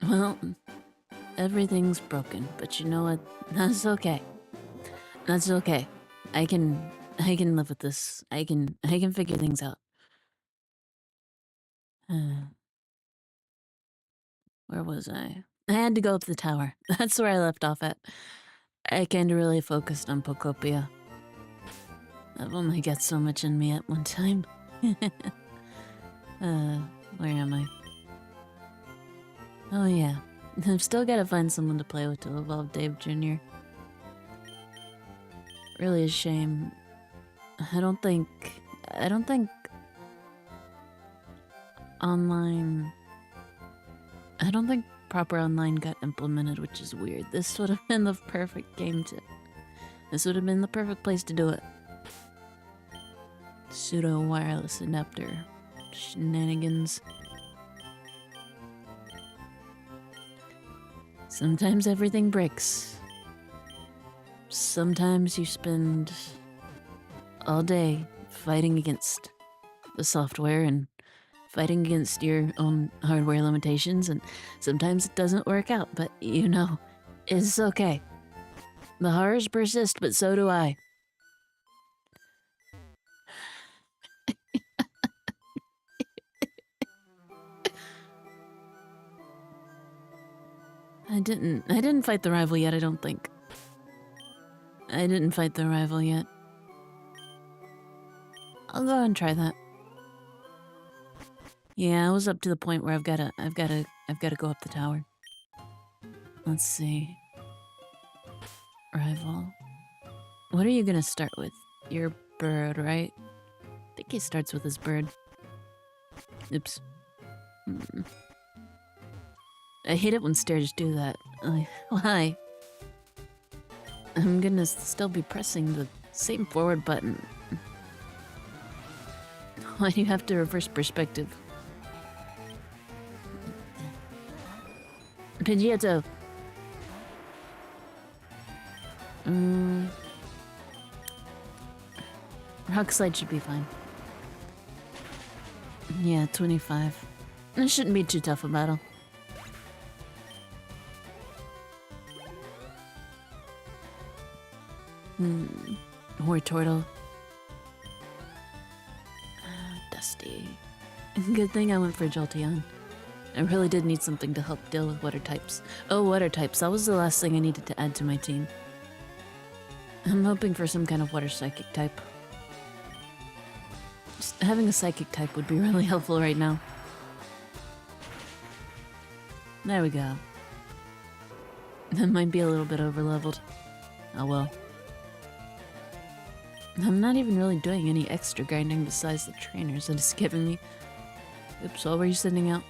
Well, everything's broken, but you know what? That's okay. That's okay. I can live with this. I can figure things out. Where was I? I had to go up the tower. That's where I left off at. I kinda really focused on Pokopia. I've only got so much in me at one time. Where am I? Oh yeah. I've still gotta find someone to play with to evolve Dave Jr. Really a shame. I don't think online... I don't think proper online got implemented, which is weird. This would have been the perfect game to... This would have been the perfect place to do it. Pseudo wireless adapter. Shenanigans. Sometimes everything breaks. Sometimes you spend all day fighting against the software and fighting against your own hardware limitations, and sometimes it doesn't work out, but you know, it's okay. The horrors persist, but so do I. I didn't fight the rival yet, I don't think. I didn't fight the rival yet. I'll go and try that. Yeah, I was up to the point where I've gotta go up the tower. Let's see. Rival. What are you gonna start with? Your bird, right? I think he starts with his bird. Oops. I hate it when stairs do that. Why? I'm gonna still be pressing the same forward button. Why do you have to reverse perspective? Pidgeotto. Rock Slide should be fine. Yeah, 25. It shouldn't be too tough a battle. Wartortle. Dusty. Good thing I went for Jolteon. I really did need something to help deal with water types. Oh, water types. That was the last thing I needed to add to my team. I'm hoping for some kind of water psychic type. Just having a psychic type would be really helpful right now. There we go. That might be a little bit overleveled. Oh well. I'm not even really doing any extra grinding besides the trainers that it's giving me. Oops, what were you sending out?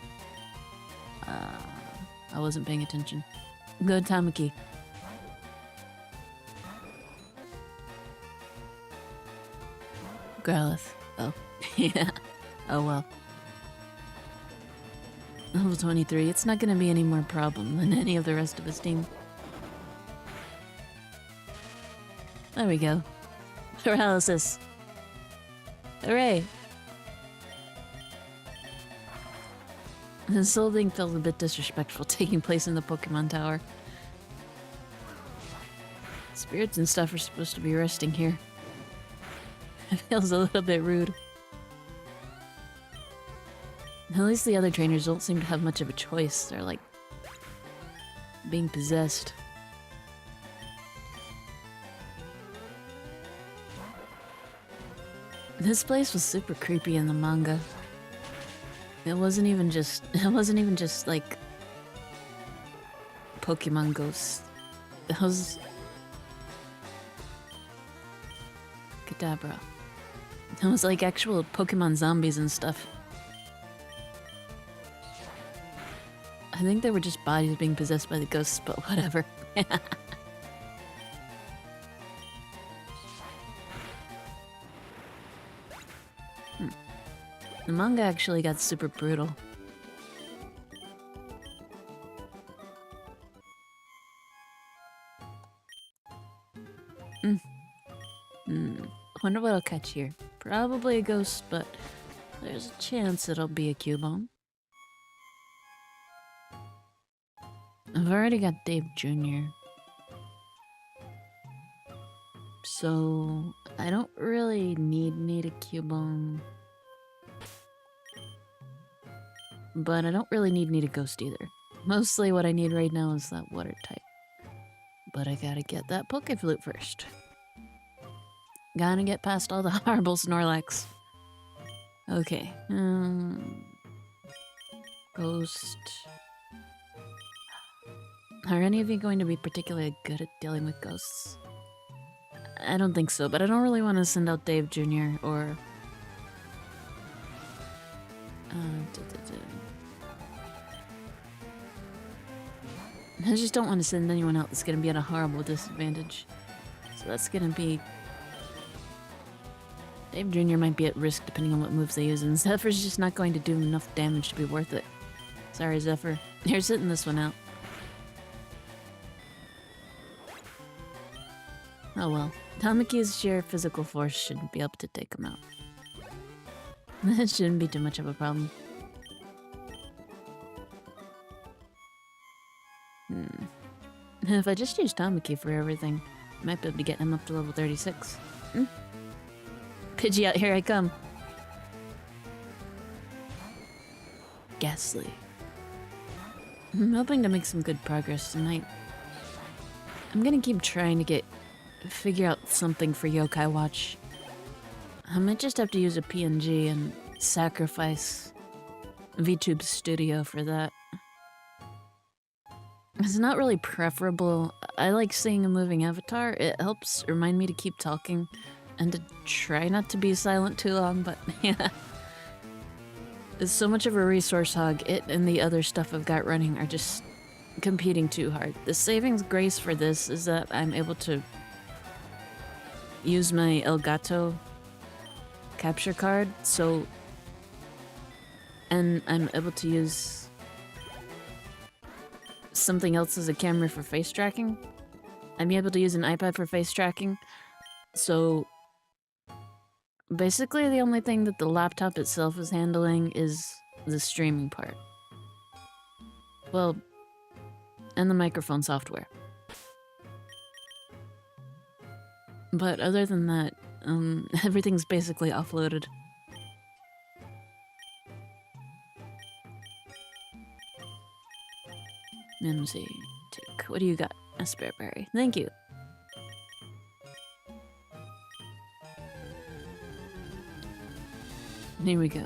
I wasn't paying attention. Go Tamaki. Growlithe. Oh, yeah. Oh well. Level 23, it's not gonna be any more problem than any of the rest of his team. There we go. Paralysis. Hooray! This whole thing felt a bit disrespectful taking place in the Pokemon Tower. Spirits and stuff are supposed to be resting here. It feels a little bit rude. At least the other trainers don't seem to have much of a choice. They're like being possessed. This place was super creepy in the manga. It wasn't even just like Pokemon ghosts. It was Kadabra. It was like actual Pokemon zombies and stuff. I think they were just bodies being possessed by the ghosts, but whatever. The manga actually got super brutal. Wonder what I'll catch here. Probably a ghost, but there's a chance it'll be a Cubone. I've already got Dave Jr. So I don't really need a Cubone. But I don't really need a Ghost either. Mostly what I need right now is that water type. But I gotta get that Pokeflute first. Gotta get past all the horrible Snorlax. Okay. Ghost. Are any of you going to be particularly good at dealing with ghosts? I don't think so, but I don't really want to send out Dave Jr. or... I just don't want to send anyone out that's going to be at a horrible disadvantage. So that's going to be... Dave Jr. might be at risk depending on what moves they use, and Zephyr's just not going to do enough damage to be worth it. Sorry, Zephyr. You're sitting this one out. Oh well. Tamaki's sheer physical force shouldn't be able to take him out. That shouldn't be too much of a problem. If I just use Tamaki for everything, I might be able to get him up to level 36. Pidgeot, here I come. Ghastly. I'm hoping to make some good progress tonight. I'm gonna keep trying to figure out something for Yokai Watch. I might just have to use a PNG and sacrifice VTube Studio for that. It's not really preferable. I like seeing a moving avatar. It helps remind me to keep talking and to try not to be silent too long, but yeah. It's so much of a resource hog. It and the other stuff I've got running are just competing too hard. The savings grace for this is that I'm able to use my Elgato capture card, and I'm able to use something else as a camera for face tracking. I'm able to use an iPad for face tracking, so basically the only thing that the laptop itself is handling is the streaming part. Well, and the microphone software. But other than that, everything's basically offloaded. Mimsy, Tick. What do you got? A spare berry. Thank you. Here we go.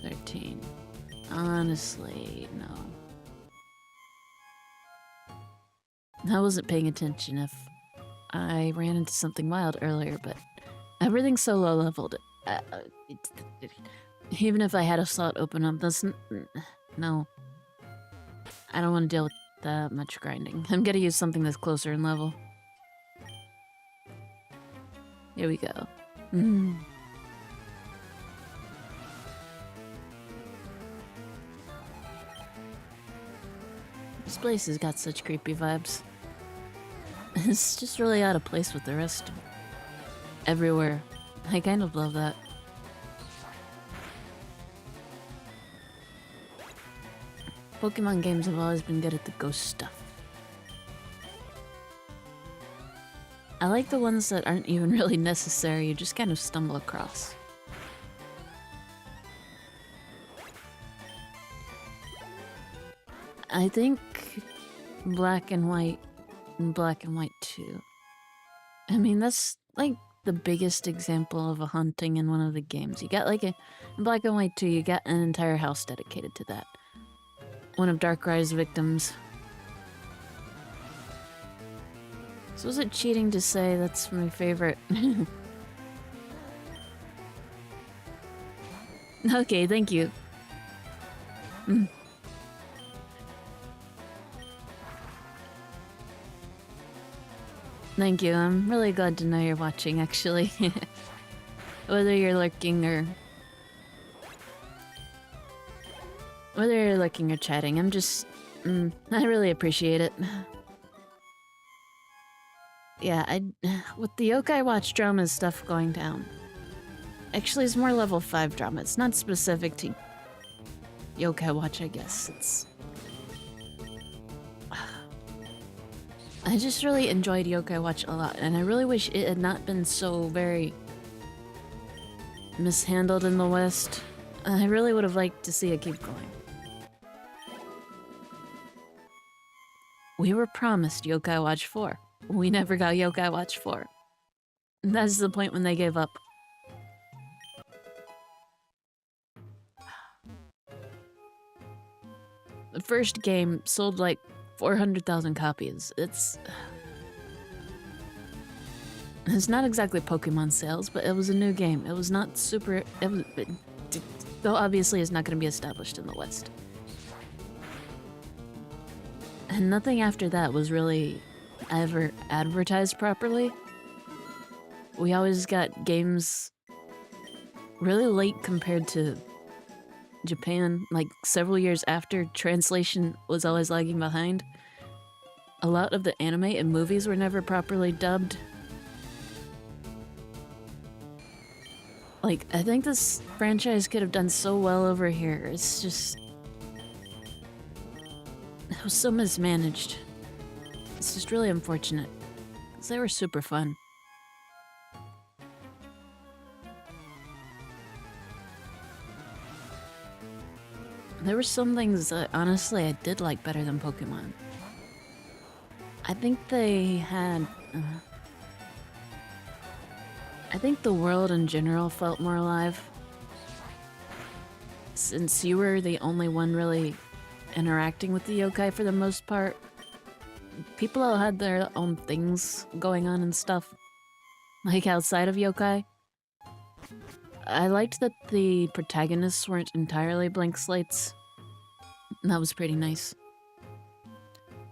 13. Honestly, no. I wasn't paying attention if I ran into something wild earlier, but everything's so low leveled. Even if I had a slot open up, no. I don't want to deal with that much grinding. I'm gonna use something that's closer in level. Here we go. This place has got such creepy vibes. It's just really out of place with the rest. Everywhere. I kind of love that. Pokemon games have always been good at the ghost stuff. I like the ones that aren't even really necessary, you just kind of stumble across. I think Black and White and Black and White 2. I mean, that's like the biggest example of a haunting in one of the games. You got like in Black and White 2, you got an entire house dedicated to that. One of Darkrai's victims. So is it cheating to say that's my favorite? Okay, thank you. Thank you, I'm really glad to know you're watching, actually. Whether you're lurking or... Whether you're lurking or chatting, I'm just... I really appreciate it. Yeah, with the Yokai Watch drama stuff going down. Actually, it's more level 5 drama. It's not specific to Yokai Watch, I guess. I just really enjoyed Yokai Watch a lot, and I really wish it had not been so very mishandled in the West. I really would have liked to see it keep going. We were promised Yokai Watch 4. We never got Yokai Watch 4. That's the point when they gave up. The first game sold like 400,000 copies. It's not exactly Pokemon sales, but it was a new game. It was not super... though obviously it's not going to be established in the West. And nothing after that was really ever advertised properly. We always got games really late compared to Japan, like several years after. Translation was always lagging behind. A lot of the anime and movies were never properly dubbed. Like, I think this franchise could have done so well over here. It's just... it was so mismanaged. It's just really unfortunate. Because they were super fun. There were some things that, honestly, I did like better than Pokémon. I think they had... I think the world in general felt more alive. Since you were the only one really interacting with the yokai for the most part, people all had their own things going on and stuff. Like outside of yokai. I liked that the protagonists weren't entirely blank slates. That was pretty nice.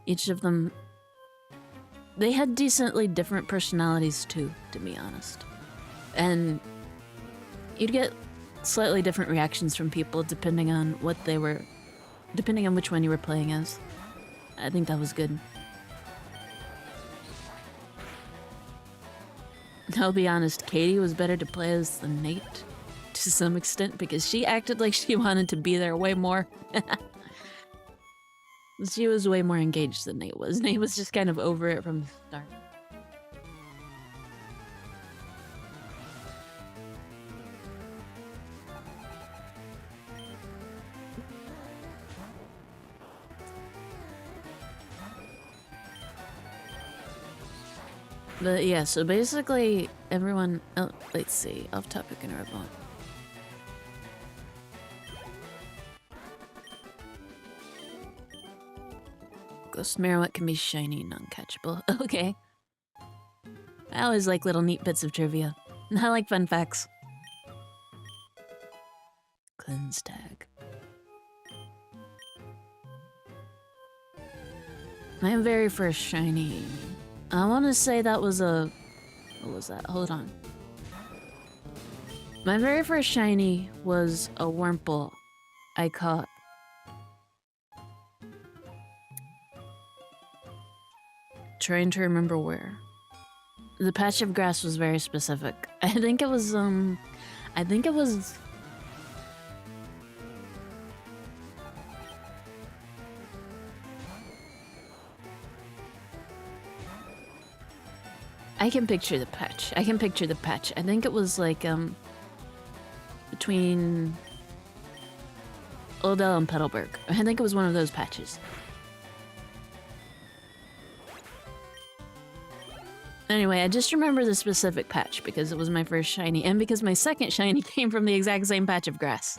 Each of them... they had decently different personalities too, to be honest. And you'd get slightly different reactions from people depending on what they were... depending on which one you were playing as. I think that was good. I'll be honest, Katie was better to play as than Nate, to some extent, because she acted like she wanted to be there way more. She was way more engaged than Nate was. Nate was just kind of over it from the start. But yeah, so basically everyone... oh, let's see, off topic and remote. Ghost Marowak can be shiny and non-catchable. Okay. I always like little neat bits of trivia. I like fun facts. Cleanse tag. My very first shiny... I want to say that was a... what was that? Hold on. My very first shiny was a Wurmple I caught. Trying to remember where. The patch of grass was very specific. I think it was I can picture the patch. I think it was like, between Odell and Petalburg. I think it was one of those patches. Anyway, I just remember the specific patch because it was my first shiny, and because my second shiny came from the exact same patch of grass.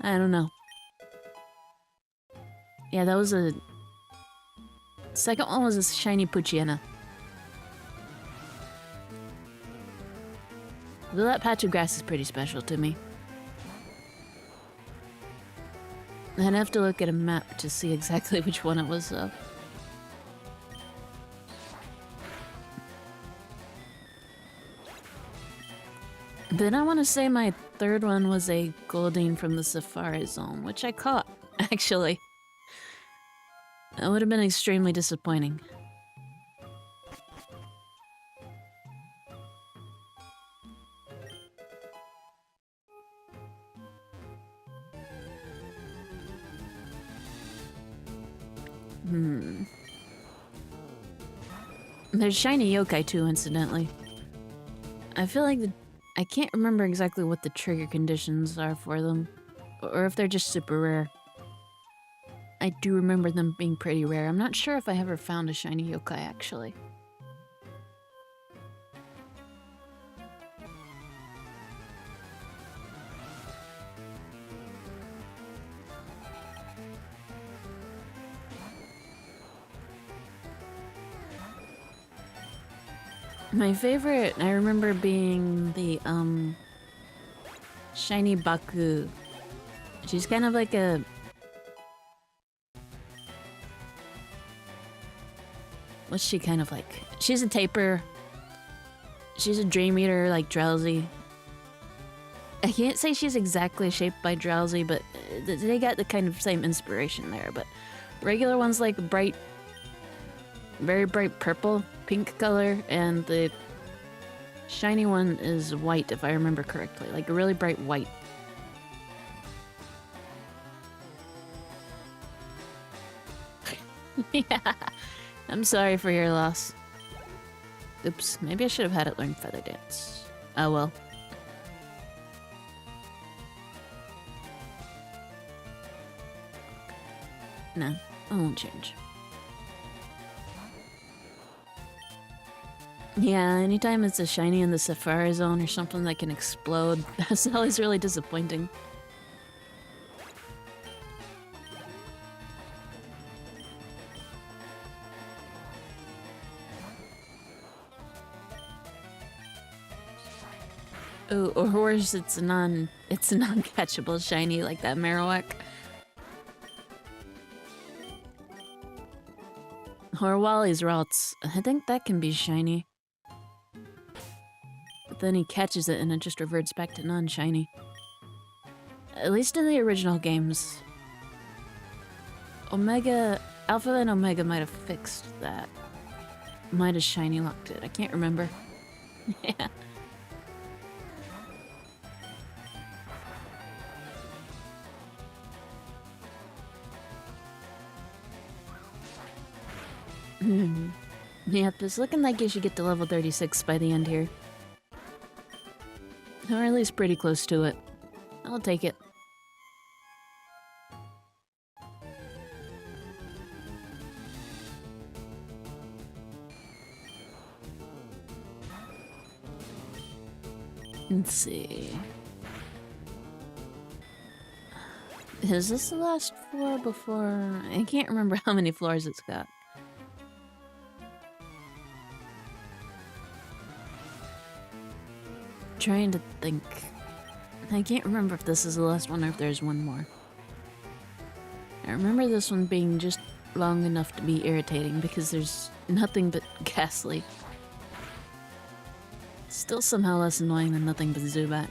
I don't know. Yeah, that was a... second one was a shiny Poochyena. Though that patch of grass is pretty special to me. I'd have to look at a map to see exactly which one it was, though. Then I want to say my third one was a Goldeen from the Safari Zone, which I caught, actually. That would have been extremely disappointing. There's shiny yokai too, incidentally. I feel like I can't remember exactly what the trigger conditions are for them, or if they're just super rare. I do remember them being pretty rare. I'm not sure if I ever found a shiny yokai, actually. My favorite, I remember being the, shiny Baku. She's kind of like a... What's she kind of like? She's a taper. She's a dream eater, like Drowsy. I can't say she's exactly shaped by Drowsy, but they got the kind of same inspiration there. But regular ones like bright, very bright purple, pink color, and the shiny one is white, if I remember correctly, like a really bright white. Yeah, I'm sorry for your loss. Oops, maybe I should have had it learn Feather Dance. Oh well. No, I won't change. Yeah, anytime it's a shiny in the Safari Zone or something that can explode, that's always really disappointing. Oh, or worse, it's a non-catchable shiny like that Marowak. Or Wally's Routes. I think that can be shiny. But then he catches it and it just reverts back to non-shiny. At least in the original games. Alpha and Omega might have fixed that. Might have shiny locked it. I can't remember. Yeah. Yep, it's looking like you should get to level 36 by the end here. Or at least pretty close to it. I'll take it. Let's see. Is this the last floor before... I can't remember how many floors it's got. Trying to think. I can't remember if this is the last one or if there's one more. I remember this one being just long enough to be irritating because there's nothing but Ghastly. Still somehow less annoying than nothing but Zubat.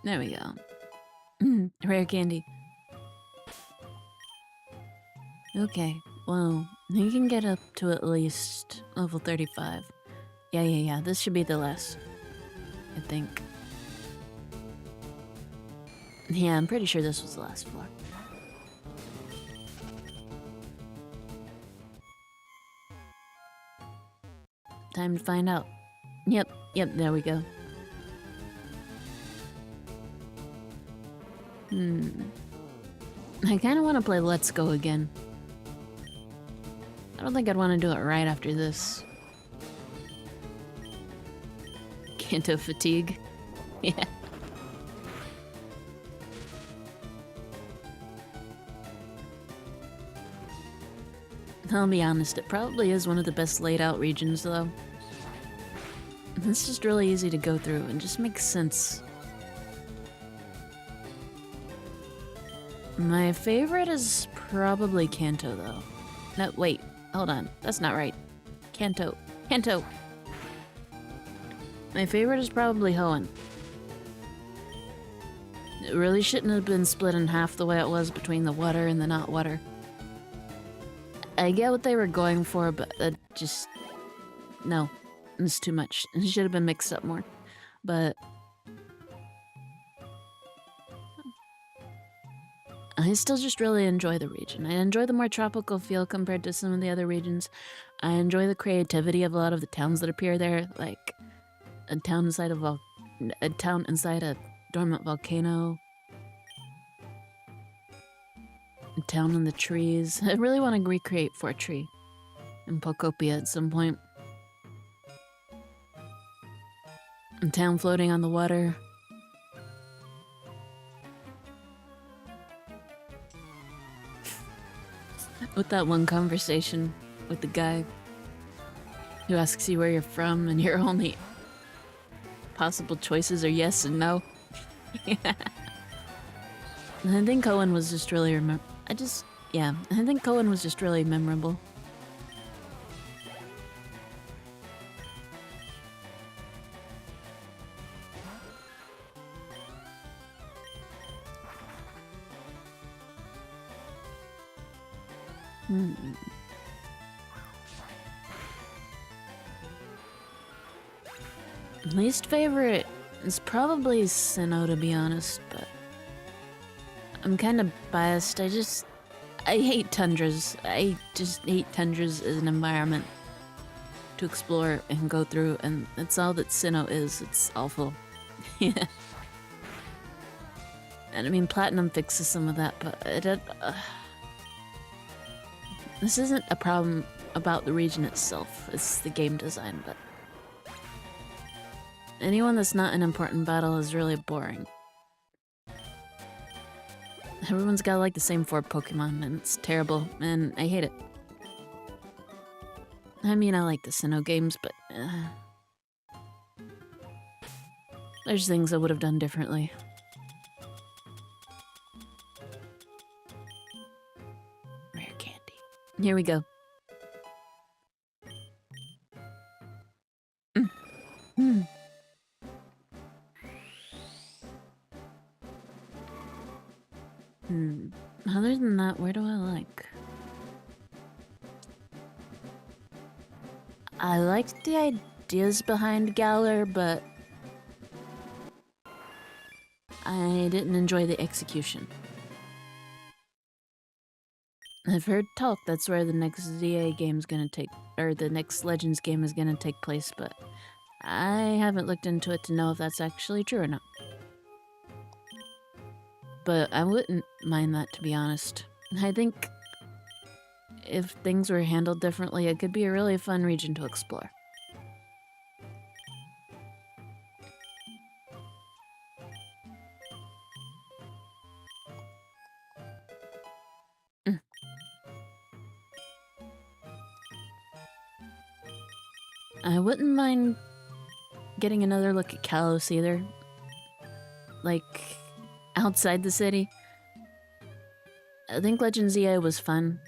There we go. Rare candy. Okay, well, you can get up to at least level 35. Yeah, this should be the last. I think. Yeah, I'm pretty sure this was the last floor. Time to find out. Yep, there we go. I kinda wanna play Let's Go again. I don't think I'd want to do it right after this. Kanto fatigue. Yeah. I'll be honest, it probably is one of the best laid out regions though. It's just really easy to go through and just makes sense. My favorite is probably Kanto though. No, wait. Hold on, that's not right. Kanto. My favorite is probably Hoenn. It really shouldn't have been split in half the way it was between the water and the not water. I get what they were going for, but just... No, it's too much. It should have been mixed up more. But I still just really enjoy the region. I enjoy the more tropical feel compared to some of the other regions. I enjoy the creativity of a lot of the towns that appear there, like a town inside a dormant volcano, a town in the trees. I really want to recreate Fort Tree in Pokopia at some point. A town floating on the water. With that one conversation with the guy who asks you where you're from and your only possible choices are yes and no. Yeah. I think Cohen was just really I think Cohen was just really memorable. Least favorite is probably Sinnoh, to be honest, but I'm kind of biased. I hate tundras. I just hate tundras as an environment to explore and go through, and that's all that Sinnoh is. It's awful. Yeah. And I mean, Platinum fixes some of that, but this isn't a problem about the region itself. It's the game design, but anyone that's not an important battle is really boring. Everyone's got like the same 4 Pokemon, and it's terrible, and I hate it. I mean, I like the Sinnoh games, but there's things I would have done differently. Rare candy. Here we go. Other than that, where do I like? I liked the ideas behind Galar, but I didn't enjoy the execution. I've heard talk that's where the next ZA game's gonna take, or the next Legends game is gonna take place, but I haven't looked into it to know if that's actually true or not. But I wouldn't mind that, to be honest. I think if things were handled differently, it could be a really fun region to explore. I wouldn't mind getting another look at Kalos either. Like, outside the city. I think Legend ZA was fun.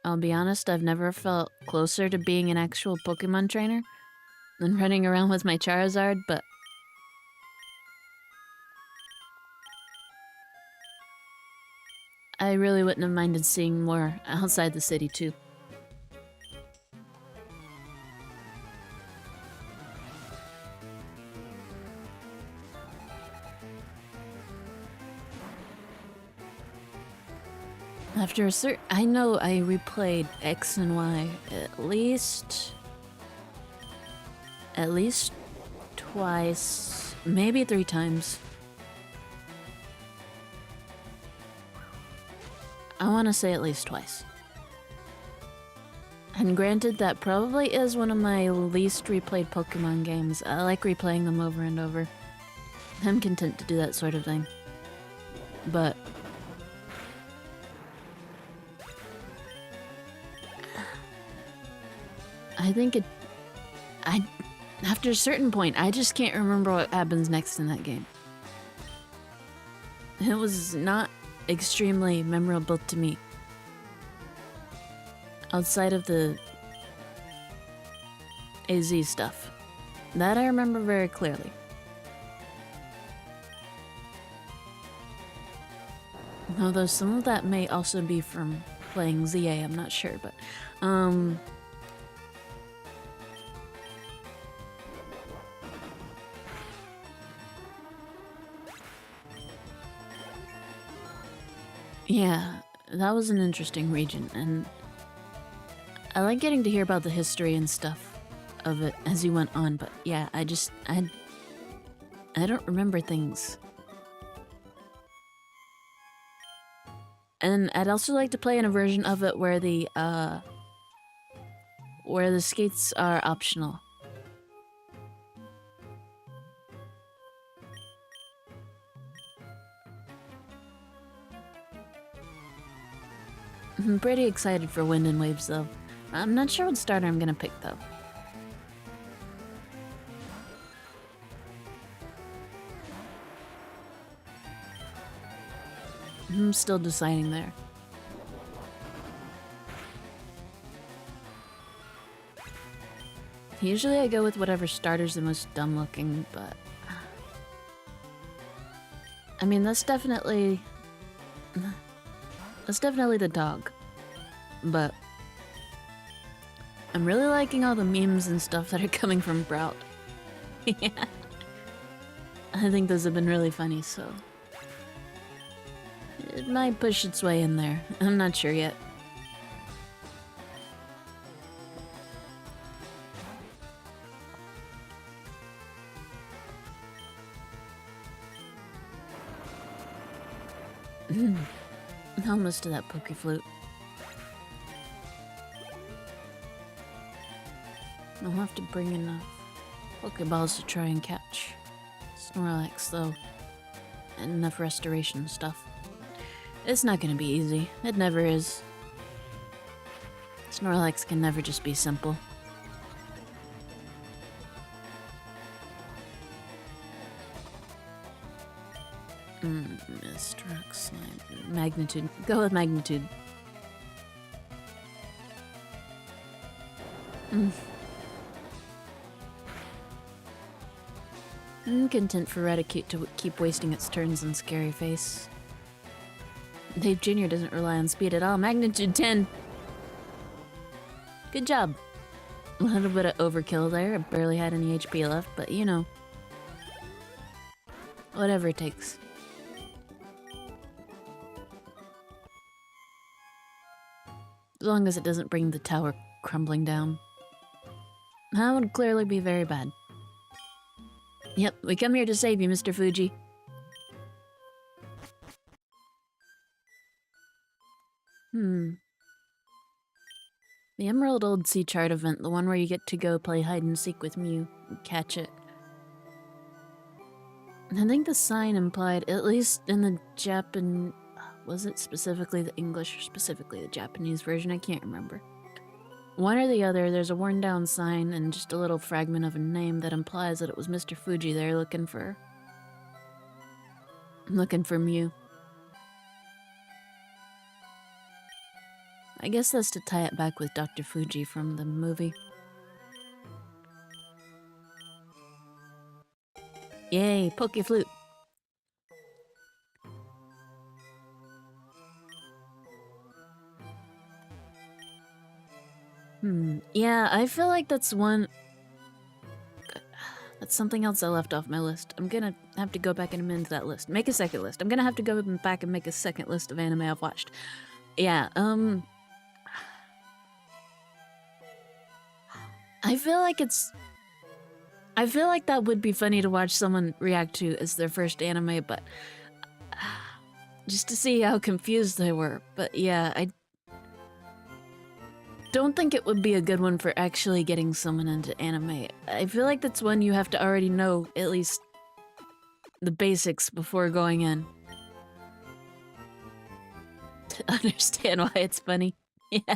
I'll be honest, I've never felt closer to being an actual Pokemon trainer than running around with my Charizard, but I really wouldn't have minded seeing more outside the city too. After a certain... I know I replayed X and Y at least twice, maybe 3 times. I want to say at least twice. And granted, that probably is one of my least replayed Pokemon games. I like replaying them over and over. I'm content to do that sort of thing. But I think after a certain point, I just can't remember what happens next in that game. It was not extremely memorable to me. Outside of the AZ stuff. That I remember very clearly. Although some of that may also be from playing ZA, I'm not sure, but Yeah, that was an interesting region, and I like getting to hear about the history and stuff of it as you went on, but yeah, I don't remember things. And I'd also like to play in a version of it where the skates are optional. I'm pretty excited for Wind and Waves though. I'm not sure what starter I'm gonna pick though. I'm still deciding there. Usually I go with whatever starter's the most dumb looking, but... I mean, that's definitely the dog. But... I'm really liking all the memes and stuff that are coming from Brout. Yeah. I think those have been really funny, so... It might push its way in there. I'm not sure yet. Almost to that Pokeflute. I'll have to bring enough Pokeballs to try and catch Snorlax, though. And enough restoration stuff. It's not gonna be easy. It never is. Snorlax can never just be simple. Misstruck Slime. Magnitude. Go with Magnitude. I'm content for Raticate to keep wasting its turns on Scary Face. Dave Jr. doesn't rely on speed at all. Magnitude 10! Good job. A little bit of overkill there. I barely had any HP left, but you know. Whatever it takes. As long as it doesn't bring the tower crumbling down. That would clearly be very bad. Yep, we come here to save you, Mr. Fuji. The Emerald Old Sea Chart event, the one where you get to go play hide and seek with Mew and catch it. I think the sign implied, at least in the Japan... Was it specifically the English or specifically the Japanese version? I can't remember. One or the other, there's a worn down sign and just a little fragment of a name that implies that it was Mr. Fuji there looking for Mew. I guess that's to tie it back with Dr. Fuji from the movie. Yay, Pokeflute! Yeah, I feel like that's something else I left off my list. I'm gonna have to go back and amend that list. Make a second list. I'm gonna have to go back and make a second list of anime I've watched. Yeah, I feel like that would be funny to watch someone react to as their first anime, but just to see how confused they were. But yeah, I don't think it would be a good one for actually getting someone into anime. I feel like that's one you have to already know at least the basics before going in to understand why it's funny. Yeah.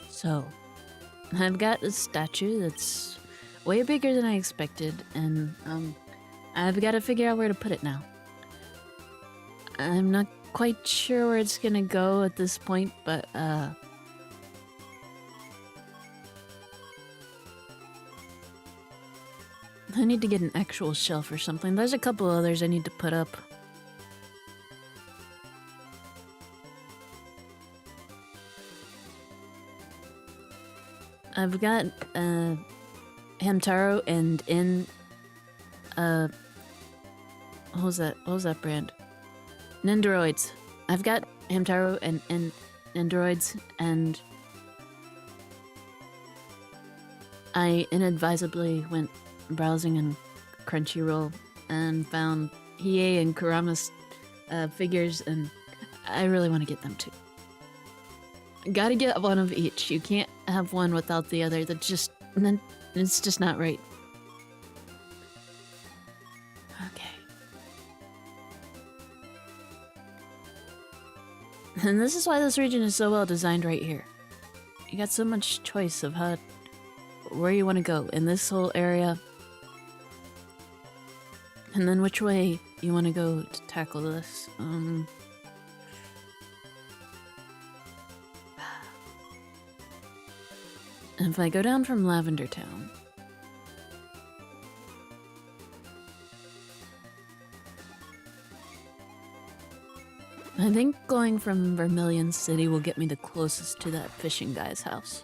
So, I've got this statue that's way bigger than I expected, and I've got to figure out where to put it now. I'm not quite sure where it's gonna go at this point, but I need to get an actual shelf or something. There's a couple others I need to put up. I've got Hamtaro and what was that brand? Nendoroids. I've got Hamtaro and Nendoroids, and I inadvisably went browsing in Crunchyroll and found Hiei and Kurama's figures, and I really want to get them too. Gotta get one of each. You can't have one without the other. It's just not right. Okay. And this is why this region is so well designed right here. You got so much choice of where you want to go in this whole area. And then which way you want to go to tackle this. If I go down from Lavender Town, I think going from Vermilion City will get me the closest to that fishing guy's house.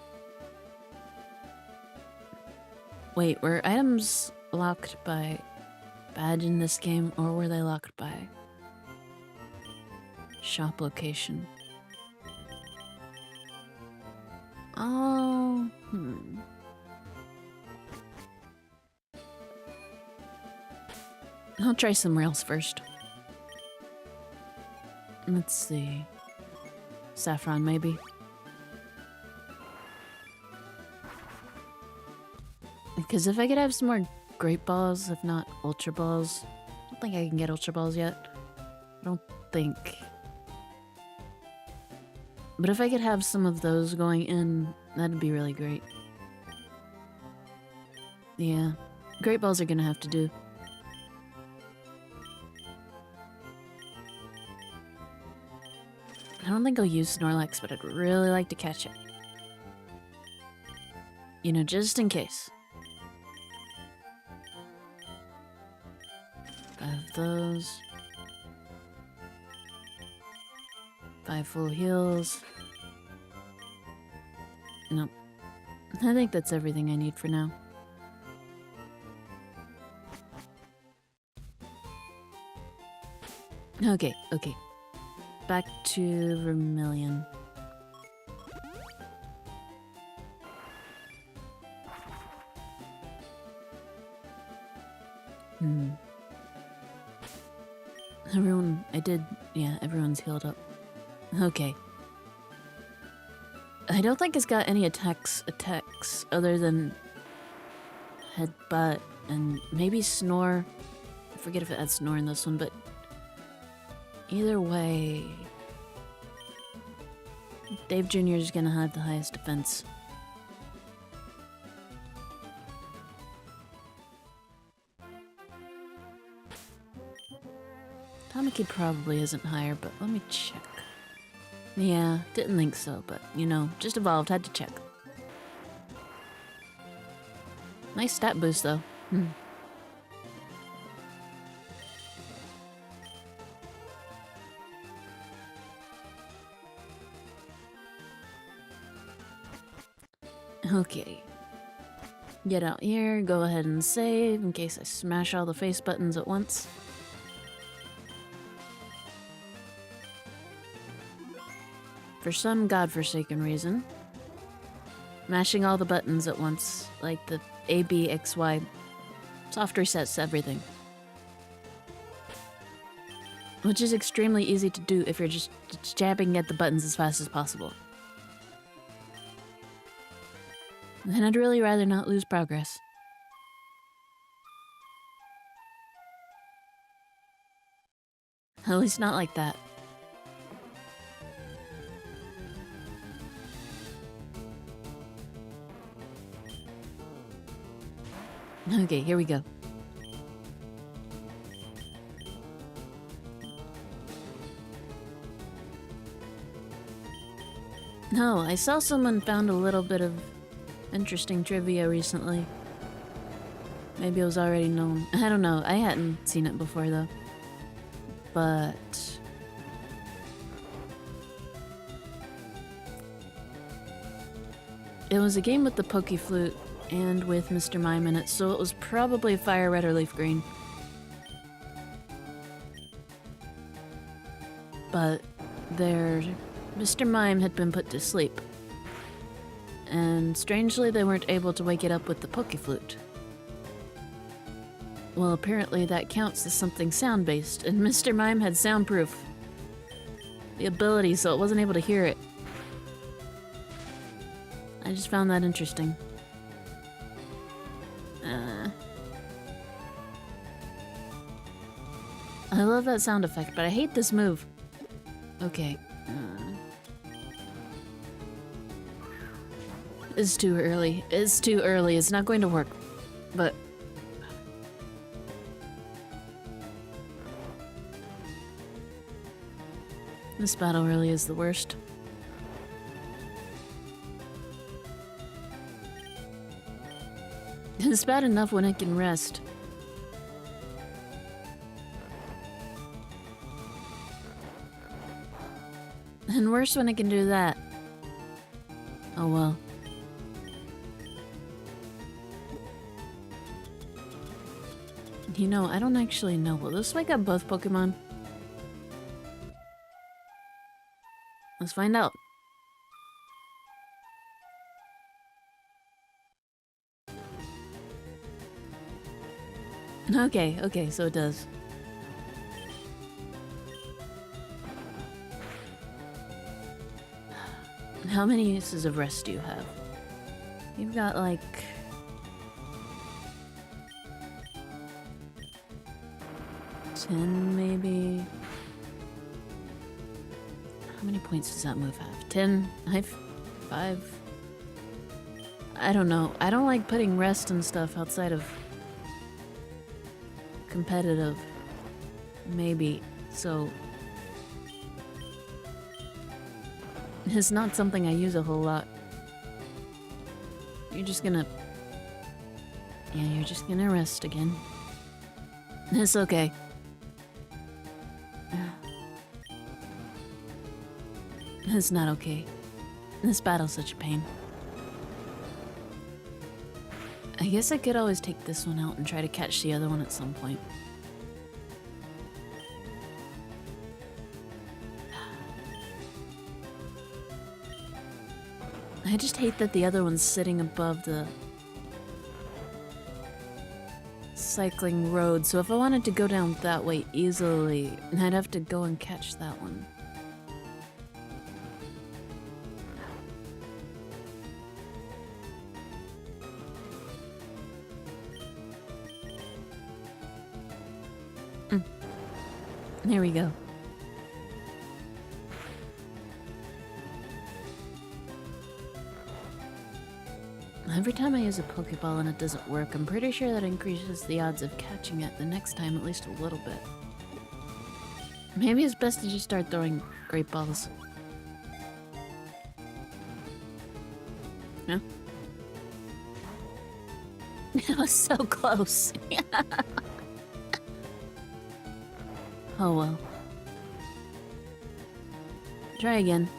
Wait, were items locked by badge in this game, or were they locked by shop location? Oh, I'll try somewhere else first. Let's see. Saffron, maybe. Because if I could have some more Great Balls, if not Ultra Balls. I don't think I can get Ultra Balls yet. I don't think. But if I could have some of those going in, that'd be really great. Yeah. Great Balls are gonna have to do. I don't think I'll use Snorlax, but I'd really like to catch it. You know, just in case. 5 of those. 5 full heals. Nope. I think that's everything I need for now. Okay. Back to Vermilion. Everyone's healed up. Okay. I don't think it's got any attacks other than Headbutt and maybe Snore. I forget if it had Snore in this one, but either way, Dave Jr. is gonna have the highest defense. Tamaki probably isn't higher, but let me check. Yeah, didn't think so, but you know, just evolved, had to check. Nice stat boost though. Okay. Get out here, go ahead and save in case I smash all the face buttons at once. For some godforsaken reason, mashing all the buttons at once, like the A, B, X, Y, soft resets everything. Which is extremely easy to do if you're just jabbing at the buttons as fast as possible. And I'd really rather not lose progress. At least not like that. Okay, here we go. No, I saw someone found a little bit of interesting trivia recently. Maybe it was already known. I don't know. I hadn't seen it before though. But It was a game with the Poke Flute and with Mr. Mime in it, so it was probably FireRed or Leaf Green. But Mr. Mime had been put to sleep. And strangely, they weren't able to wake it up with the Poke Flute. Well, apparently that counts as something sound-based, and Mr. Mime had soundproof. The ability, so it wasn't able to hear it. I just found that interesting. I love that sound effect, but I hate this move. Okay. It's too early. It's too early. It's not going to work. But... this battle really is the worst. It's bad enough when I can rest. And worse when I can do that. Oh well. You know, I don't actually know. Will this wake up both Pokemon? Let's find out. Okay, so it does. How many uses of rest do you have? You've got like... 10 maybe? How many points does that move have? 10? 5? I don't know. I don't like putting rest and stuff outside of competitive. Maybe. So... it's not something I use a whole lot. You're just gonna... yeah, you're just gonna rest again. It's okay. It's not okay. This battle's such a pain. I guess I could always take this one out and try to catch the other one at some point. I just hate that the other one's sitting above the cycling road, so if I wanted to go down that way easily, I'd have to go and catch that one. There we go. Every time I use a Pokeball and it doesn't work, I'm pretty sure that increases the odds of catching it the next time at least a little bit. Maybe it's best to just start throwing great balls. Huh? That was so close. Oh well. Try again.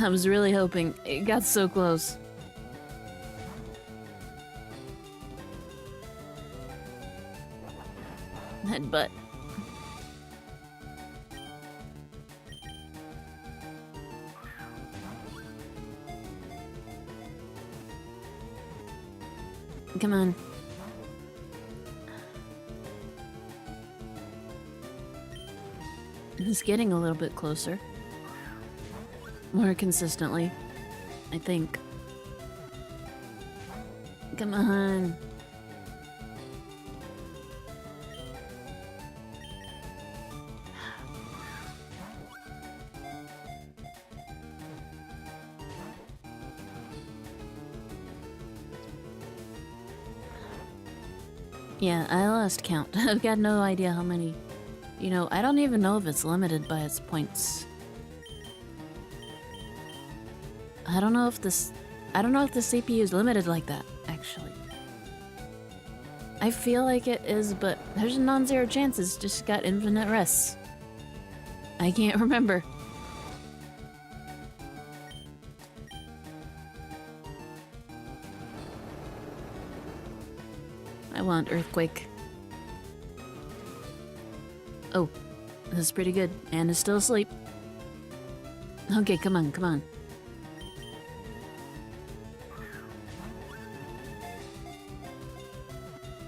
I was really hoping. It got so close. Headbutt. Come on. It's getting a little bit closer. More consistently, I think. Come on. Yeah, I lost count. I've got no idea how many. You know, I don't even know if it's limited by its points. I don't know if the CPU is limited like that, actually. I feel like it is, but there's a non-zero chance it's just got infinite rests. I can't remember. want earthquake. Oh, this is pretty good. Anne is still asleep. Okay, come on, come on.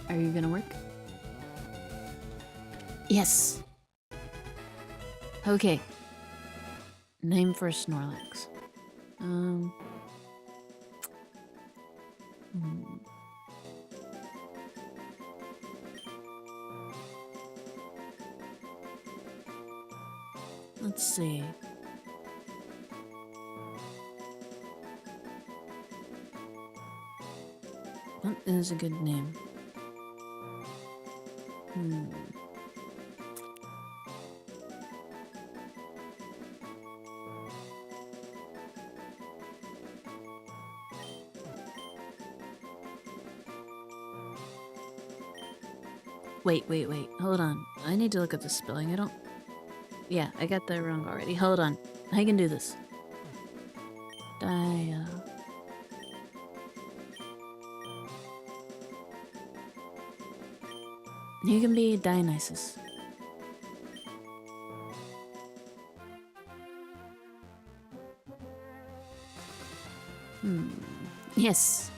Are you gonna work? Yes! Okay. Name for Snorlax. Let's see. What is a good name? Wait. Hold on. I need to look at the spelling. I don't... Yeah, I got that wrong already. Hold on. I can do this. You can be Dionysus. Yes.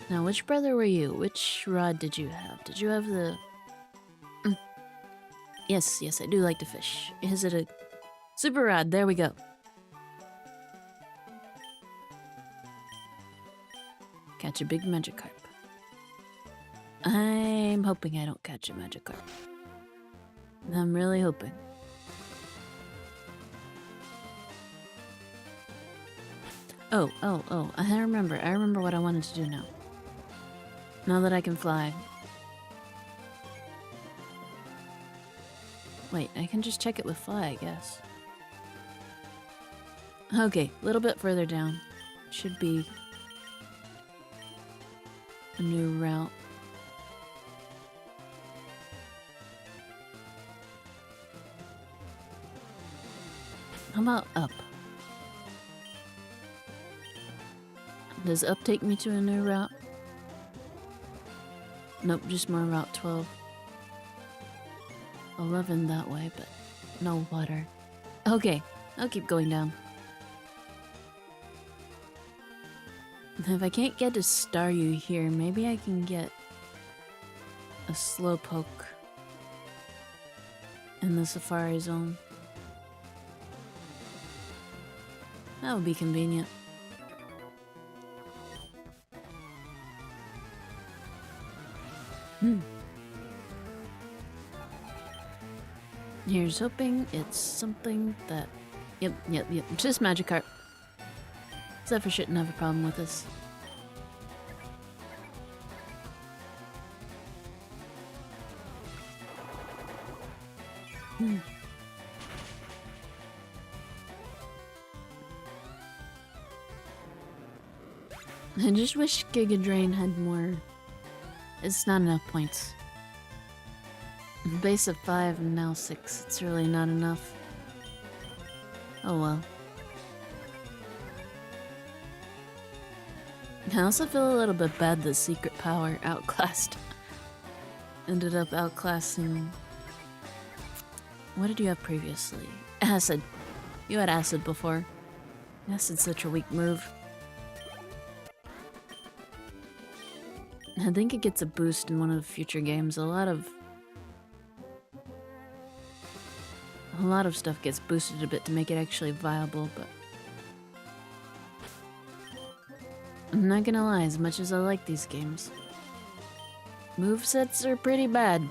Now, which brother were you? Which rod did you have? Did you have the... Yes, I do like to fish. Is it a super rod? There we go. Catch a big Magikarp. I'm hoping I don't catch a Magikarp. I'm really hoping. Oh, I remember what I wanted to do now. Now that I can fly. Wait, I can just check it with fly, I guess. Okay, a little bit further down. Should be a new route. How about up? Does up take me to a new route? Nope, just more Route 12. 11 that way, but no water. Okay, I'll keep going down. If I can't get a Staryu here, maybe I can get a Slowpoke in the Safari Zone. That would be convenient. Here's hoping it's something that... Yep. Just Magikarp. Zephyr shouldn't have a problem with this. I just wish Giga Drain had more. It's not enough points. Base of 5 and now 6. It's really not enough. Oh well. I also feel a little bit bad that Secret Power outclassed. Ended up outclassing... What did you have previously? Acid. You had Acid before. Acid's such a weak move. I think it gets a boost in one of the future games. A lot of stuff gets boosted a bit to make it actually viable, but... I'm not gonna lie, as much as I like these games, movesets are pretty bad.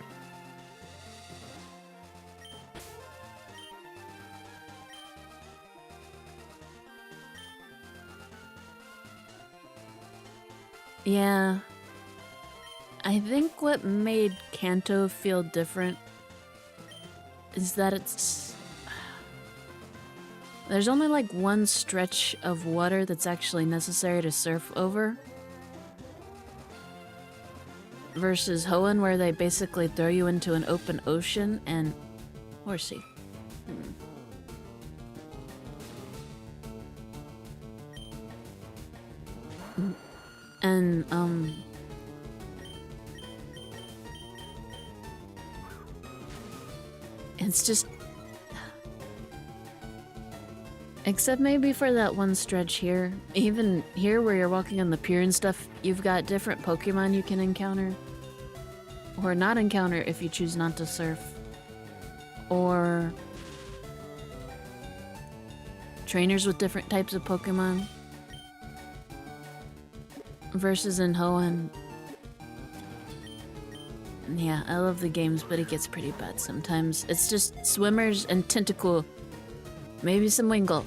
Yeah. I think what made Kanto feel different is that there's only like one stretch of water that's actually necessary to surf over. Versus Hoenn, where they basically throw you into an open ocean and... Horsey. And, It's just... Except maybe for that one stretch here. Even here where you're walking on the pier and stuff, you've got different Pokemon you can encounter. Or not encounter if you choose not to surf. Or... trainers with different types of Pokemon. Versus in Hoenn. Yeah, I love the games, but it gets pretty bad sometimes. It's just swimmers and Tentacool. Maybe some Wingull.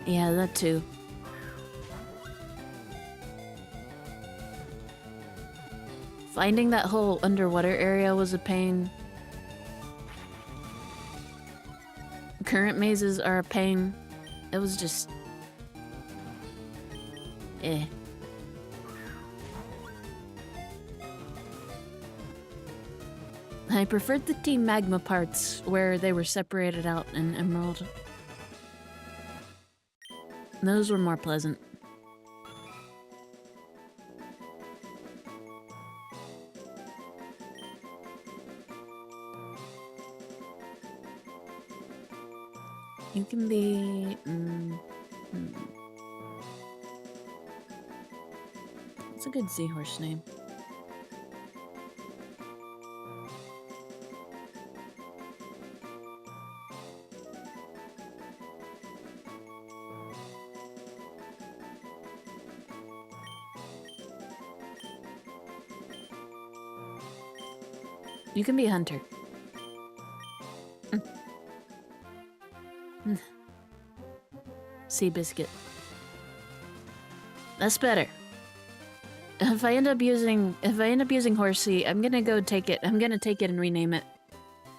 Yeah, that too. Finding that whole underwater area was a pain. Current mazes are a pain. It was just... eh. I preferred the Team Magma parts where they were separated out in Emerald. Those were more pleasant. You can be... It's a good seahorse name. You can be a hunter. Seabiscuit. That's better. If I end up using Horsey, I'm gonna go take it. I'm gonna take it and rename it.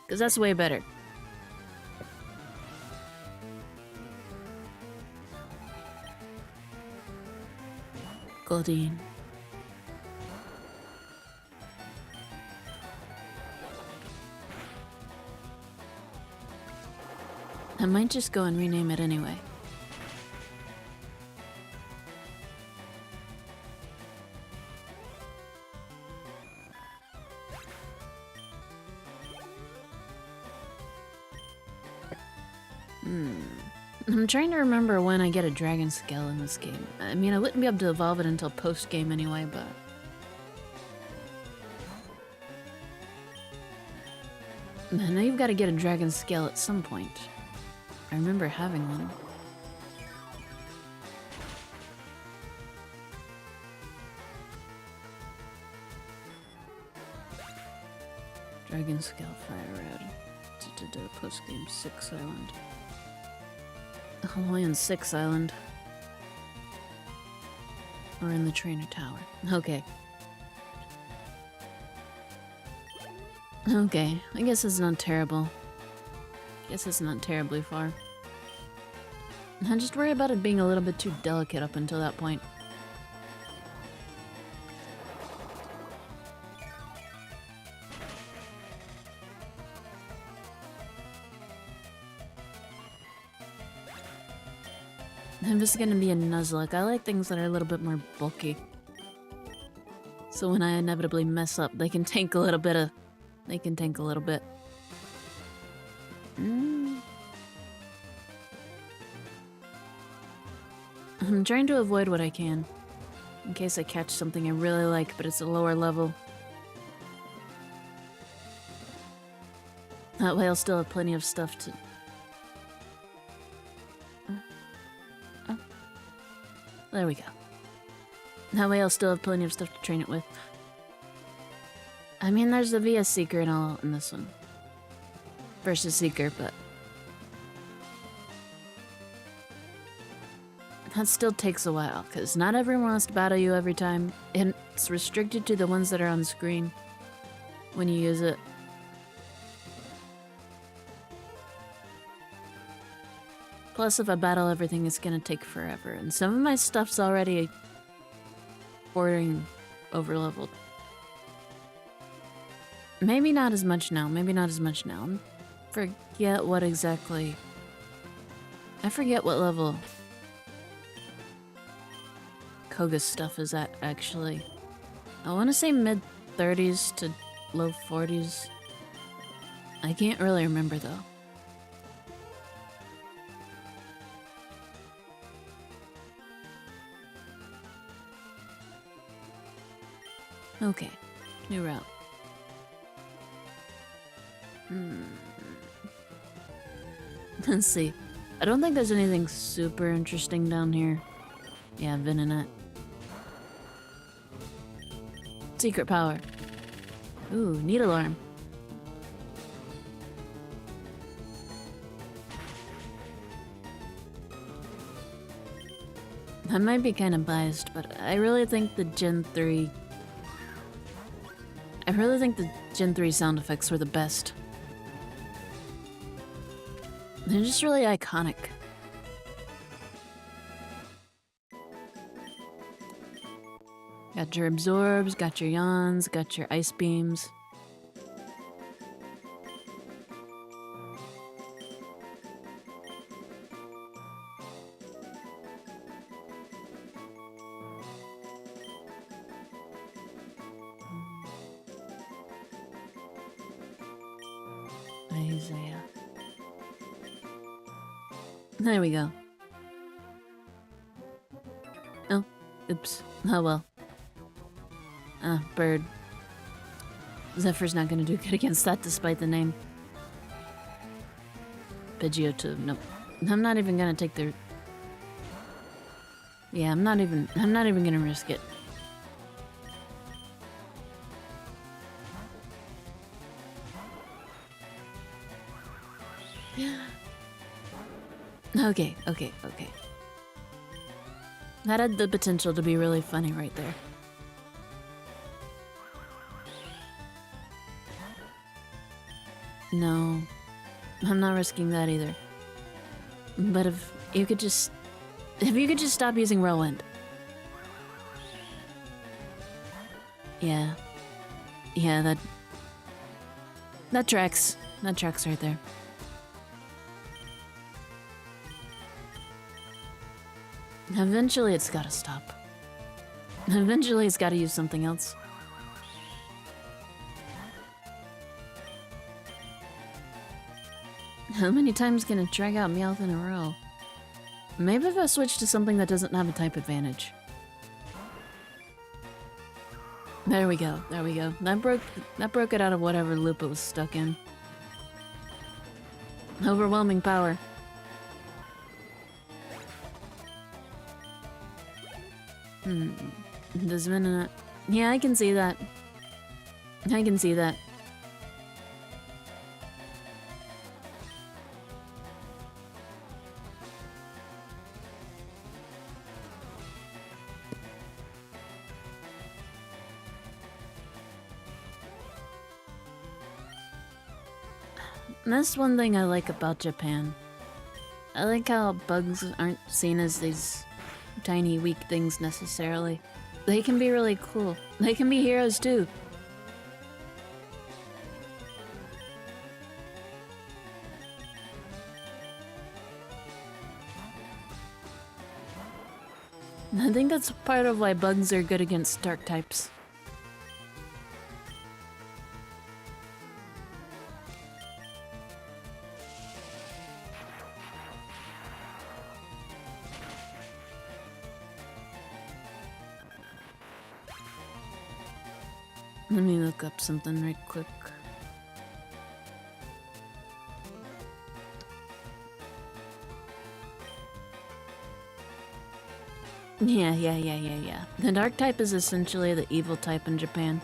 Cause that's way better. Goldeen. I might just go and rename it anyway. I'm trying to remember when I get a dragon scale in this game. I mean, I wouldn't be able to evolve it until post-game anyway, but... I know you've got to get a dragon scale at some point. I remember having one. Dragon scale FireRed. Post-game 6 Island. Hawaiian 6 Island. Or in the trainer tower. Okay. Okay, I guess it's not terrible. Guess it's not terribly far. I just worry about it being a little bit too delicate up until that point. I'm just gonna be a Nuzlocke. I like things that are a little bit more bulky. So when I inevitably mess up, they can tank a little bit of... They can tank a little bit. I'm trying to avoid what I can. In case I catch something I really like, but it's a lower level. That way I'll still have plenty of stuff to... Oh. There we go. That way I'll still have plenty of stuff to train it with. I mean, there's the VS Seeker and all in this one. Versus Seeker, but... that still takes a while, because not everyone wants to battle you every time, and it's restricted to the ones that are on screen when you use it. Plus, if I battle everything, it's gonna take forever, and some of my stuff's already bordering over-leveled. Maybe not as much now, maybe not as much now. Forget what exactly... I forget what level Koga stuff is at, actually. I want to say mid-30s to low 40s. I can't really remember, though. Okay, new route. Let's see. I don't think there's anything super interesting down here. Yeah, Venonat. Secret power. Ooh, need alarm. I might be kind of biased, but I really think the Gen 3... I really think the Gen 3 sound effects were the best. They're just really iconic. Got your absorbs, got your yawns, got your ice beams. Isaiah. There we go. Oh, oops. Oh well. Bird. Zephyr's not gonna do good against that despite the name. Pidgeotto, nope. I'm not even gonna take their... Yeah, I'm not even gonna risk it. Okay. That had the potential to be really funny right there. No, I'm not risking that either. But if you could just stop using Whirlwind. Yeah, that tracks. That tracks right there. Eventually it's gotta stop. Eventually it's gotta use something else. How many times can it drag out Meowth in a row? Maybe if I switch to something that doesn't have a type advantage. There we go. That broke it out of whatever loop it was stuck in. Overwhelming power. Does Venonat... Yeah, I can see that. That's one thing I like about Japan. I like how bugs aren't seen as these tiny, weak things necessarily. They can be really cool. They can be heroes too. I think that's part of why bugs are good against dark types. Let me look up something right quick. Yeah. The dark type is essentially the evil type in Japan.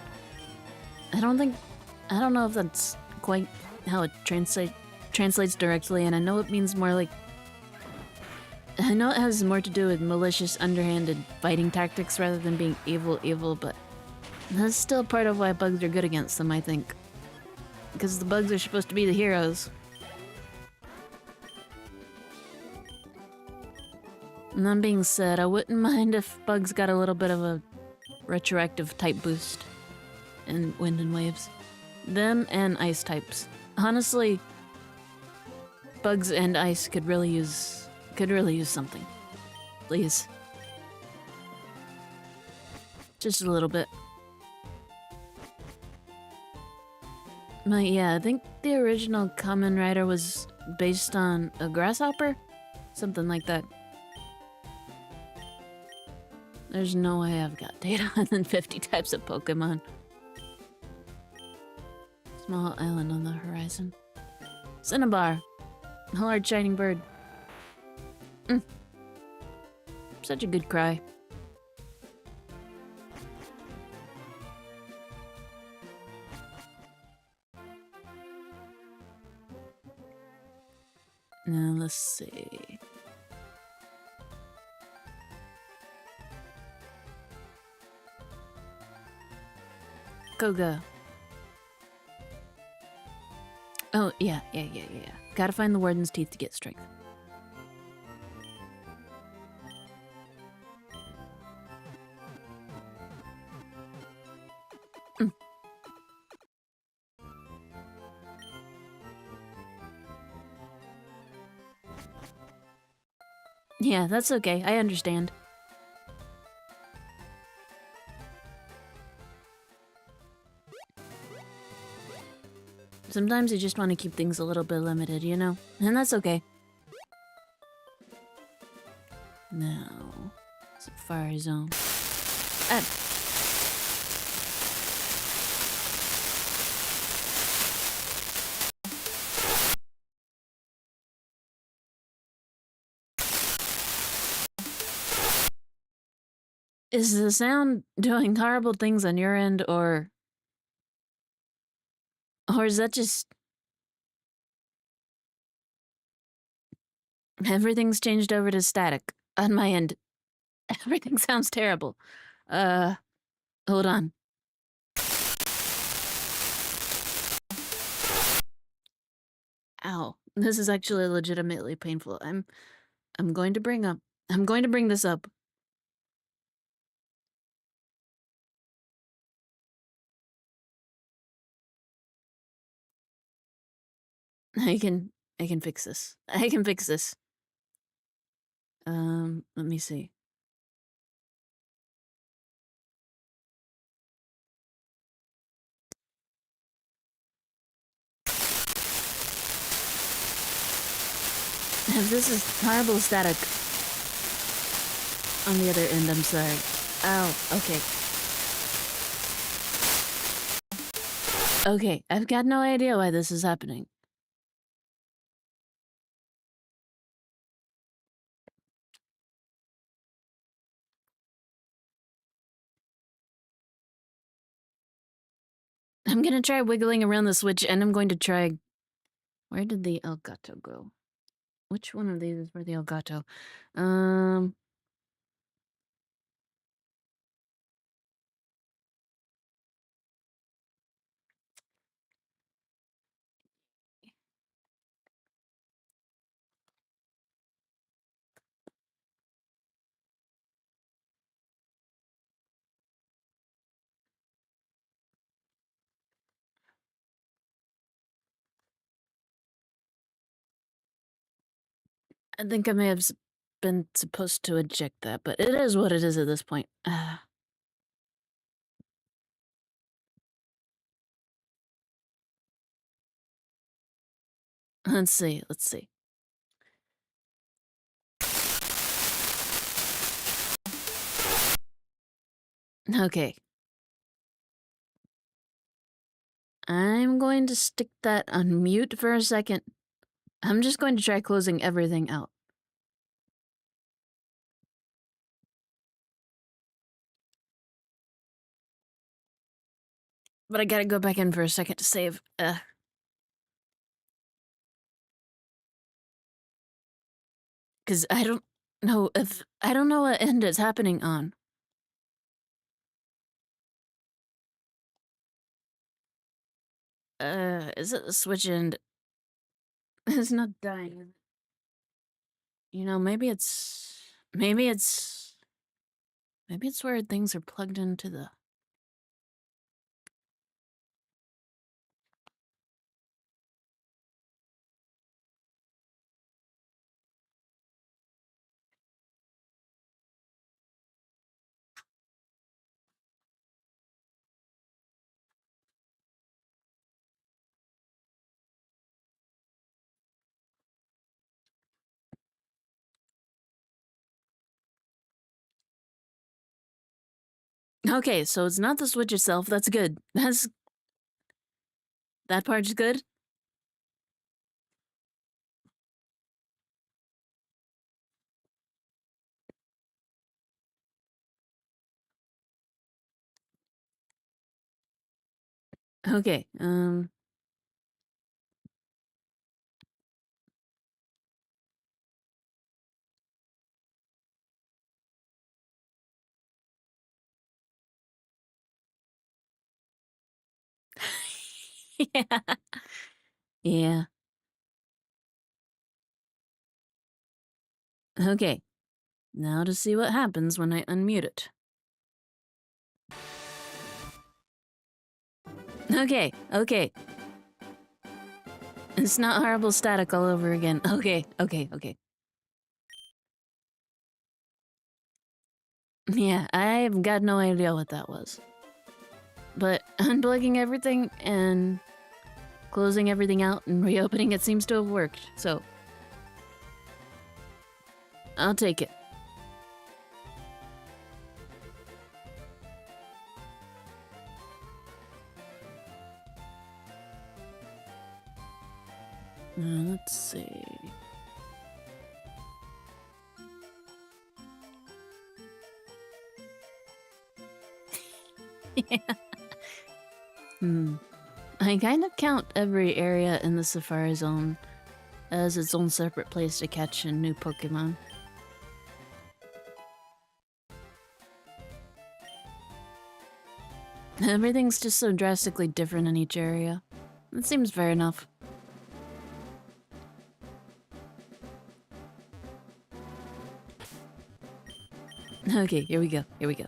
I don't know if that's quite how it translates directly, and I know it means more like... I know it has more to do with malicious, underhanded fighting tactics rather than being evil, but that's still part of why bugs are good against them, I think. Because the bugs are supposed to be the heroes. And that being said, I wouldn't mind if bugs got a little bit of a retroactive type boost in wind and waves. Them and ice types. Honestly, bugs and ice could really use something. Please. Just a little bit. But yeah, I think the original Kamen Rider was based on a grasshopper? Something like that. There's no way I've got data on than 50 types of Pokemon. Small island on the horizon. Cinnabar. A large shining bird. Such a good cry. Now let's see. Koga. Oh, yeah. Gotta find the warden's teeth to get strength. Yeah, that's okay. I understand. Sometimes you just want to keep things a little bit limited, you know? And that's okay. Now, it's a fire zone. Is the sound doing horrible things on your end, or is that just... Everything's changed over to static on my end. Everything sounds terrible. Hold on. Ow. This is actually legitimately painful. I'm going to bring this up. I can fix this. I can fix this. Let me see. This is horrible static on the other end, I'm sorry. Ow, okay. Okay, I've got no idea why this is happening. I'm gonna try wiggling around the switch, and I'm going to try... Where did the Elgato go? Which one of these is for the Elgato? I think I may have been supposed to eject that, but it is what it is at this point. Let's see. Okay. I'm going to stick that on mute for a second. I'm just going to try closing everything out. But I gotta go back in for a second to save. Because I don't know what end it's happening on. Is it the switch end? It's not dying. You know, maybe it's where things are plugged into the... Okay, so it's not the switch itself. That's good. That part's good. Okay, yeah. Yeah. Okay, now to see what happens when I unmute it. Okay, okay. It's not horrible static all over again. Okay, okay, okay. Yeah, I've got no idea what that was. But unplugging everything and closing everything out and reopening it seems to have worked, so I'll take it. Let's see. Yeah. I kind of count every area in the Safari Zone as its own separate place to catch a new Pokémon. Everything's just so drastically different in each area. That seems fair enough. Okay, here we go, here we go.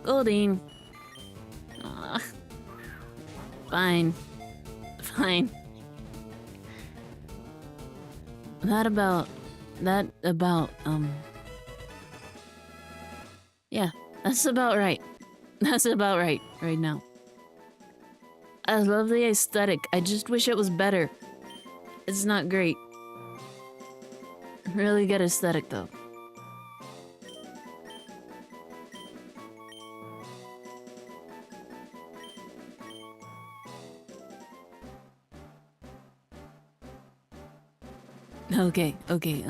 Goldine. Aw. Fine. Fine. That about... Yeah, that's about right. That's about right now. I love the aesthetic. I just wish it was better. It's not great. Really good aesthetic, though. Okay, okay,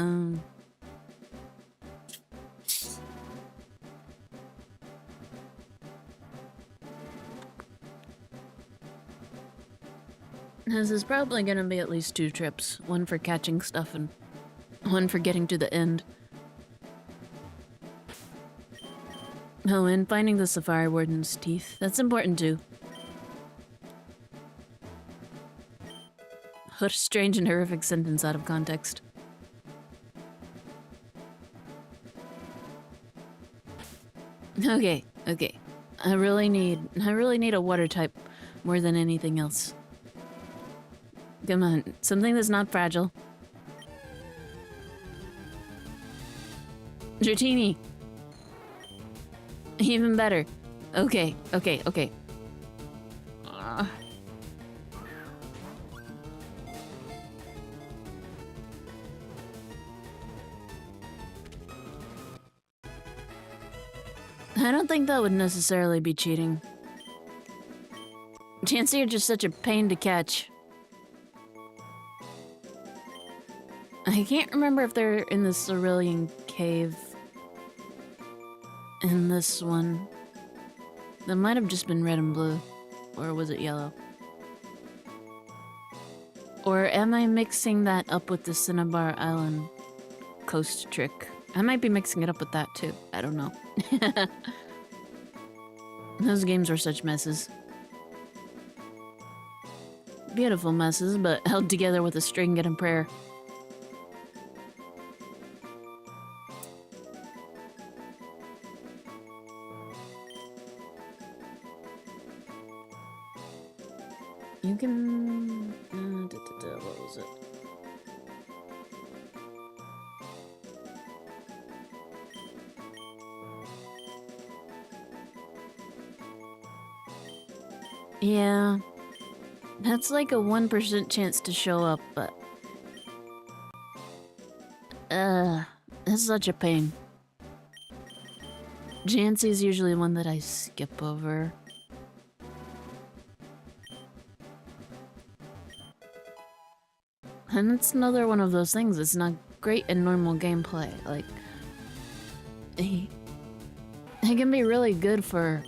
This is probably gonna be at least 2 trips. One for catching stuff and one for getting to the end. Oh, and finding the Safari Warden's teeth. That's important too. What a strange and horrific sentence out of context. Okay, okay. I really need a water type more than anything else. Come on, something that's not fragile. Dratini. Even better. Okay, okay, okay. I don't think that would necessarily be cheating. Chansey are just such a pain to catch. I can't remember if they're in the Cerulean Cave in this one. That might have just been red and blue. Or was it yellow? Or am I mixing that up with the Cinnabar Island coast trick? I might be mixing it up with that too. I don't know. Those games were such messes. Beautiful messes, but held together with a string and a prayer. You can... what was it? Yeah. That's like a 1% chance to show up, but... it's such a pain. Jancy's usually one that I skip over. And it's another one of those things, it's not great in normal gameplay. Like, he can be really good for...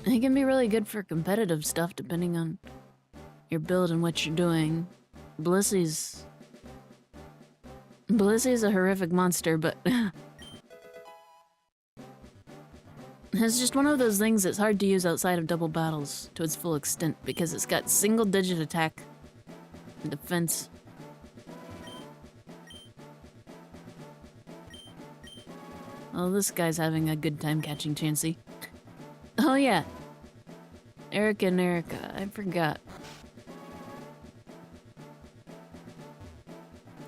He can be really good for competitive stuff depending on your build and what you're doing. Blissy's a horrific monster, but it's just one of those things that's hard to use outside of double battles to its full extent because it's got single-digit attack and defense. Oh, this guy's having a good time catching Chansey. Oh yeah, Eric and Erica, I forgot.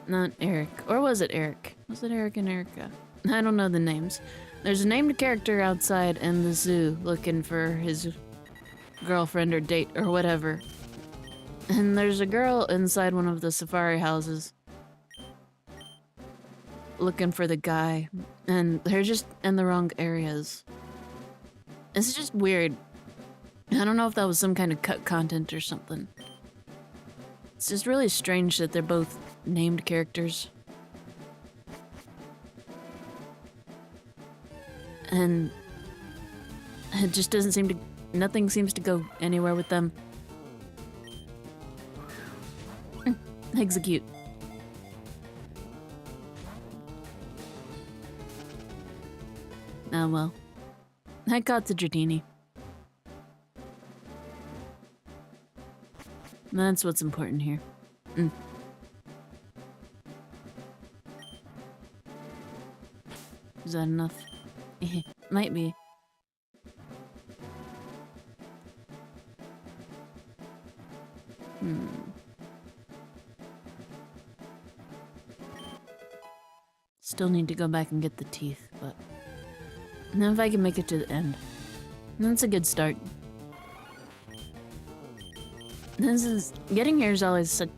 Not Eric. Or was it Eric? Was it Eric and Erica? I don't know the names. There's a named character outside in the zoo looking for his girlfriend or date or whatever. And there's a girl inside one of the safari houses looking for the guy. And they're just in the wrong areas. It's just weird. I don't know if that was some kind of cut content or something. It's just really strange that they're both named characters. And it just doesn't seem to... Nothing seems to go anywhere with them. Execute. Oh well. I caught the Dratini. That's what's important here. Is that enough? Might be. Still need to go back and get the teeth, but... Now if I can make it to the end. That's a good start. Getting here is always such...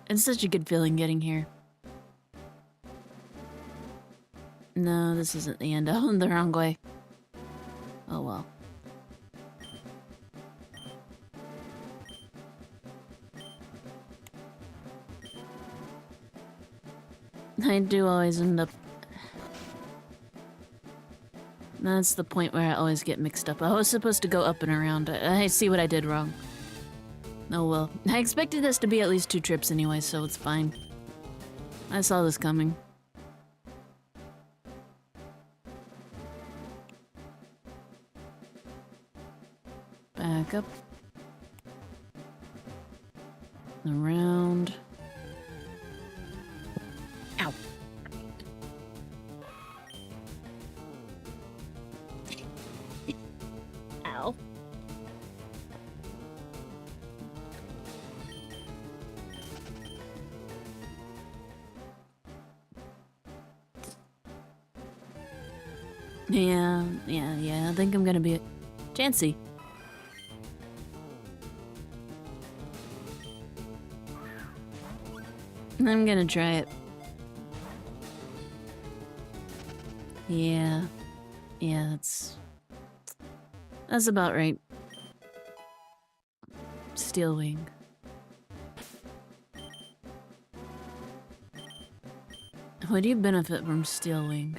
It's such a good feeling getting here. No, this isn't the end. I went the wrong way. Oh well. I do always end up... That's the point where I always get mixed up. I was supposed to go up and around. I see what I did wrong. Oh well. I expected this to be at least 2 trips anyway, so it's fine. I saw this coming. Back up. Around. Ow. Ow. Yeah, I think I'm gonna be a Chansey. I'm gonna try it. Yeah, that's about right. Steel Wing. What do you benefit from Steel Wing?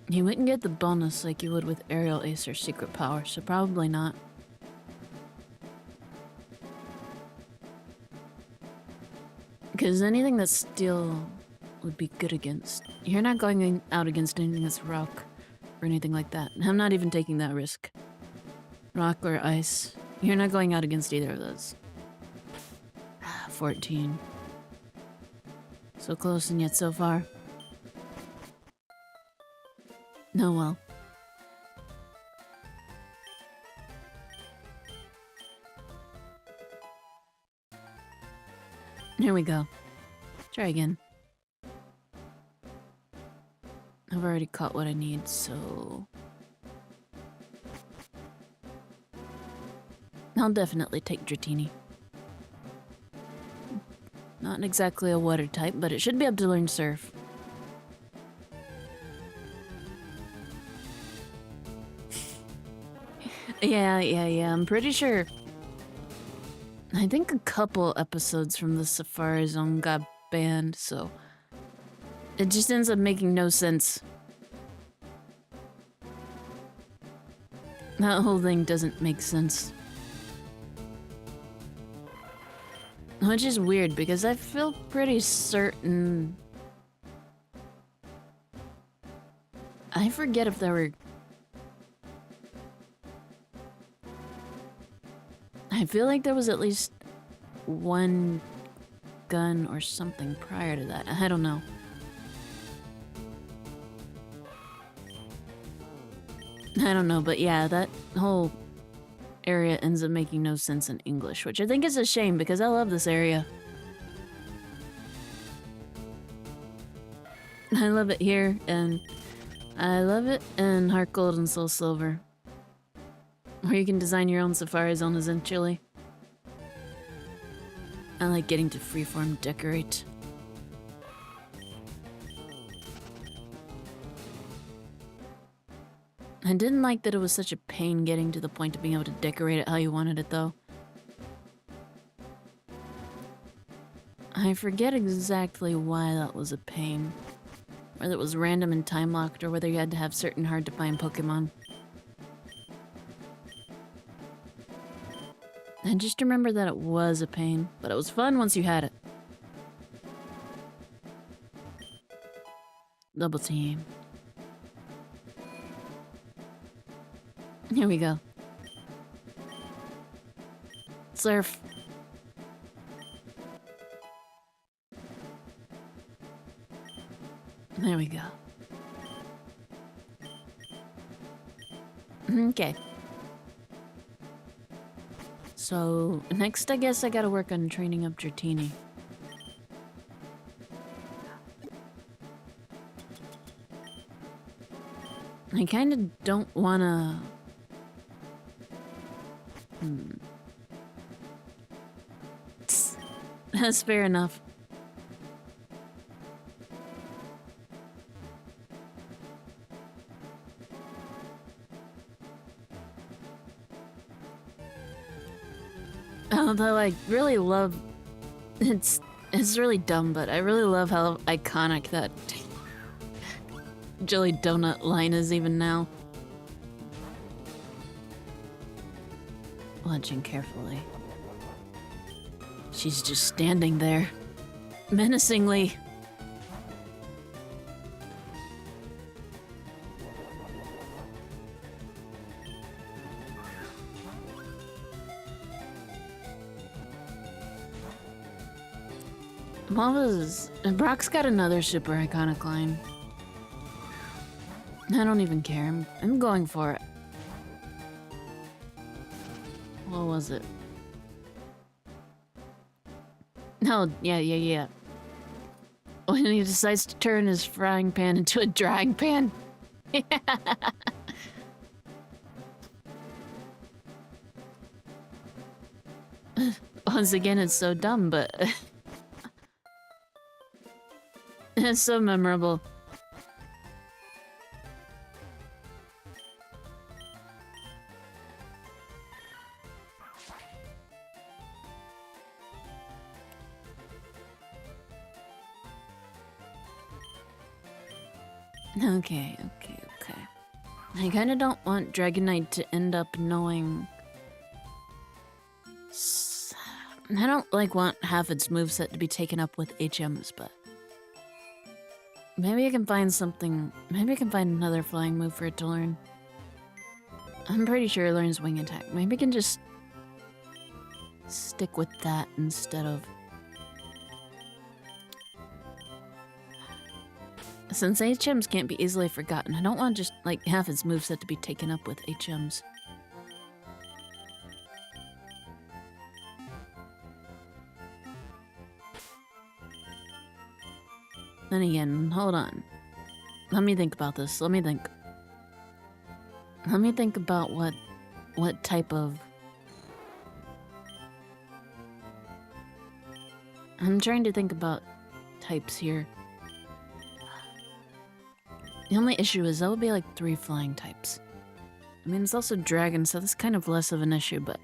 You wouldn't get the bonus like you would with Aerial Ace or Secret Power, so probably not. Because anything that's steel would be good against. You're not going out against anything that's rock or anything like that. I'm not even taking that risk. Rock or ice. You're not going out against either of those. 14. So close and yet so far. Oh well. Here we go. Try again. I've already caught what I need, so... I'll definitely take Dratini. Not exactly a water type, but it should be able to learn Surf. Yeah, I'm pretty sure. I think a couple episodes from the Safari Zone got banned, so... It just ends up making no sense. That whole thing doesn't make sense. Which is weird, because I feel pretty certain... I forget if there were... I feel like there was at least one gun or something prior to that. I don't know. I don't know, but yeah, that whole area ends up making no sense in English, which I think is a shame because I love this area. I love it here, and I love it in Heart Gold and Soul Silver, where you can design your own Safari Zone essentially. I like getting to freeform decorate. I didn't like that it was such a pain getting to the point of being able to decorate it how you wanted it, though. I forget exactly why that was a pain. Whether it was random and time-locked, or whether you had to have certain hard-to-find Pokémon. I just remember that it was a pain, but it was fun once you had it. Double team. Here we go. Surf. There we go. Okay. So, next I guess I gotta work on training up Dratini. I kinda don't wanna... That's fair enough. Although I really love... It's really dumb, but I really love how iconic that Jelly Donut line is even now. Watching carefully. She's just standing there, menacingly. Brock's got another super iconic line. I don't even care. I'm going for it. What was it? No, yeah. When he decides to turn his frying pan into a drying pan. Once again, it's so dumb, but... it's so memorable. Okay. I kinda don't want Dragonite to end up knowing... I don't, want half its moveset to be taken up with HMs, but... Maybe I can find something... Maybe I can find another flying move for it to learn. I'm pretty sure it learns Wing Attack. Maybe I can just... stick with that instead of... Since HMs can't be easily forgotten, I don't want just, half its moveset to be taken up with HMs. Then again, hold on. Let me think about this. Let me think. Let me think about what type of... I'm trying to think about types here. The only issue is that would be like 3 flying types. I mean, it's also dragon, so that's kind of less of an issue, but...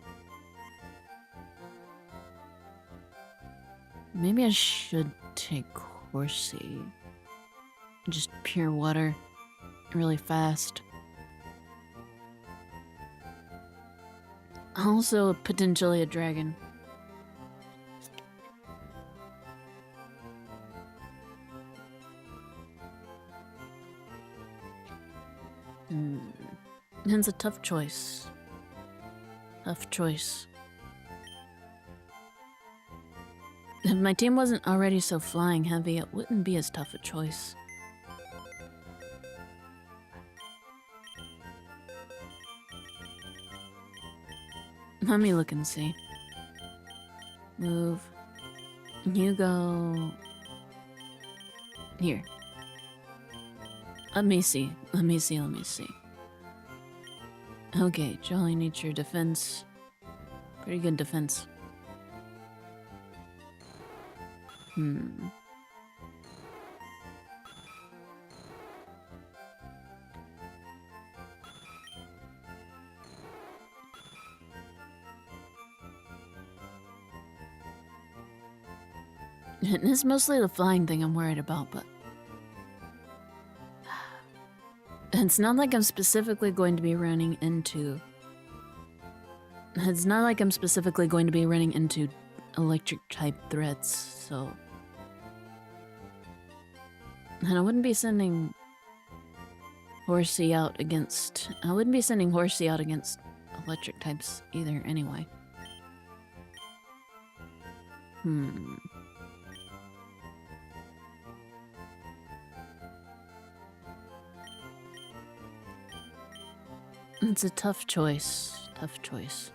Maybe I should take Horsey. Just pure water. Really fast. Also, potentially a dragon. It's a tough choice. Tough choice. If my team wasn't already so flying heavy, it wouldn't be as tough a choice. Let me look and see. Move. You go... Here. Let me see. Let me see. Let me see. Okay, Jolly Nature defense. Pretty good defense. It's mostly the flying thing I'm worried about, but... It's not like I'm specifically going to be running into... It's not like I'm specifically going to be running into electric-type threats, so... And I wouldn't be sending... Horsey out against... I wouldn't be sending Horsey out against electric types either, anyway. It's a tough choice. Tough choice.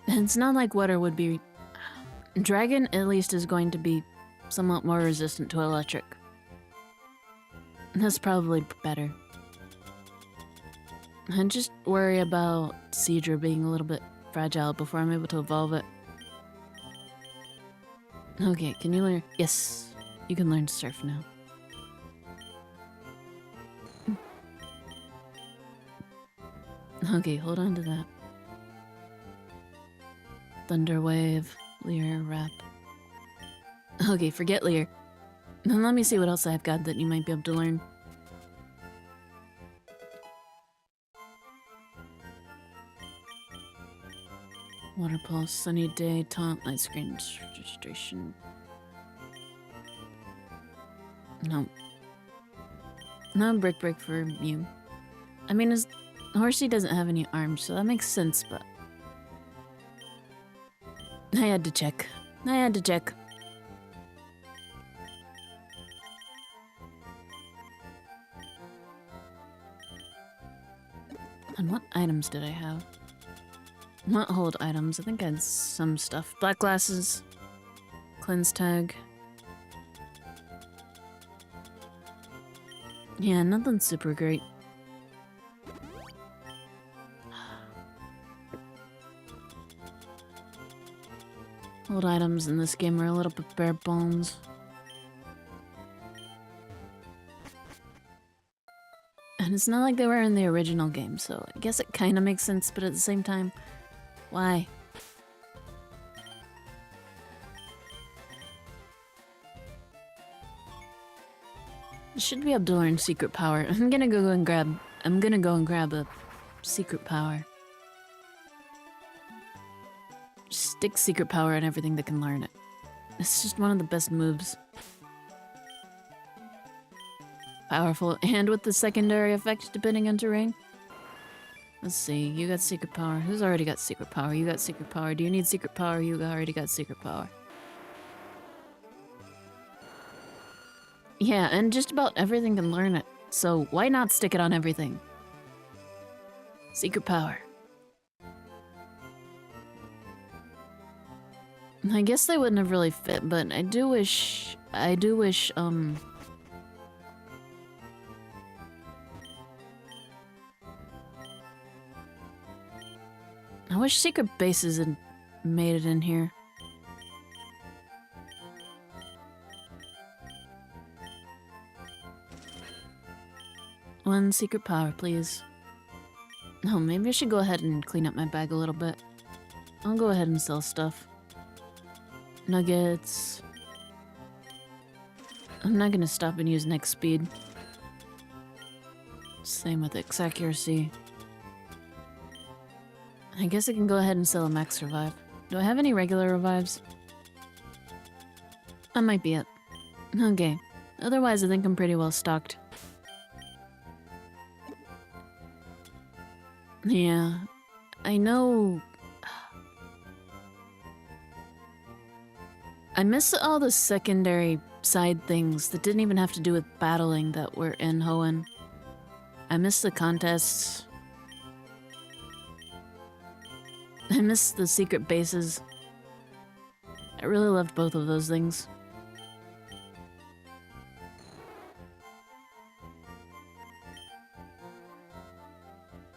It's not like water would be... Dragon, at least, is going to be somewhat more resistant to electric. That's probably better. I just worry about Seadra being a little bit fragile before I'm able to evolve it. Okay, can you learn? Yes, you can learn to surf now. Okay, hold on to that. Thunder Wave, Leer, Wrap. Okay, forget Leer. Then let me see what else I've got that you might be able to learn. Water Pulse, Sunny Day, Taunt, Night Screen, Registration. No. No Brick for Mew. I mean, his Horsey doesn't have any arms, so that makes sense, but... I had to check. I had to check. And what items did I have? Not hold items. I think I had some stuff. Black glasses. Cleanse tag. Yeah, nothing super great. Hold items in this game are a little bit bare bones. And it's not like they were in the original game, so I guess it kind of makes sense, but at the same time, why? I should be able to learn secret power. I'm gonna go and grab a secret power. Stick secret power on everything that can learn it. It's just one of the best moves. Powerful and with the secondary effects depending on terrain. Let's see, you got secret power. Who's already got secret power? You got secret power. Do you need secret power? You already got secret power. Yeah, and just about everything can learn it. So why not stick it on everything? Secret power. I guess they wouldn't have really fit, but I do wish, I wish secret bases had made it in here. One secret power, please. Oh, maybe I should go ahead and clean up my bag a little bit. I'll go ahead and sell stuff. Nuggets. I'm not gonna stop and use next speed. Same with X accuracy. I guess I can go ahead and sell a max revive. Do I have any regular revives? That might be it. Okay. Otherwise, I think I'm pretty well stocked. Yeah. I know... I miss all the secondary side things that didn't even have to do with battling that were in Hoenn. I miss the contests. I miss the secret bases. I really loved both of those things.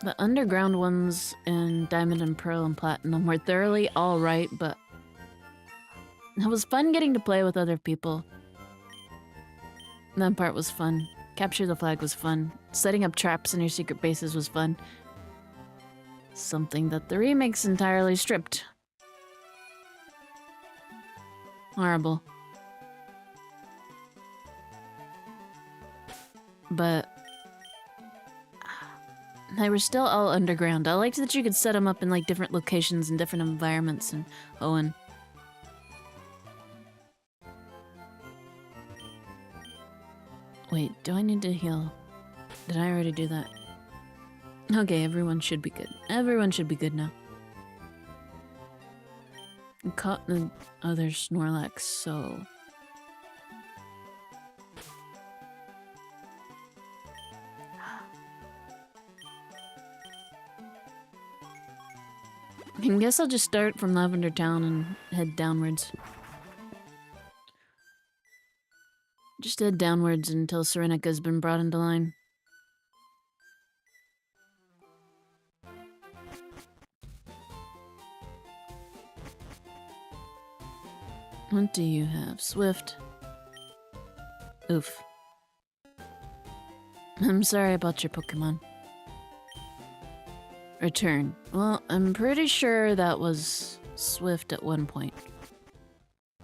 The underground ones in Diamond and Pearl and Platinum were thoroughly alright, but it was fun getting to play with other people. That part was fun. Capture the flag was fun. Setting up traps in your secret bases was fun. Something that the remake's entirely stripped. Horrible. But they were still all underground. I liked that you could set them up in like different locations and different environments in Hoenn. Wait, do I need to heal? Did I already do that? Okay, everyone should be good. Everyone should be good now. I caught the other Snorlax, so... I guess I'll just start from Lavender Town and head downwards. Just head downwards until Serenika's been brought into line. What do you have? Swift. Oof. I'm sorry about your Pokémon. Return. Well, I'm pretty sure that was Swift at one point.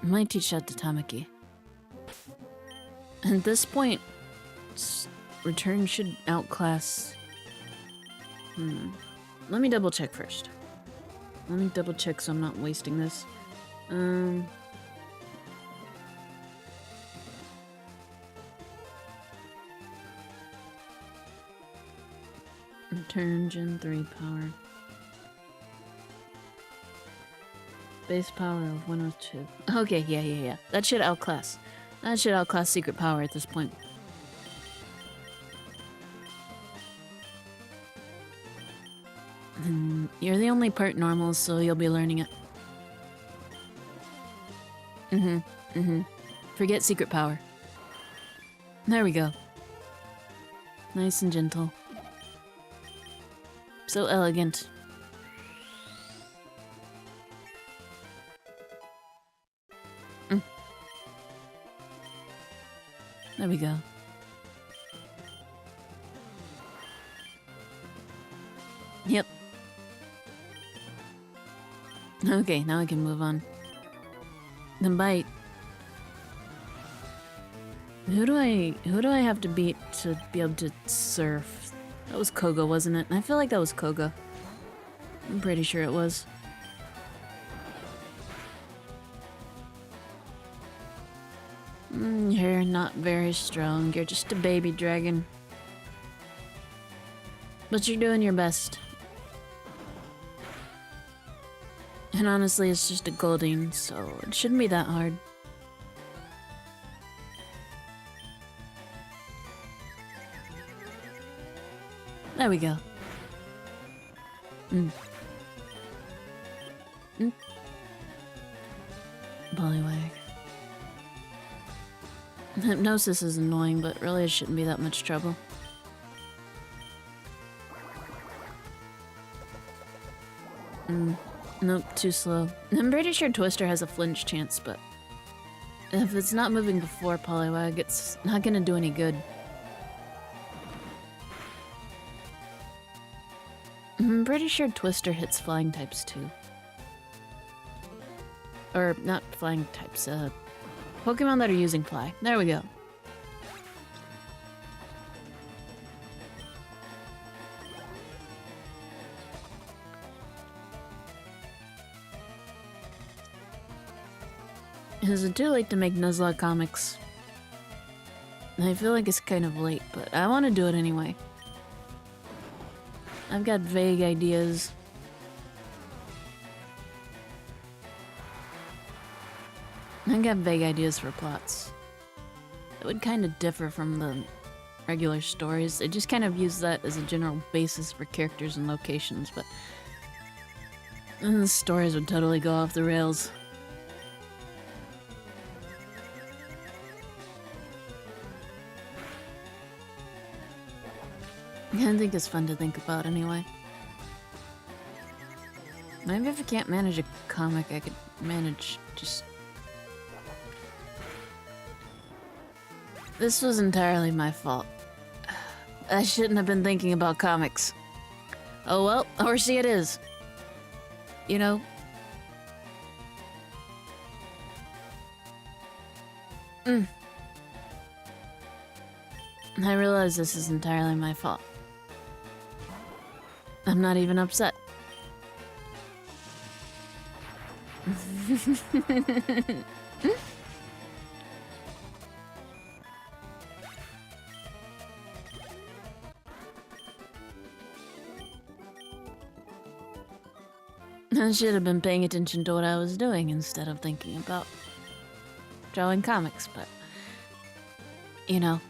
I might teach that to Tamaki. At this point, Return should outclass... Let me double check first. Let me double check so I'm not wasting this. Return Gen 3 power. Base power of 102. Okay, yeah. That should outclass. That should outclass secret power at this point. You're the only part normal, so you'll be learning it. Forget secret power. There we go. Nice and gentle. So elegant. There we go. Yep. Okay, now I can move on. The bite. Who do I have to beat to be able to surf? That was Koga, wasn't it? I feel like that was Koga. I'm pretty sure it was. You're not very strong. You're just a baby dragon. But you're doing your best. And honestly, it's just a Goldeen, so it shouldn't be that hard. There we go. Bullywag. Hypnosis is annoying, but really it shouldn't be that much trouble. Nope, too slow. I'm pretty sure Twister has a flinch chance, but if it's not moving before Poliwag, it's not gonna do any good. I'm pretty sure Twister hits flying types too. Or not flying types, Pokemon that are using fly. There we go. Is it too late to make Nuzlocke comics? I feel like it's kind of late, but I want to do it anyway. I've got vague ideas. I got vague ideas for plots. It would kind of differ from the regular stories. I just kind of use that as a general basis for characters and locations, but the stories would totally go off the rails. I think it's fun to think about anyway. Maybe if I can't manage a comic, I could manage just... This was entirely my fault. I shouldn't have been thinking about comics. Oh well, horsey it is. You know? I realize this is entirely my fault. I'm not even upset. I should have been paying attention to what I was doing instead of thinking about drawing comics, but you know.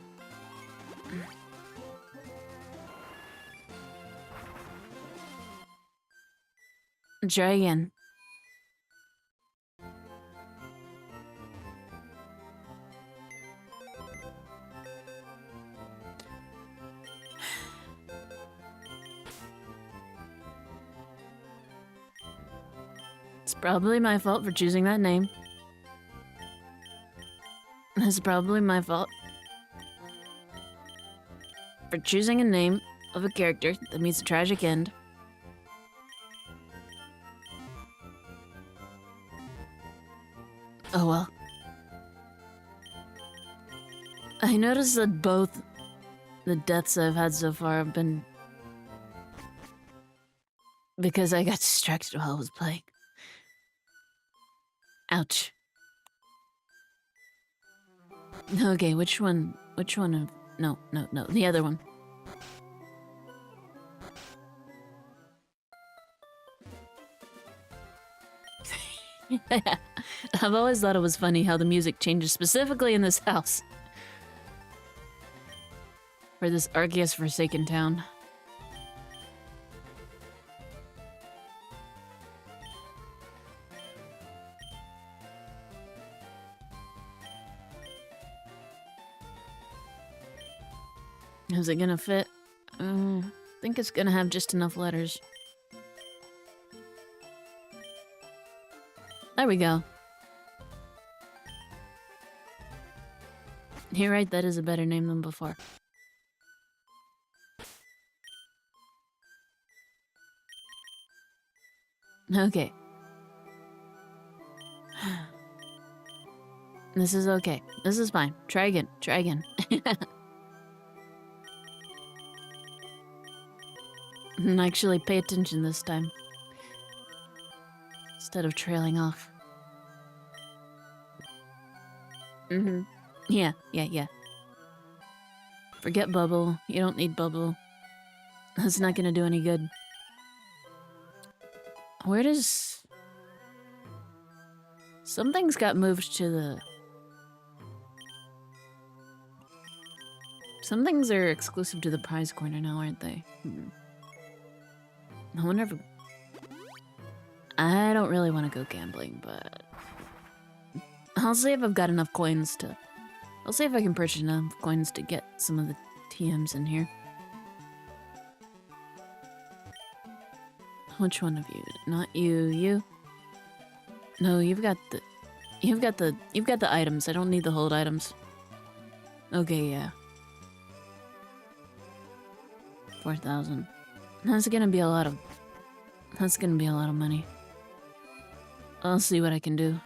Try again. It's probably my fault for choosing that name. It's probably my fault for choosing a name of a character that meets a tragic end. Oh well. I noticed that both the deaths I've had so far have been because I got distracted while I was playing. Ouch. Okay, which one? Which one of... No, the other one. I've always thought it was funny how the music changes specifically in this house. For this Arceus Forsaken town. Is it gonna fit? I think it's gonna have just enough letters. There we go. You're right, that is a better name than before. Okay. This is okay. This is fine. Try again. Try again. And actually pay attention this time. Instead of trailing off. Yeah. Forget Bubble. You don't need Bubble. That's not gonna do any good. Where does... Some things got moved to the... Some things are exclusive to the prize corner now, aren't they? I wonder if I don't really want to go gambling, but I'll see if I've got enough coins to... I'll see if I can purchase enough coins to get some of the TMs in here. Which one of you? Not you, you? No, you've got the items. I don't need the hold items. Okay, yeah. 4,000. That's gonna be a lot of money. I'll see what I can do.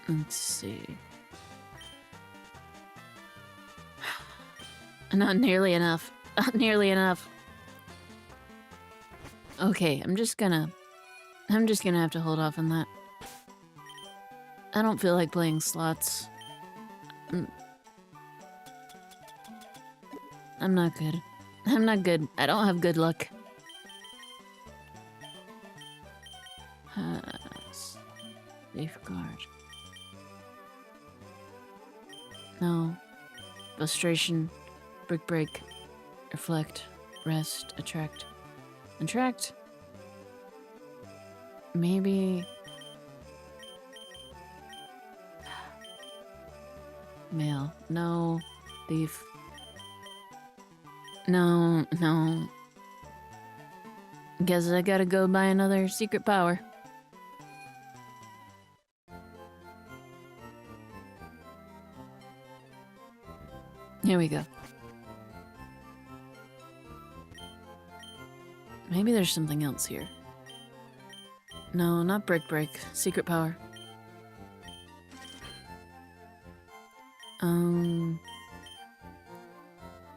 Let's see. Not nearly enough. Not nearly enough. Okay, I'm just gonna have to hold off on that. I don't feel like playing slots. I'm not good. I'm not good. I don't have good luck. Safeguard. No. Frustration. Brick break. Reflect. Rest. Attract. Attract? Maybe... Mail. No. Thief. No, no. Guess I gotta go buy another secret power. Here we go. Maybe there's something else here. No, not brick break. Secret power.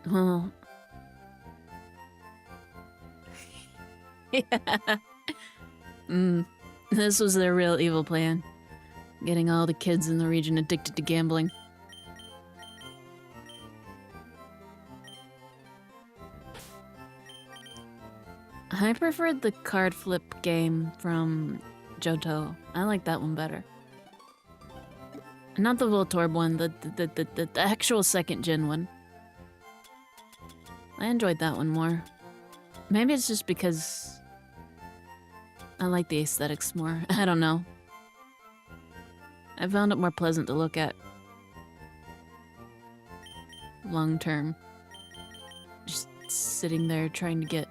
Well... yeah. This was their real evil plan. Getting all the kids in the region addicted to gambling. I preferred the card flip game from Johto. I like that one better. Not the Voltorb one, the actual second gen one. I enjoyed that one more. Maybe it's just because I like the aesthetics more. I don't know. I found it more pleasant to look at. Long term. Just sitting there trying to get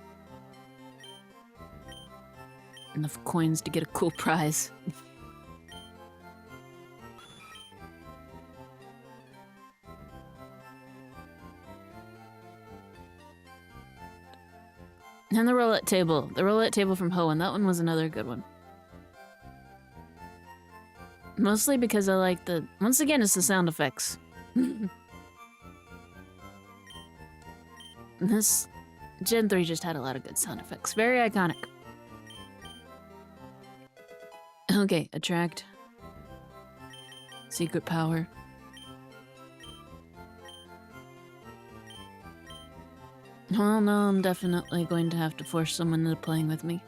enough coins to get a cool prize. And the roulette table. The roulette table from Hoenn. That one was another good one. Mostly because I like the... Once again, it's the sound effects. This Gen 3 just had a lot of good sound effects. Very iconic. Okay, attract. Secret power. Well, no, I'm definitely going to have to force someone into playing with me.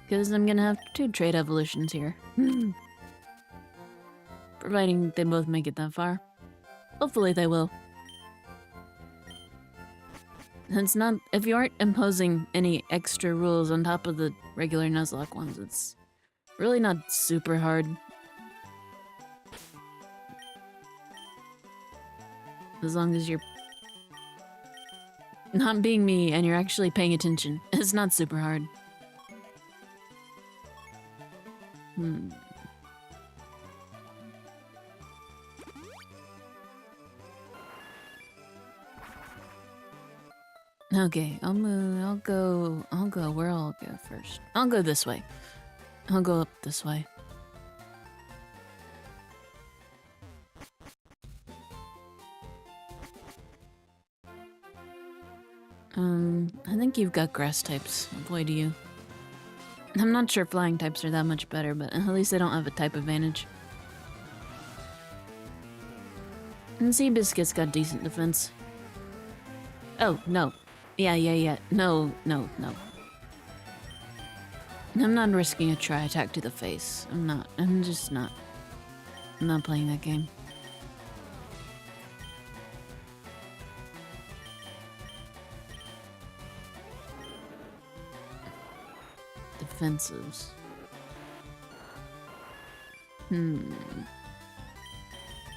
Because I'm gonna have 2 trade evolutions here. Providing they both make it that far. Hopefully they will. It's not... If you aren't imposing any extra rules on top of the regular Nuzlocke ones, it's really not super hard. As long as you're not being me and you're actually paying attention. It's not super hard. Okay, I'll move. I'll go. Where I'll go first? I'll go this way. I'll go up this way. I think you've got grass types. Avoid you. I'm not sure flying types are that much better, but at least they don't have a type advantage. And Seabiscuit's got decent defense. Oh, no. Yeah. No. I'm not risking a tri-attack to the face. I'm not. I'm just not. I'm not playing that game. defensives.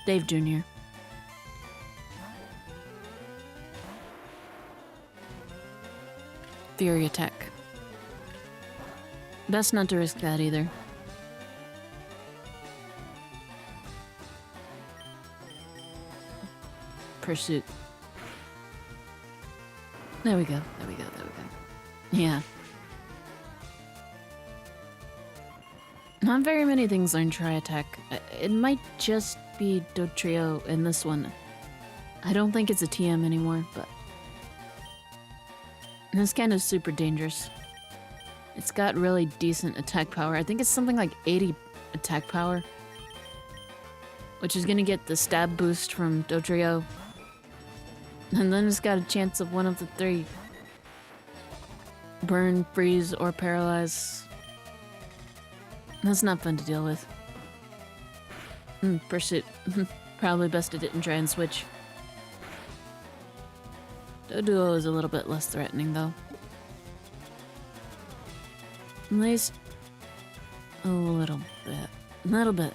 Dave Jr. Fury attack. Best not to risk that either. Pursuit. There we go, there we go, there we go. Yeah. Not very many things learn Tri-Attack. It might just be Dotrio in this one. I don't think it's a TM anymore, but... This kind of super dangerous. It's got really decent attack power. I think it's something like 80 attack power. Which is gonna get the stab boost from Dotrio. And then it's got a chance of one of the three. Burn, freeze, or paralyze. That's not fun to deal with. Pursuit. Probably best I didn't try and switch. Doduo is a little bit less threatening though. At least a little bit. A little bit.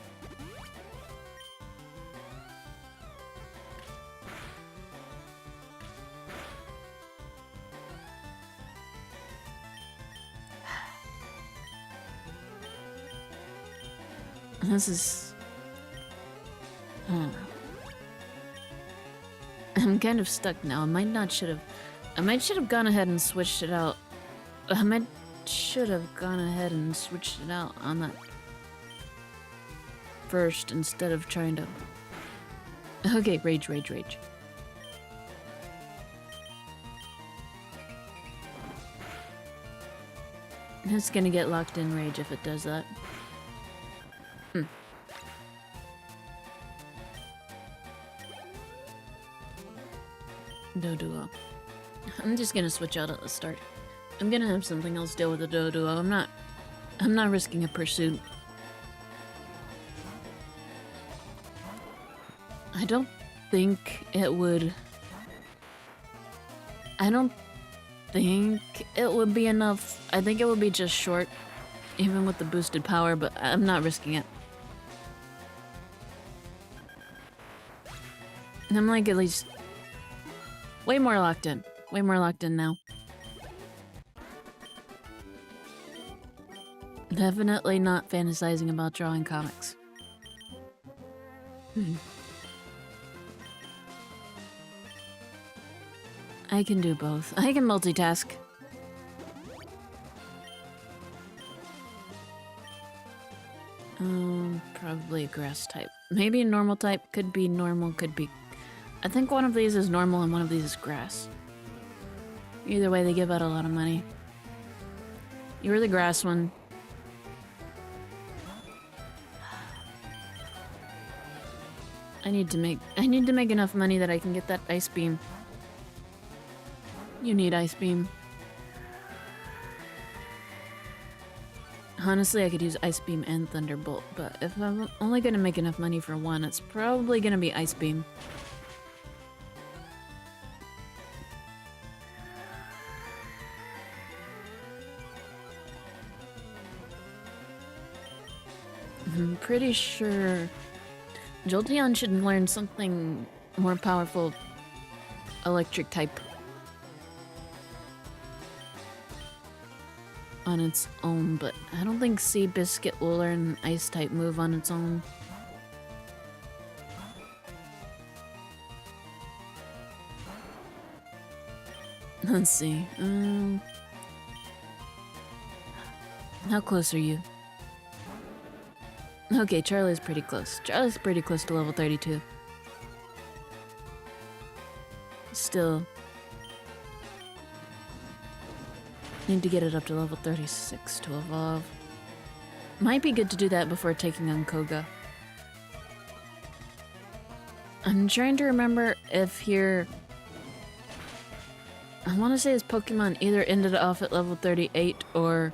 This is... I'm kind of stuck now. I might should have gone ahead and switched it out. Should have gone ahead and switched it out on that first instead of trying to... Okay, rage. It's gonna get locked in rage if it does that. Doduo. I'm just gonna switch out at the start. I'm gonna have something else deal with the Doduo. I'm not risking a pursuit. I don't think it would be enough. I think it would be just short, even with the boosted power, but I'm not risking it. I'm like at least way more locked in. Way more locked in now. Definitely not fantasizing about drawing comics. I can do both. I can multitask. Probably a grass type. Maybe a normal type. Could be normal, could be... I think one of these is normal and one of these is grass. Either way, they give out a lot of money. You were the grass one. I need to make enough money that I can get that ice beam. You need ice beam. Honestly, I could use ice beam and thunderbolt, but if I'm only gonna make enough money for one, it's probably gonna be ice beam. I'm pretty sure Jolteon should learn something more powerful electric type on its own, but I don't think Seabiscuit will learn an ice type move on its own. Let's see. How close are you? Okay, Charlie's pretty close. Charlie's pretty close to level 32. Still need to get it up to level 36 to evolve. Might be good to do that before taking on Koga. I'm trying to remember if here... I want to say his Pokemon either ended off at level 38 or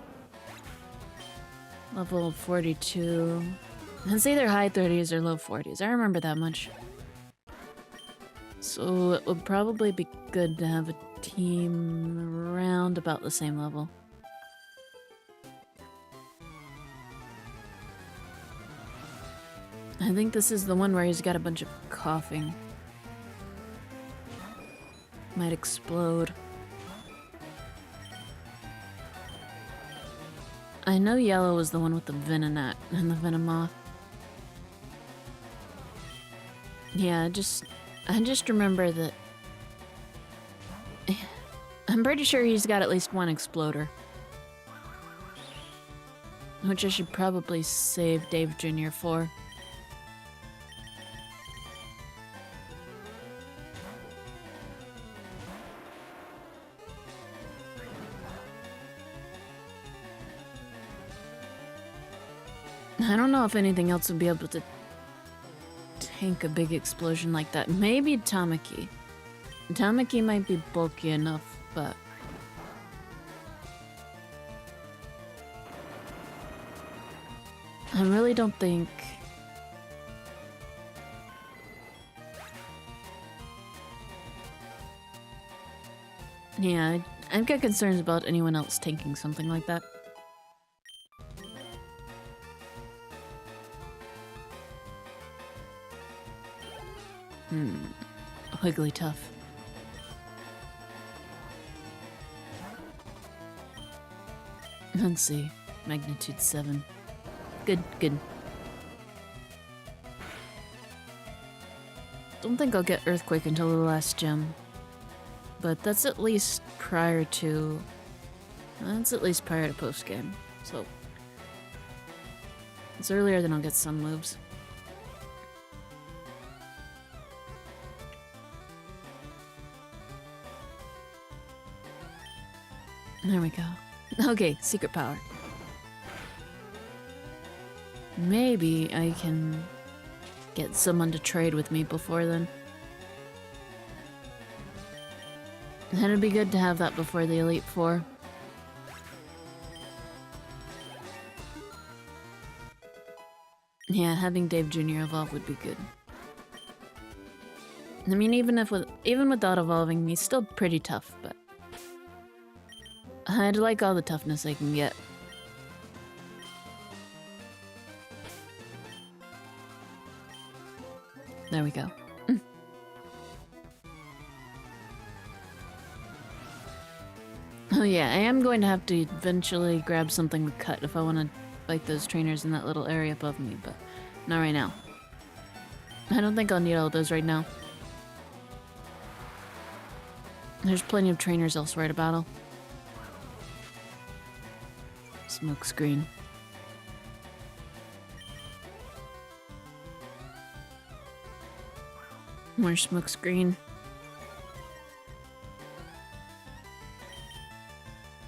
level 42. It's either high 30s or low 40s. I remember that much. So it would probably be good to have a team around about the same level. I think this is the one where he's got a bunch of coughing. Might explode. I know yellow was the one with the Venonat and the Venomoth. Yeah, I just remember that... I'm pretty sure he's got at least one exploder. Which I should probably save Dave Jr. for. I don't know if anything else would be able to tank a big explosion like that. Maybe Tamaki. Tamaki might be bulky enough, but... I really don't think... Yeah, I've got concerns about anyone else tanking something like that. Wigglytuff. Let's see. Magnitude 7. Good, good. Don't think I'll get Earthquake until the last gem. But that's at least prior to... That's at least prior to post-game. So... It's earlier than I'll get some moves. There we go. Okay, secret power. Maybe I can get someone to trade with me before then. And it'd be good to have that before the Elite Four. Yeah, having Dave Jr. evolve would be good. I mean, even without evolving, he's still pretty tough, but... I'd like all the toughness I can get. There we go. Oh yeah, I am going to have to eventually grab something to cut if I want to fight those trainers in that little area above me, but not right now. I don't think I'll need all of those right now. There's plenty of trainers elsewhere to battle. Smoke screen. More smoke screen.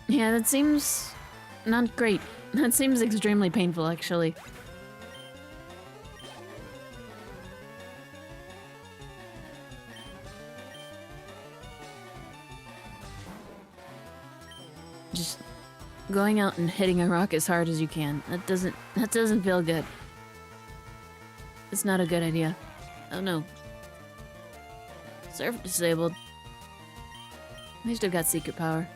Yeah, that seems not great. That seems extremely painful, actually. Just going out and hitting a rock as hard as you can. That doesn't feel good. It's not a good idea. Oh no. Surf disabled. At least I've got secret power.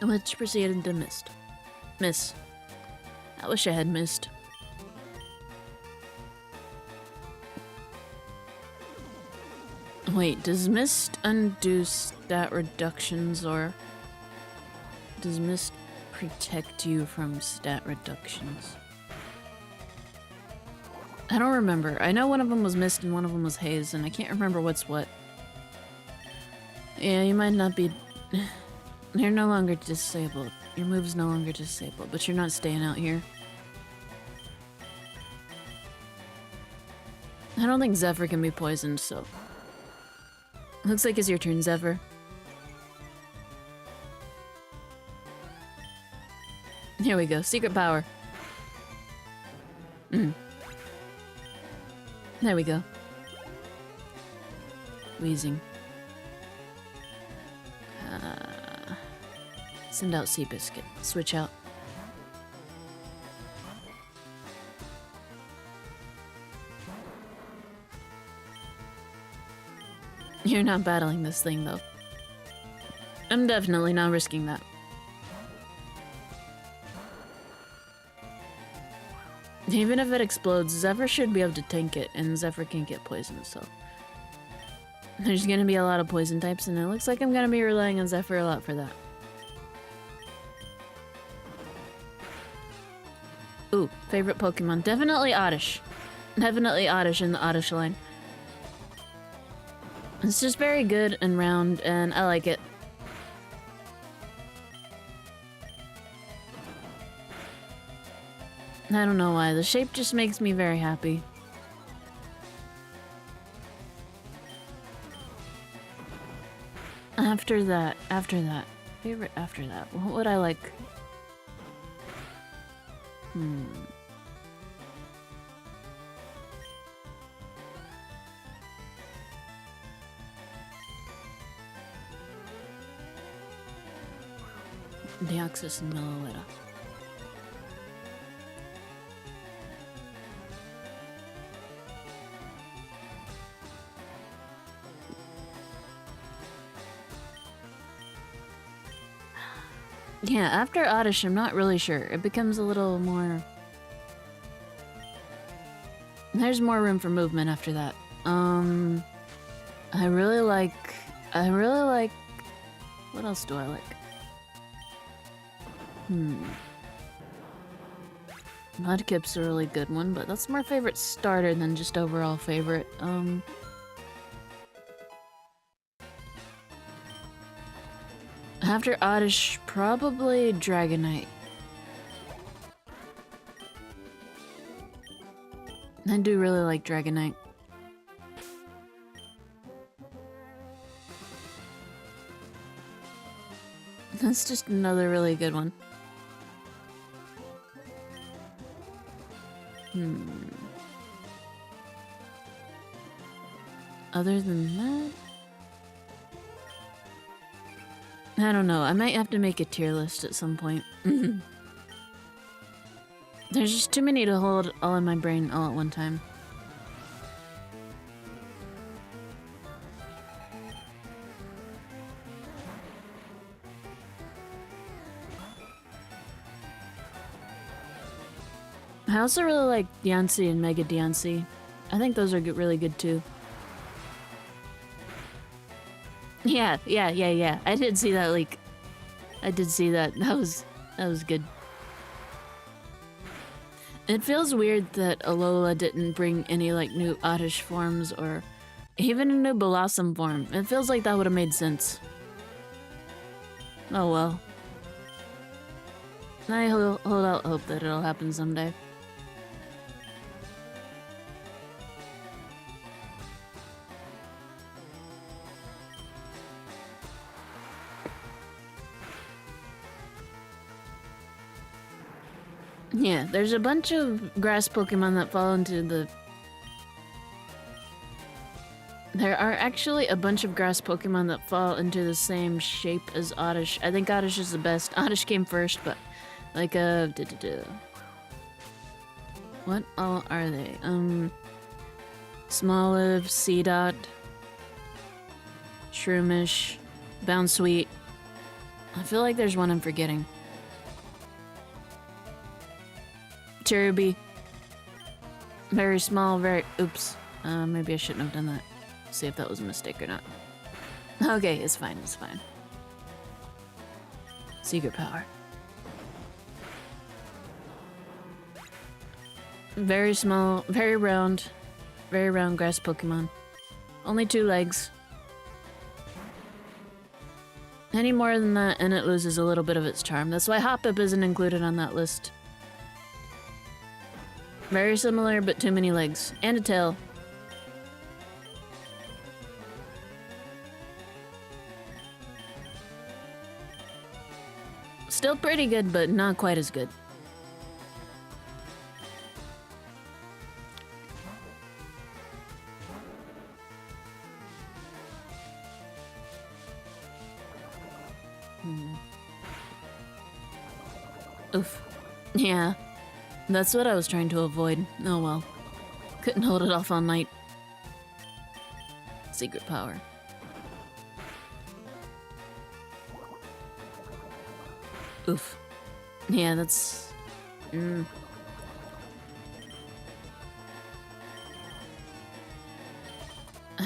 Which proceeded to mist. Miss. I wish I had missed. Wait, does mist undo stat reductions, or does mist protect you from stat reductions? I don't remember. I know one of them was mist and one of them was haze, and I can't remember what's what. Yeah, you might not be... You're no longer disabled. Your move's no longer disabled, but you're not staying out here. I don't think Zephyr can be poisoned, so... Looks like it's your turn, Zephyr. Here we go. Secret power. There we go. Wheezing. Send out Seabiscuit. Switch out. You're not battling this thing, though. I'm definitely not risking that. Even if it explodes, Zephyr should be able to tank it, and Zephyr can't get poisoned, so... There's gonna be a lot of poison types, and it looks like I'm gonna be relying on Zephyr a lot for that. Ooh, favorite Pokemon. Definitely Oddish. Definitely Oddish in the Oddish line. It's just very good and round, and I like it. I don't know why. The shape just makes me very happy. After that. Favorite after that. What would I like? Deoxys and Meloetta. Yeah, after Oddish, I'm not really sure. It becomes a little more... There's more room for movement after that. I really like... What else do I like? Mudkip's a really good one, but that's more favorite starter than just overall favorite. After Oddish, probably Dragonite. I do really like Dragonite. That's just another really good one. Other than that... I don't know, I might have to make a tier list at some point. There's just too many to hold all in my brain all at one time. I also really like Diancie and Mega Diancie. I think those are really good too. Yeah. I did see that leak. I did see that. That was good. It feels weird that Alola didn't bring any like new Oddish forms or even a new Blossom form. It feels like that would have made sense. Oh well. I hold out hope that it'll happen someday. Yeah, there's a bunch of grass Pokemon that fall into the... There are actually a bunch of grass Pokemon that fall into the same shape as Oddish. I think Oddish is the best. Oddish came first, but like what all are they? Smoliv, Seedot, Shroomish, Bounsweet. I feel like there's one I'm forgetting. Cherubi. Very small, oops. Maybe I shouldn't have done that. See if that was a mistake or not. Okay, it's fine, it's fine. Secret power. Very small, very round grass Pokemon. Only 2 legs. Any more than that and it loses a little bit of its charm. That's why Hoppip isn't included on that list. Very similar, but too many legs. And a tail. Still pretty good, but not quite as good. Oof. Yeah. That's what I was trying to avoid. Oh well. Couldn't hold it off all night. Secret power. Oof. Yeah, that's...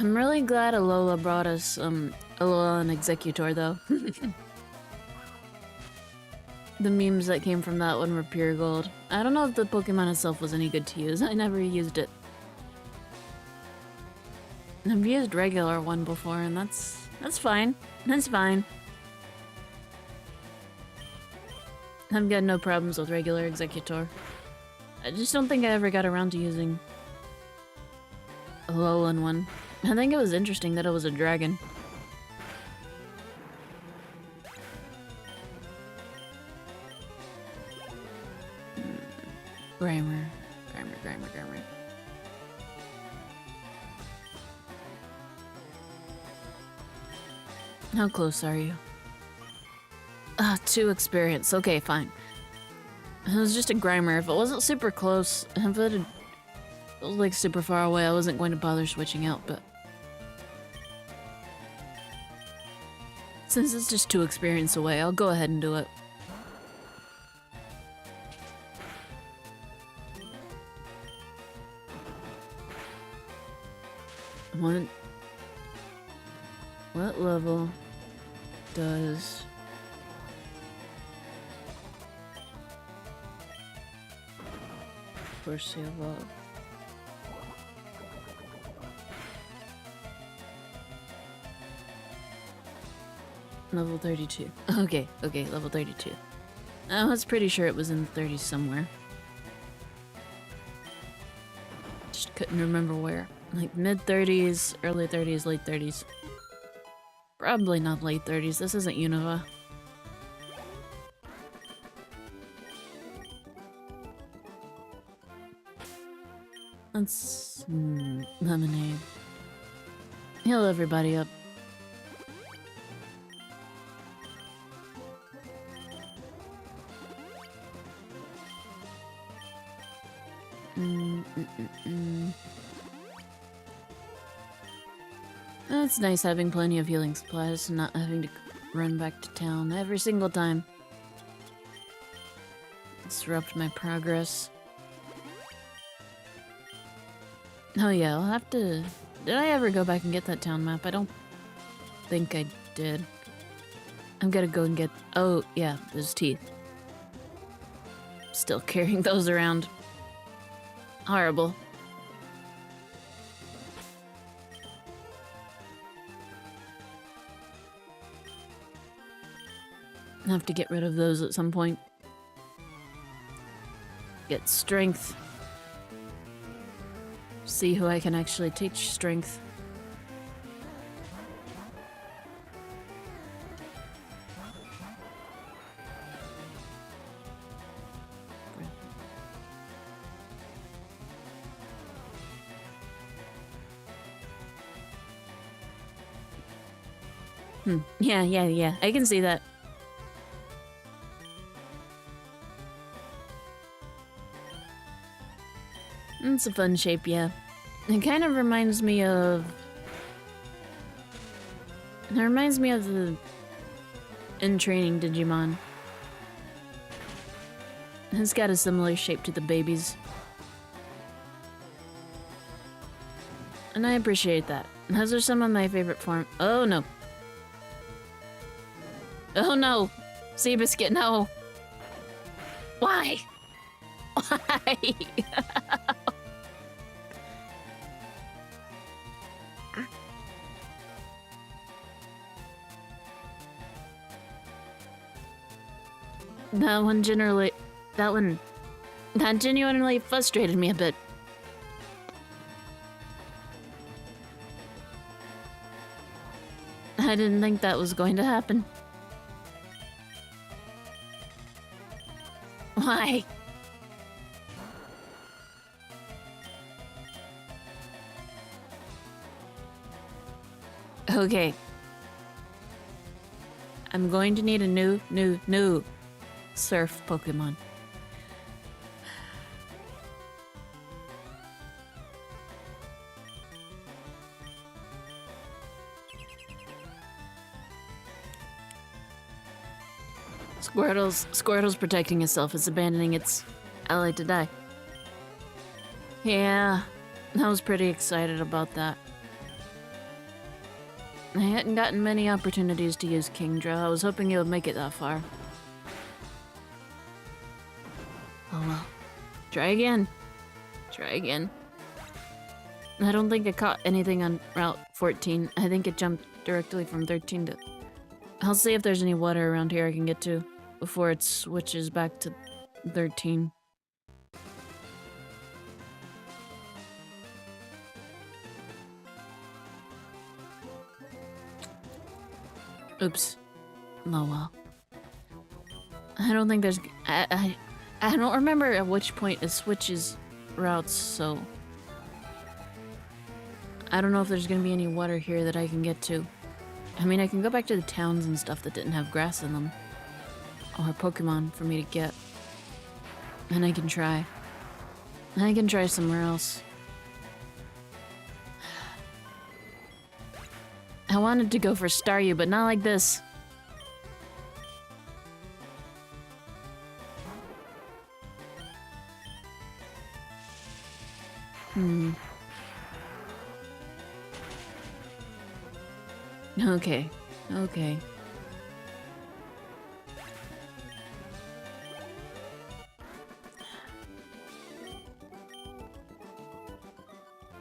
I'm really glad Alola brought us, Alola and Executor, though. The memes that came from that one were pure gold. I don't know if the Pokemon itself was any good to use. I never used it. I've used regular one before, and that's fine. That's fine. I've got no problems with regular Executor. I just don't think I ever got around to using a Alolan one. I think it was interesting that it was a dragon. Grimer. How close are you? 2 experience. Okay, fine. It was just a Grimer. If it wasn't super close, if it was like super far away, I wasn't going to bother switching out, but since it's just 2 experience away, I'll go ahead and do it. What level does Percy evolve? Level 32. Okay, level 32. I was pretty sure it was in the 30s somewhere. Just couldn't remember where. Like mid-30s, early 30s, late 30s. Probably not late 30s. This isn't Unova. Let's... lemonade. Heal everybody up. It's nice having plenty of healing supplies and not having to run back to town every single time. Disrupt my progress. Oh yeah, I'll have to... Did I ever go back and get that town map? I don't think I did. I'm gonna go and get... Oh, yeah, there's teeth. Still carrying those around. Horrible. I have to get rid of those at some point. Get strength. See who I can actually teach strength. Yeah. I can see that. It's a fun shape, yeah. It kind of reminds me of... It reminds me of the... in-training Digimon. It's got a similar shape to the babies. And I appreciate that. Those are some of my favorite form... Oh no. Oh no! Seabiscuit, no! Why? Why? That genuinely frustrated me a bit. I didn't think that was going to happen. Why? Okay. I'm going to need a new surf Pokemon. Squirtle's protecting itself. It's abandoning its ally to die. Yeah, I was pretty excited about that. I hadn't gotten many opportunities to use Kingdra. I was hoping it would make it that far. Oh well. Try again. Try again. I don't think I caught anything on Route 14. I think it jumped directly from 13 to... I'll see if there's any water around here I can get to before it switches back to 13. Oops. Oh well. I don't think there's... I don't remember at which point it switches routes, so... I don't know if there's gonna be any water here that I can get to. I mean, I can go back to the towns and stuff that didn't have grass in them. Or Pokémon for me to get. And I can try. I can try somewhere else. I wanted to go for Staryu, but not like this. Okay. Okay.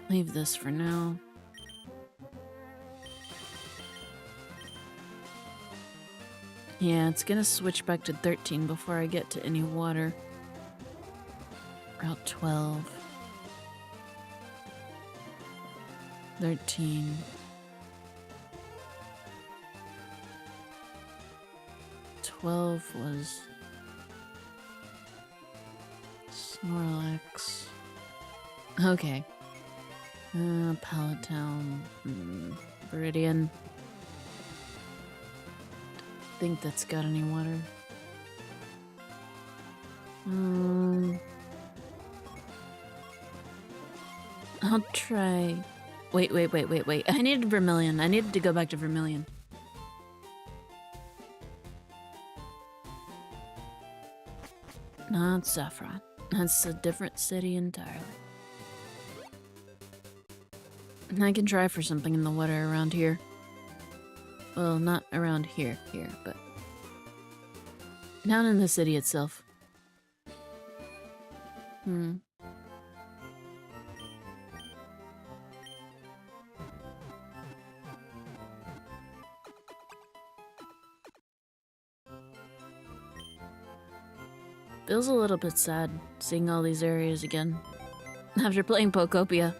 Leave this for now. Yeah, it's gonna switch back to 13 before I get to any water. Route 12. 13. Was Snorlax. Okay. Pallet Town. Viridian. Think that's got any water. I'll try. Wait. I needed Vermilion. I needed to go back to Vermilion. Not Saffron. That's a different city entirely. I can try for something in the water around here. Well, not around here, but... down in the city itself. Feels a little bit sad seeing all these areas again after playing Pokopia.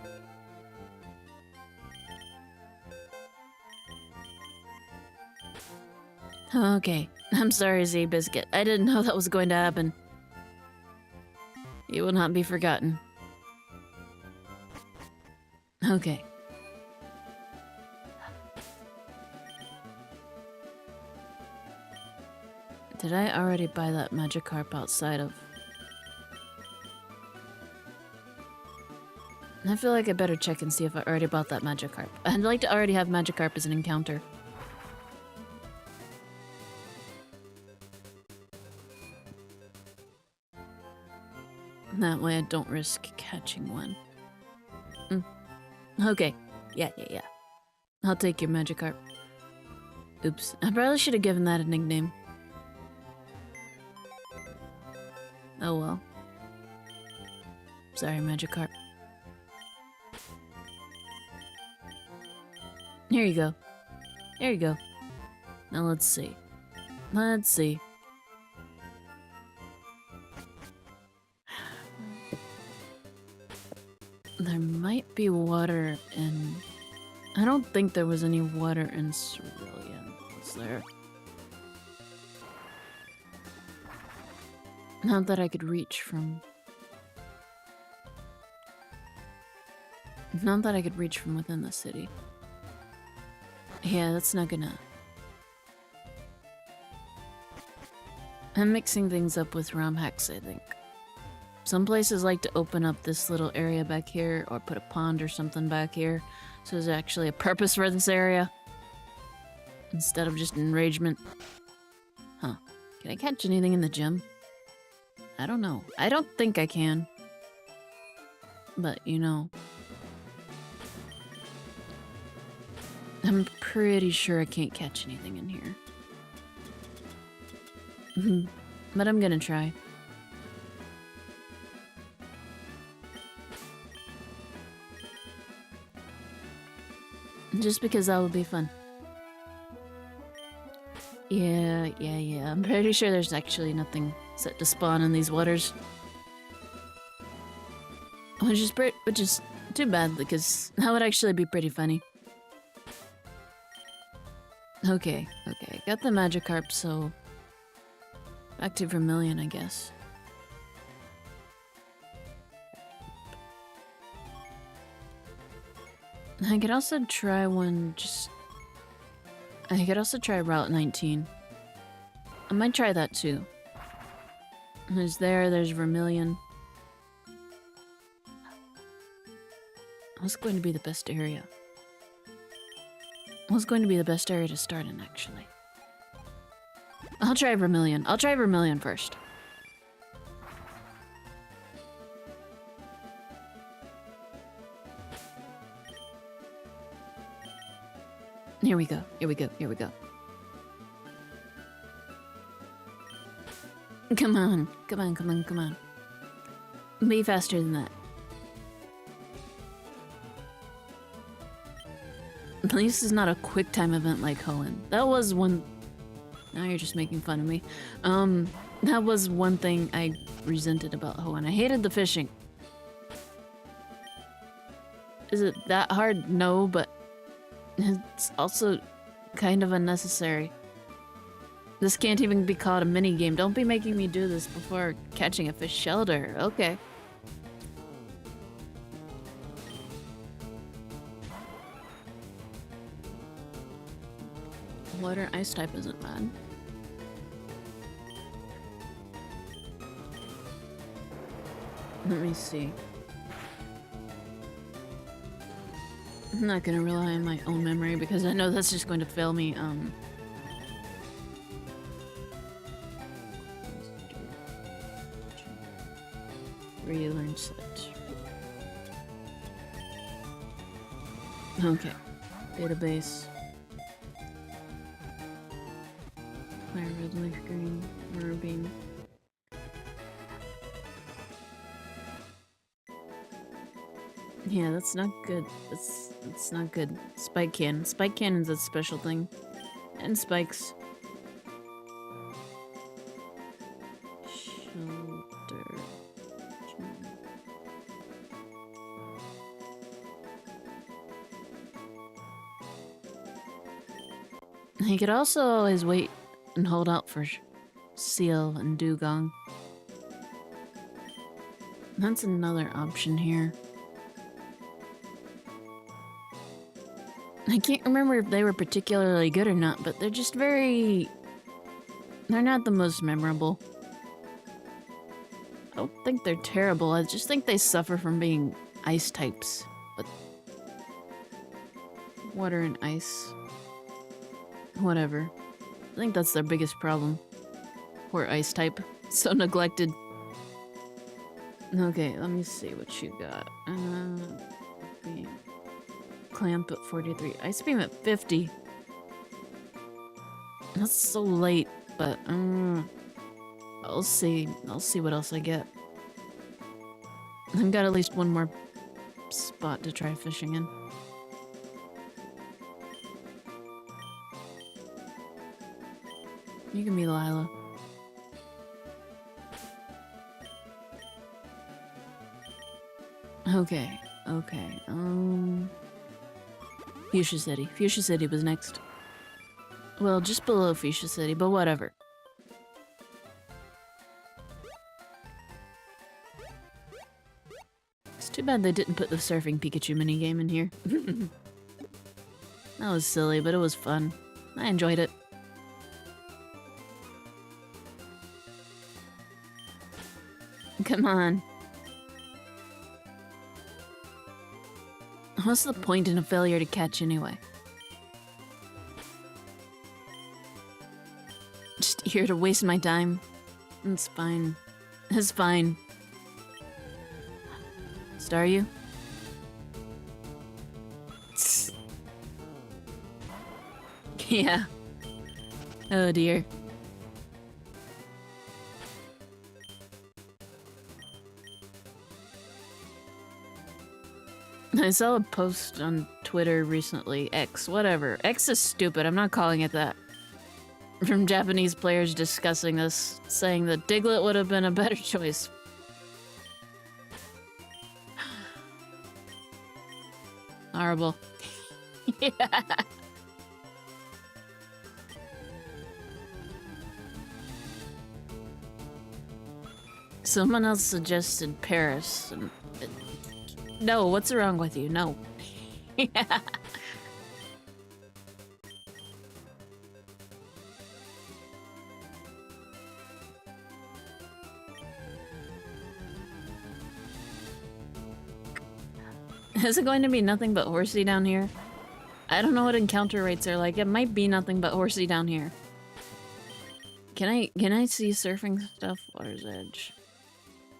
Okay, I'm sorry, Z-Biscuit. I didn't know that was going to happen. You will not be forgotten. Okay. Did I already buy that Magikarp outside of... I feel like I better check and see if I already bought that Magikarp. I'd like to already have Magikarp as an encounter. That way I don't risk catching one. Okay. Yeah. I'll take your Magikarp. Oops. I probably should have given that a nickname. Oh well. Sorry, Magikarp. Here you go. There you go. Now let's see. There might be water in... I don't think there was any water in Cerulean, was there? Not that I could reach from... Not that I could reach from within the city. Yeah, that's not gonna... I'm mixing things up with ROM hacks, I think. Some places like to open up this little area back here, or put a pond or something back here, so there's actually a purpose for this area, instead of just enragement. Huh. Can I catch anything in the gym? I don't know. I don't think I can. But, you know. I'm pretty sure I can't catch anything in here. But I'm gonna try. Just because that would be fun. Yeah. I'm pretty sure there's actually nothing set to spawn in these waters. Which is too bad, because that would actually be pretty funny. Okay. Got the Magikarp, so back to Vermilion, I guess. I could also try I could also try Route 19. I might try that too. There's Vermilion. What's going to be the best area? What's going to be the best area to start in, actually? I'll try Vermilion. I'll try Vermilion first. Here we go. Come on. Be faster than that. At least it's not a quick time event like Hoenn. That was one... Now you're just making fun of me. That was one thing I resented about Hoenn. I hated the fishing. Is it that hard? No, but it's also kind of unnecessary. This can't even be called a mini game. Don't be making me do this before catching a fish shelter. Okay. Water ice type isn't bad. Let me see. I'm not gonna rely on my own memory because I know that's just going to fail me. Relearn set. Okay. Database. FireRed, leaf green, Moonbeam. Yeah, that's not good. That's not good. Spike cannon. Spike cannon's a special thing. And spikes. Shelter. He could also always wait and hold out for Seal and Dugong. That's another option here. I can't remember if they were particularly good or not, but they're just they're not the most memorable. I don't think they're terrible, I just think they suffer from being ice types. But water and ice. Whatever. I think that's their biggest problem. Poor ice type. So neglected. Okay, let me see what you got. Clamp at 43. Ice beam at 50. That's so late, but I'll see. I'll see what else I get. I've got at least one more spot to try fishing in. You can be Lila. Okay. Fuchsia City. Fuchsia City was next. Well, just below Fuchsia City, but whatever. It's too bad they didn't put the surfing Pikachu minigame in here. That was silly, but it was fun. I enjoyed it. Come on. What's the point in a failure to catch anyway? Just here to waste my time. It's fine. It's fine. Star you? Yeah. Oh dear. I saw a post on Twitter recently, X, whatever. X is stupid, I'm not calling it that. From Japanese players discussing this, saying that Diglett would have been a better choice. Horrible. Yeah. Someone else suggested Paris. And no, what's wrong with you? No. Yeah. Is it going to be nothing but horsey down here? I don't know what encounter rates are like. It might be nothing but horsey down here. Can I see surfing stuff? Water's Edge.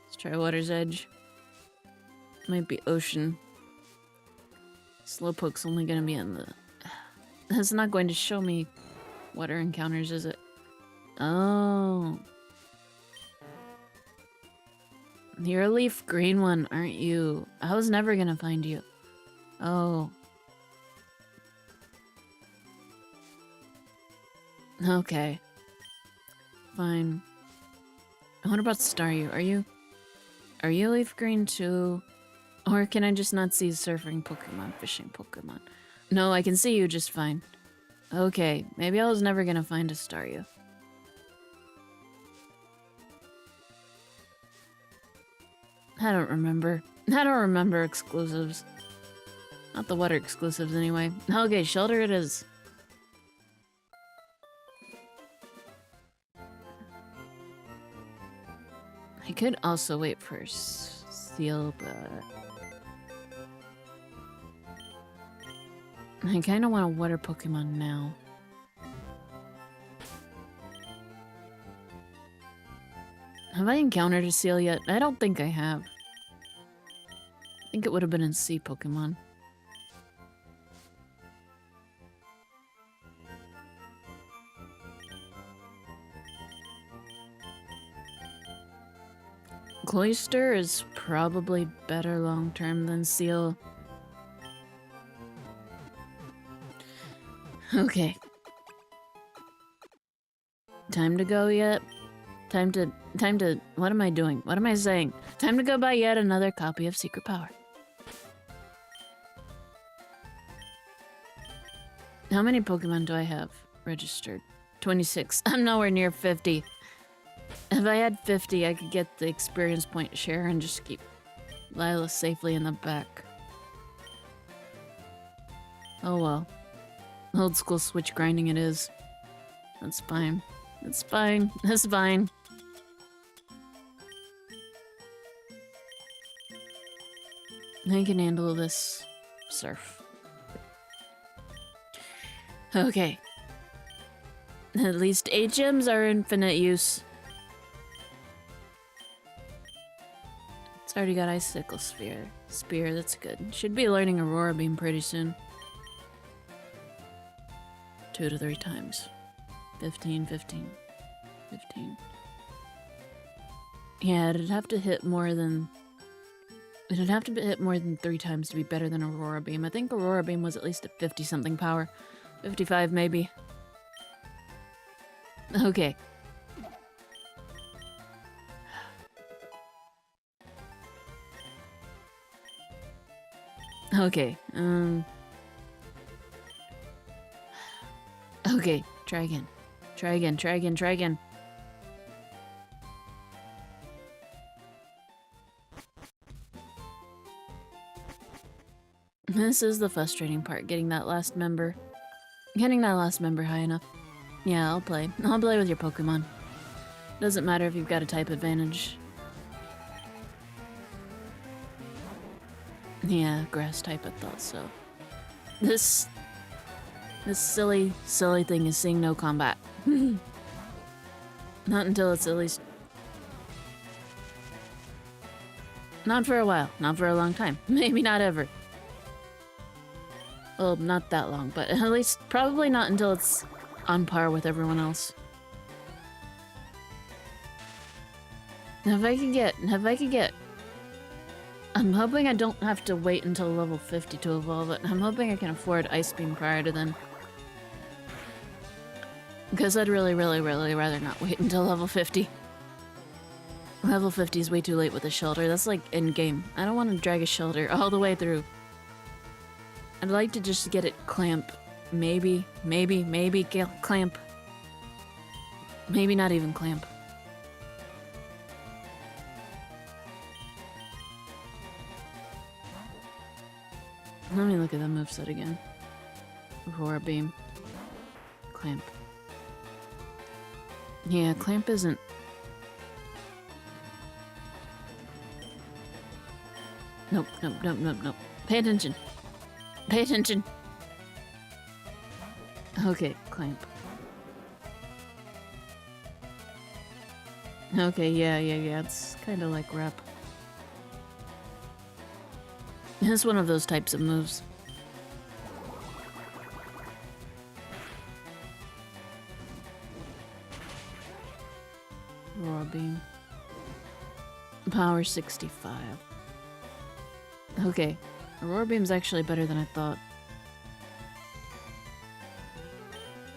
Let's try Water's Edge. Might be ocean. Slowpoke's only gonna be in the... That's not going to show me water encounters, is it? Oh. You're a leaf green one, aren't you? I was never gonna find you. Oh. Okay. Fine. What about Staryu? Are you leaf green too? Or can I just not see surfing Pokemon, fishing Pokemon? No, I can see you just fine. Okay, maybe I was never gonna find a Staryu. I don't remember exclusives. Not the water exclusives anyway. Okay, shelter it is. I could also wait for Seal, but... I kinda want a water Pokemon now. Have I encountered a Seal yet? I don't think I have. I think it would have been in Sea Pokemon. Cloyster is probably better long-term than Seal. Okay. Time to go yet? Time to, what am I doing? What am I saying? Time to go buy yet another copy of Secret Power. How many Pokemon do I have registered? 26. I'm nowhere near 50. If I had 50, I could get the experience point share and just keep Lila safely in the back. Oh well. Old school Switch grinding it is. That's fine. That's fine. That's fine. I can handle this surf. Okay. At least HMs are infinite use. It's already got Icicle Spear, that's good. Should be learning Aurora Beam pretty soon. 2 to 3 times. 15. Yeah, it'd have to hit more than 3 times to be better than Aurora Beam. I think Aurora Beam was at least at 50-something power. 55 maybe. Okay. Okay, okay, try again. Try again. This is the frustrating part, getting that last member high enough. Yeah, I'll play with your Pokemon. Doesn't matter if you've got a type advantage. Yeah, grass type, I thought so. This silly thing is seeing no combat. Not until it's at least... Not for a while. Not for a long time. Maybe not ever. Well, not that long, but at least probably not until it's on par with everyone else. If I could get... I'm hoping I don't have to wait until level 50 to evolve it. I'm hoping I can afford Ice Beam prior to then. Because I'd really rather not wait until level 50. Level 50 is way too late with a shelter. That's like in-game. I don't want to drag a shelter all the way through. I'd like to just get it clamp. Maybe clamp. Maybe not even clamp. Let me look at that moveset again. Aurora Beam. Clamp. Yeah, clamp isn't... Nope. Pay attention. Pay attention. Okay, clamp. Okay, yeah, it's kind of like rep. It's one of those types of moves. Aurora Beam. Power 65. Okay. Aurora Beam's actually better than I thought.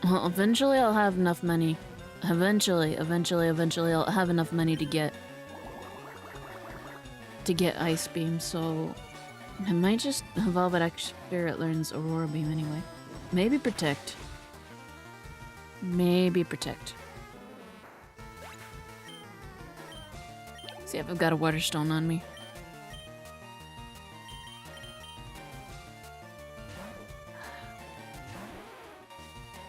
Well, eventually I'll have enough money. Eventually I'll have enough money to get Ice Beam, so I might just evolve it after it learns Aurora Beam anyway. Maybe Protect. Maybe Protect. See if I've got a Water Stone on me.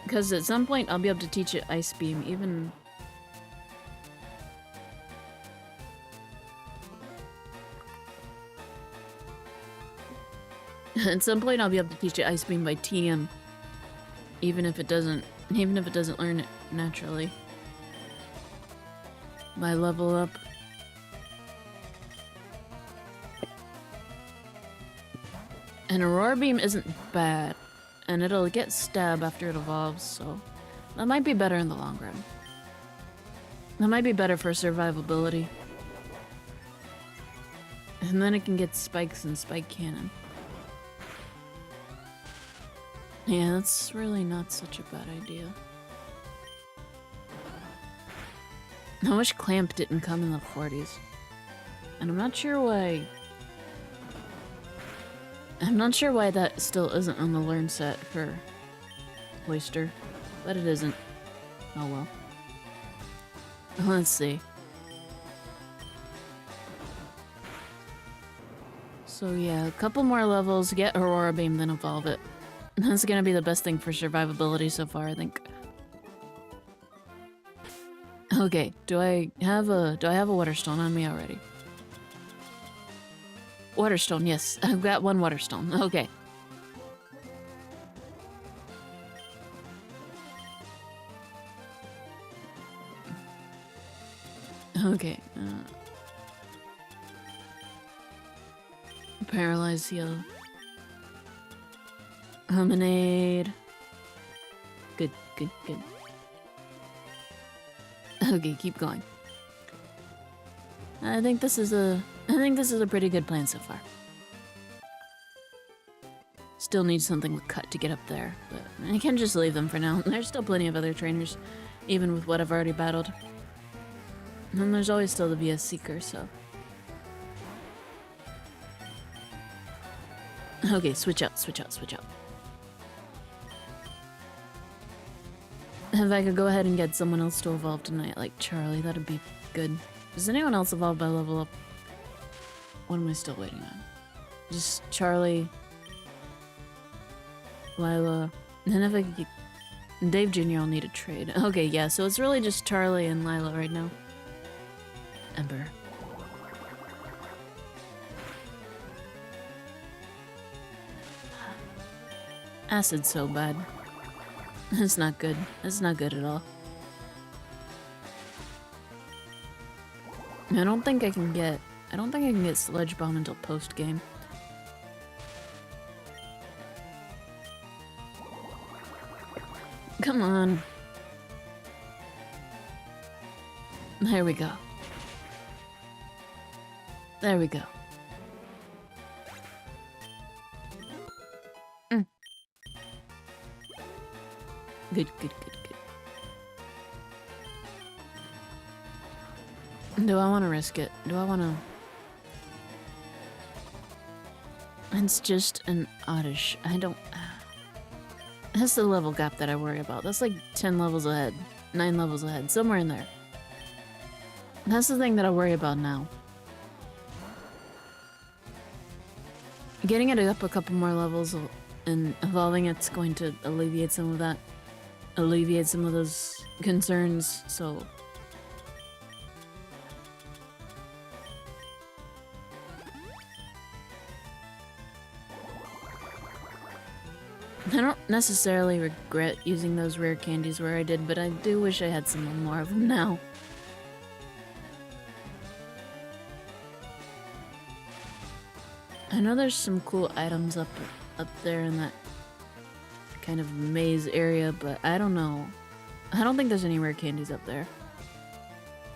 Because at some point I'll be able to teach it Ice Beam, even... At some point I'll be able to teach it Ice Beam by TM. Even if it doesn't learn it naturally. By level up. And Aurora Beam isn't bad. And it'll get Stab after it evolves, so... That might be better in the long run. That might be better for survivability. And then it can get Spikes and Spike Cannon. Yeah, that's really not such a bad idea. I wish Clamp didn't come in the 40s. And I'm not sure why... I'm not sure why that still isn't on the learn set for Oyster, but it isn't. Oh well. Let's see. So yeah, a couple more levels, get Aurora Beam, then evolve it. That's gonna be the best thing for survivability so far, I think. Okay, do I have a Waterstone on me already? Waterstone, yes. I've got one Waterstone. Okay. Okay. Paralyze heal. Lemonade. Good. Okay, keep going. I think this is a pretty good plan so far. Still need something with cut to get up there, but I can just leave them for now. There's still plenty of other trainers, even with what I've already battled. And there's always still the VS Seeker, so... Okay, switch out. If I could go ahead and get someone else to evolve tonight, like Charlie, that'd be good. Does anyone else evolve by level up? What am I still waiting on? Just Charlie, Lila, and if I could get... Dave Jr. will need a trade. Okay, yeah, so it's really just Charlie and Lila right now. Ember. Acid's so bad. It's not good. It's not good at all. I don't think I can get Sludge Bomb until post-game. Come on. There we go. There we go. Mm. Good, good, good, good. Do I want to risk it? Do I want to... It's just an oddish. I don't... That's the level gap that I worry about. That's like 10 levels ahead. 9 levels ahead. Somewhere in there. That's the thing that I worry about now. Getting it up a couple more levels and evolving it's going to alleviate some of that. Alleviate some of those concerns, so... I don't necessarily regret using those rare candies where I did, but I do wish I had some more of them now. I know there's some cool items up there in that kind of maze area, but I don't know. I don't think there's any rare candies up there.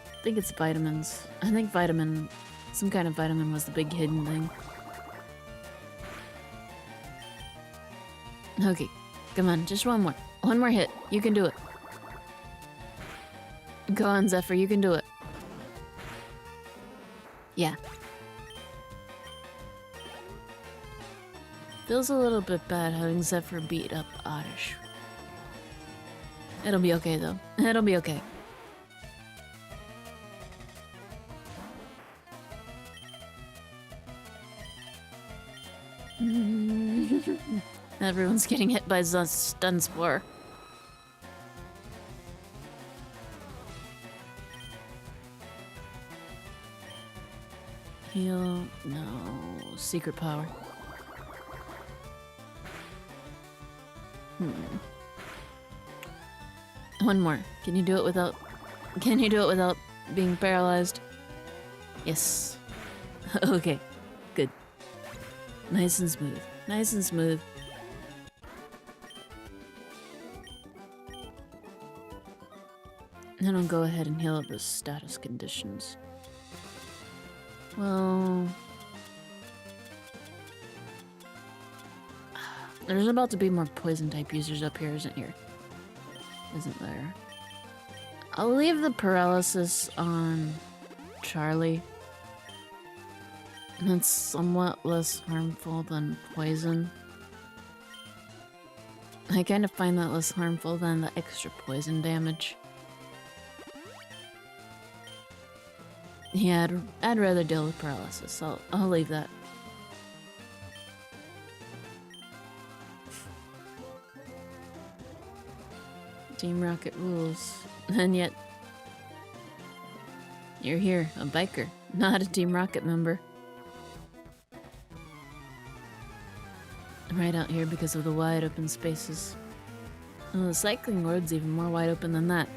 I think it's vitamins. I think some kind of vitamin was the big hidden thing. Okay, come on, just one more. One more hit. You can do it. Go on, Zephyr, you can do it. Yeah. Feels a little bit bad having Zephyr beat up Oddish. It'll be okay, though. It'll be okay. Everyone's getting hit by stun spore. Heal? No. Secret power. One more. Can you do it without being paralyzed? Yes. Okay. Good. Nice and smooth. Nice and smooth. Then I'll go ahead and heal up those status conditions. Well... There's about to be more poison type users up here, isn't there? Isn't there? I'll leave the paralysis on Charlie. That's somewhat less harmful than poison. I kind of find that less harmful than the extra poison damage. Yeah, I'd rather deal with paralysis. I'll leave that. Team Rocket rules. And yet... You're here, a biker, not a Team Rocket member. Right out here because of the wide open spaces. Oh, the cycling road's even more wide open than that.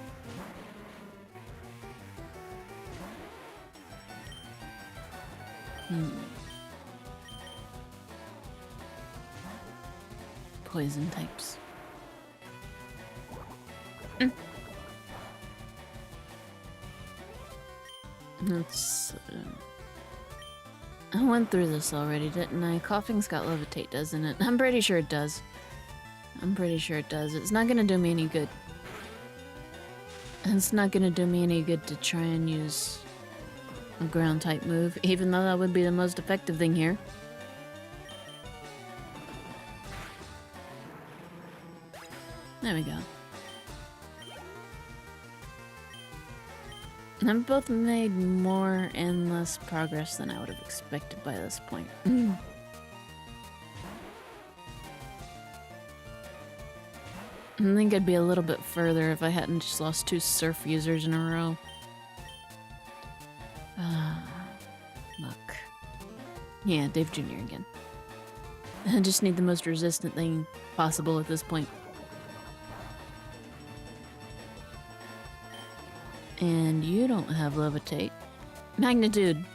Poison types. Let's... I went through this already, didn't I? Coughing's got levitate, doesn't it? I'm pretty sure it does. I'm pretty sure it does. It's not gonna do me any good. It's not gonna do me any good to try and use a ground type move, even though that would be the most effective thing here. There we go. I've both made more and less progress than I would have expected by this point. I think I'd be a little bit further if I hadn't just lost 2 surf users in a row. Muck. Yeah, Dave Jr. again. I just need the most resistant thing possible at this point. And you don't have levitate. Magnitude.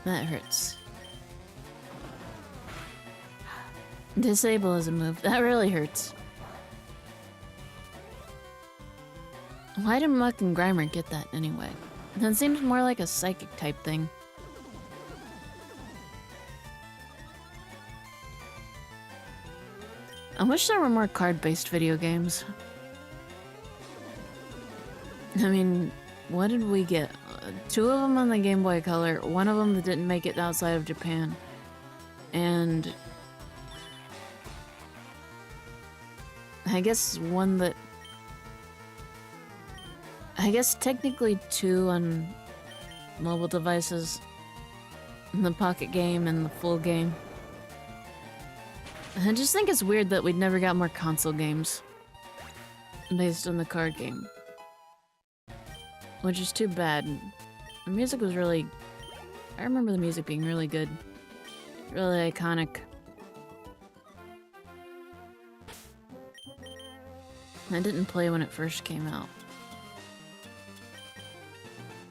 That hurts. Disable is a move. That really hurts. Why did Muck and Grimer get that anyway? That seems more like a psychic type thing. I wish there were more card-based video games. I mean, what did we get? 2 of them on the Game Boy Color, 1 of them that didn't make it outside of Japan. And I guess one that... I guess technically 2 on mobile devices. The Pocket game and the full game. I just think it's weird that we'd never got more console games based on the card game. Which is too bad. The music was really... I remember the music being really good. Really iconic. I didn't play when it first came out.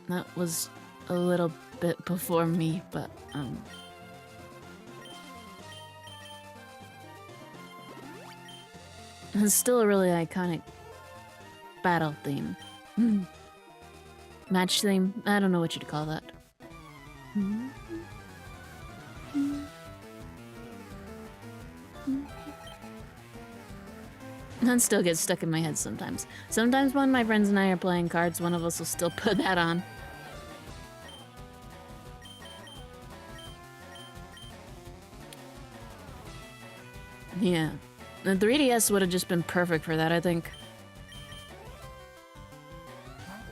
That was a little bit before me, but, it's still a really iconic battle theme. Match theme? I don't know what you'd call that. That still gets stuck in my head sometimes. Sometimes when my friends and I are playing cards, one of us will still put that on. Yeah. The 3DS would have just been perfect for that, I think.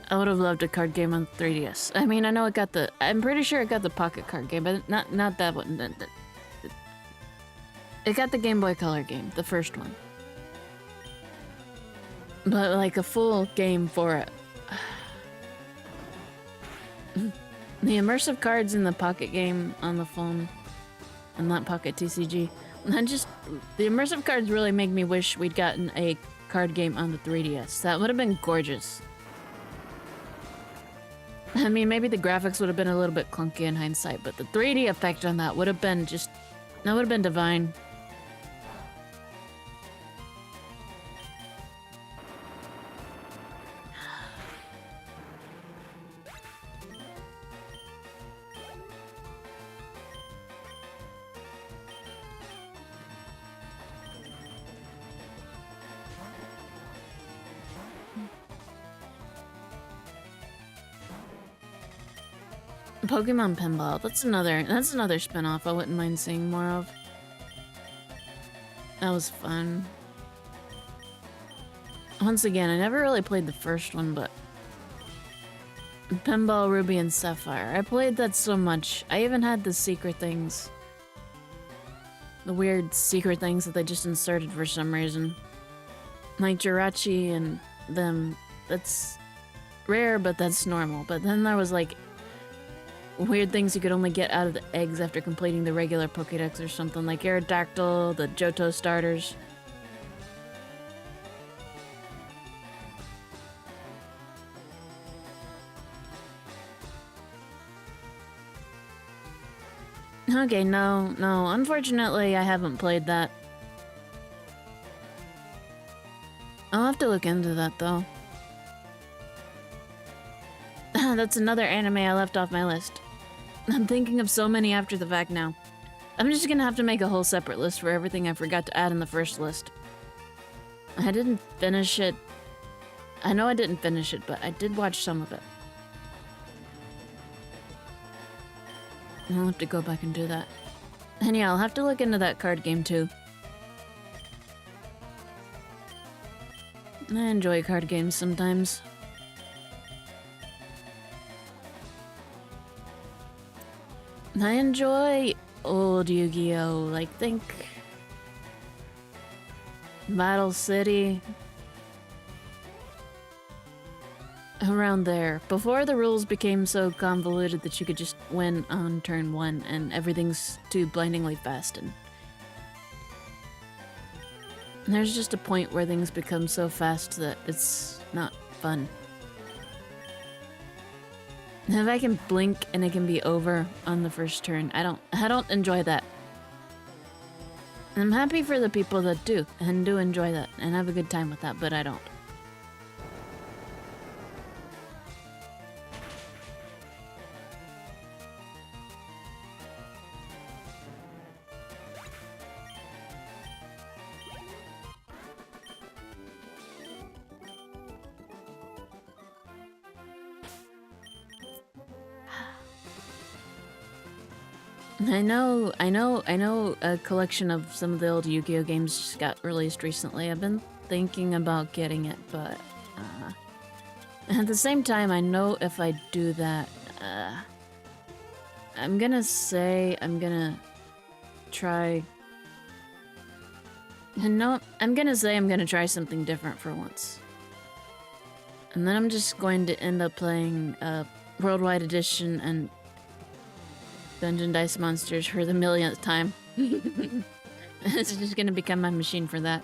I would have loved a card game on 3DS. I mean, I know it got the... I'm pretty sure it got the Pocket card game, but not that one. It got the Game Boy Color game, the first one. But, like, a full game for it. The immersive cards in the Pocket game on the phone, and not Pocket TCG. And just... The immersive cards really make me wish we'd gotten a card game on the 3DS. That would have been gorgeous. I mean, maybe the graphics would have been a little bit clunky in hindsight, but the 3D effect on that would have been just... That would have been divine. Pokemon Pinball, that's another spin-off I wouldn't mind seeing more of. That was fun. Once again, I never really played the first one, but Pinball Ruby and Sapphire. I played that so much. I even had the secret things. The weird secret things that they just inserted for some reason. Like Jirachi and them. That's rare, but that's normal. But then there was like weird things you could only get out of the eggs after completing the regular Pokédex or something, like Aerodactyl, the Johto starters. Okay, no, unfortunately I haven't played that. I'll have to look into that though. That's another anime I left off my list. I'm thinking of so many after the fact now. I'm just gonna have to make a whole separate list for everything I forgot to add in the first list. I didn't finish it. I know I didn't finish it, but I did watch some of it. I'll have to go back and do that. And yeah, I'll have to look into that card game too. I enjoy card games sometimes. I enjoy old Yu-Gi-Oh! Like, think Battle City. Around there. Before the rules became so convoluted that you could just win on turn 1 and everything's too blindingly fast, and there's just a point where things become so fast that it's not fun. If I can blink and it can be over on the first turn, I don't enjoy that. I'm happy for the people that do, and do enjoy that, and have a good time with that, but I don't. I know a collection of some of the old Yu-Gi-Oh games just got released recently. I've been thinking about getting it, but at the same time, I know if I do that, I'm gonna say I'm gonna try... No, I'm gonna say I'm gonna try something different for once. And then I'm just going to end up playing Worldwide Edition and Dungeon Dice Monsters for the millionth time. It's just gonna become my machine for that.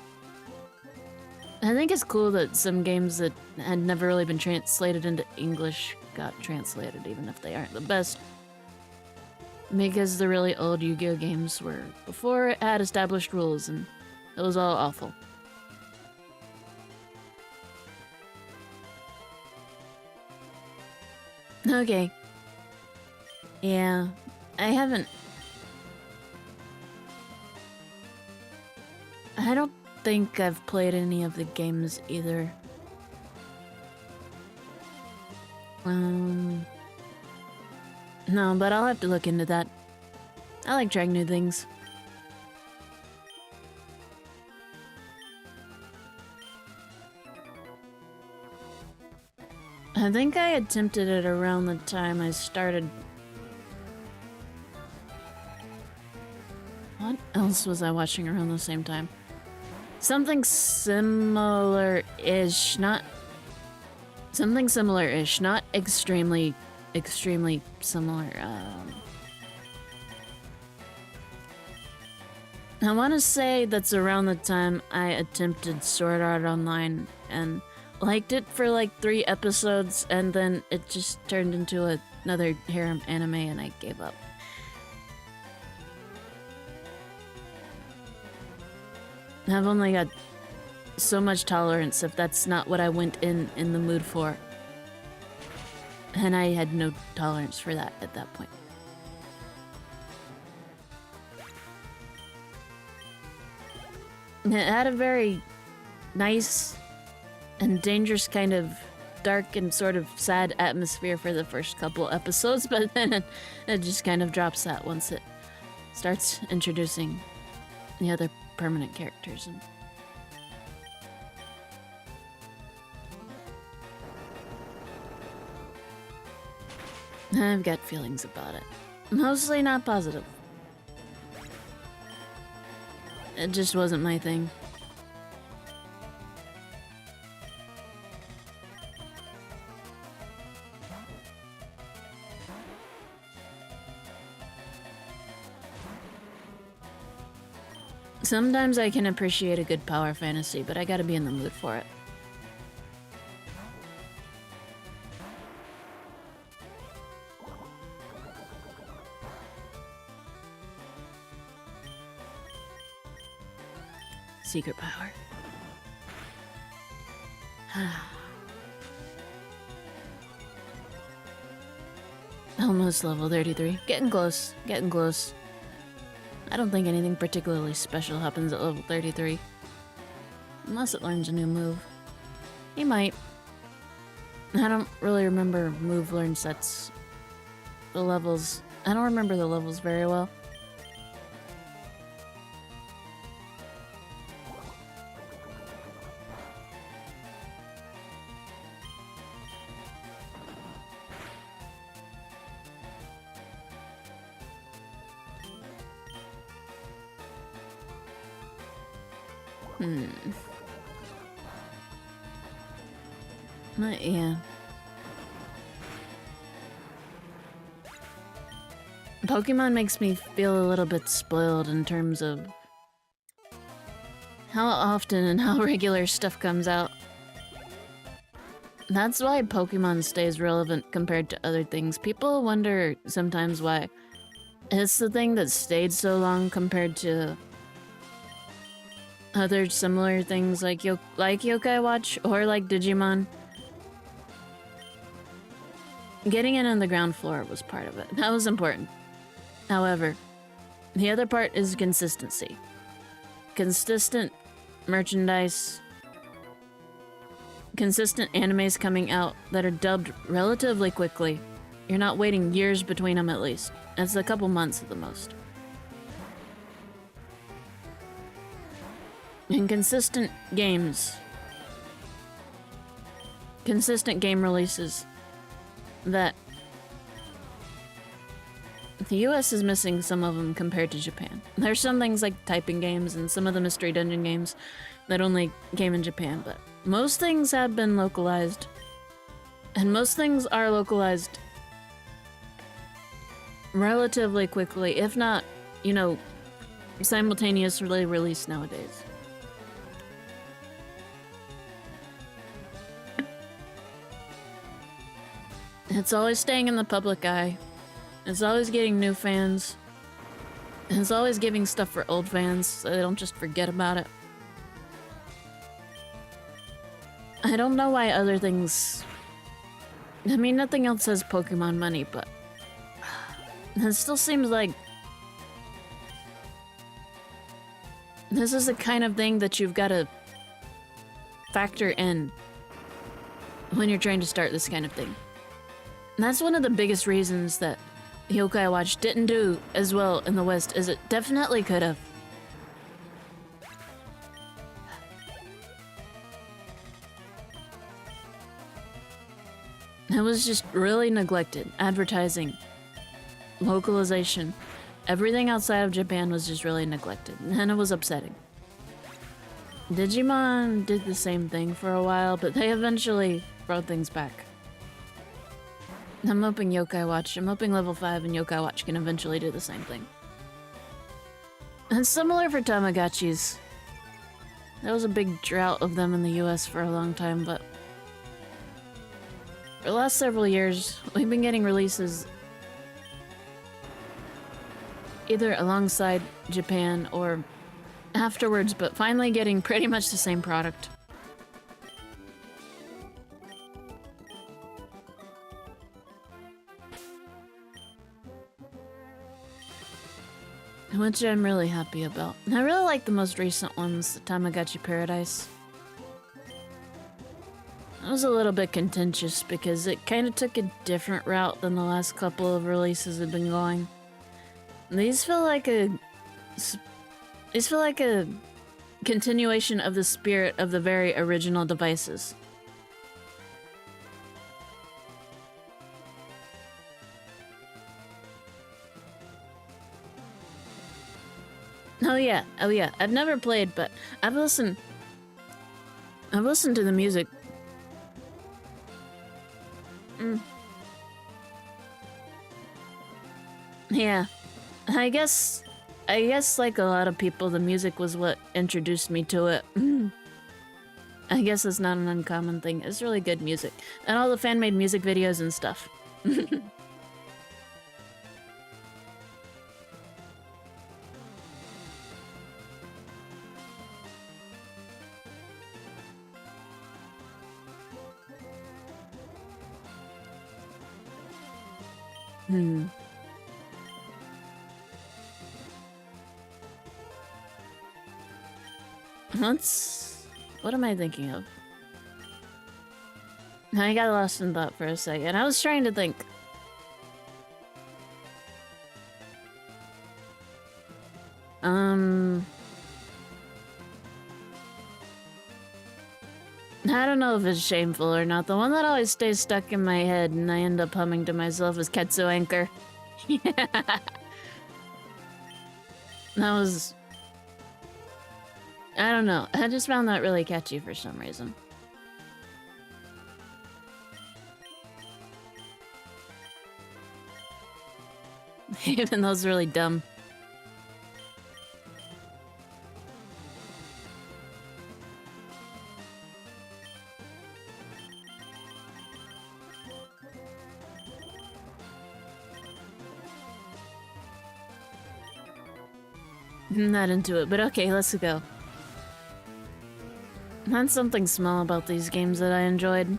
I think it's cool that some games that had never really been translated into English got translated, even if they aren't the best. Because the really old Yu-Gi-Oh games were before it had established rules, and it was all awful. Okay. Yeah, I don't think I've played any of the games either. No, but I'll have to look into that. I like trying new things. I think I attempted it around the time I started. What else was I watching around the same time? Something similar-ish, not... Something similar-ish, not extremely similar. I want to say that's around the time I attempted Sword Art Online and liked it for like 3 episodes, and then it just turned into another harem anime and I gave up. I've only got so much tolerance if that's not what I went in the mood for. And I had no tolerance for that at that point. It had a very nice and dangerous kind of dark and sort of sad atmosphere for the first couple episodes, but then it just kind of drops that once it starts introducing the other permanent characters. And I've got feelings about it. Mostly not positive. It just wasn't my thing. Sometimes I can appreciate a good power fantasy, but I gotta be in the mood for it. Secret power. Almost level 33. Getting close. Getting close. I don't think anything particularly special happens at level 33. Unless it learns a new move. He might. I don't really remember move learn sets. The levels. I don't remember the levels very well. Yeah. Pokemon makes me feel a little bit spoiled in terms of how often and how regular stuff comes out. That's why Pokemon stays relevant compared to other things. People wonder sometimes why it's the thing that stayed so long compared to other similar things like Yokai Watch or like Digimon. Getting in on the ground floor was part of it. That was important. However, the other part is consistency. Consistent merchandise, consistent animes coming out that are dubbed relatively quickly. You're not waiting years between them at least. It's a couple months at the most. And consistent games. Consistent game releases that the US is missing some of them compared to Japan. There's some things like typing games and some of the mystery dungeon games that only came in Japan, but most things have been localized. And most things are localized relatively quickly, if not, you know, simultaneously released nowadays. It's always staying in the public eye. It's always getting new fans. And it's always giving stuff for old fans so they don't just forget about it. I don't know why other things... I mean, nothing else has Pokemon money, but... it still seems like... this is the kind of thing that you've got to factor in when you're trying to start this kind of thing. And that's one of the biggest reasons that Yokai Watch didn't do as well in the West as it definitely could have. It was just really neglected. Advertising, localization, everything outside of Japan was just really neglected, and it was upsetting. Digimon did the same thing for a while, but they eventually brought things back. I'm hoping Yokai Watch, I'm hoping level 5 and Yokai Watch can eventually do the same thing. And similar for Tamagotchis. There was a big drought of them in the US for a long time, but for the last several years, we've been getting releases either alongside Japan or afterwards, but finally getting pretty much the same product. Which I'm really happy about. And I really like the most recent ones, the Tamagotchi Paradise. It was a little bit contentious because it kind of took a different route than the last couple of releases have been going. These feel like a continuation of the spirit of the very original devices. Oh yeah. I've never played, but I've listened to the music. Yeah. I guess like a lot of people, the music was what introduced me to it. I guess it's not an uncommon thing. It's really good music. And all the fan-made music videos and stuff. What am I thinking of? I got lost in thought for a second. I was trying to think. I don't know if it's shameful or not. The one that always stays stuck in my head and I end up humming to myself is Ketsu Anchor. Yeah. That was... I don't know. I just found that really catchy for some reason. Even though it's really dumb. I'm not into it, but okay, let's go. That's something small about these games that I enjoyed.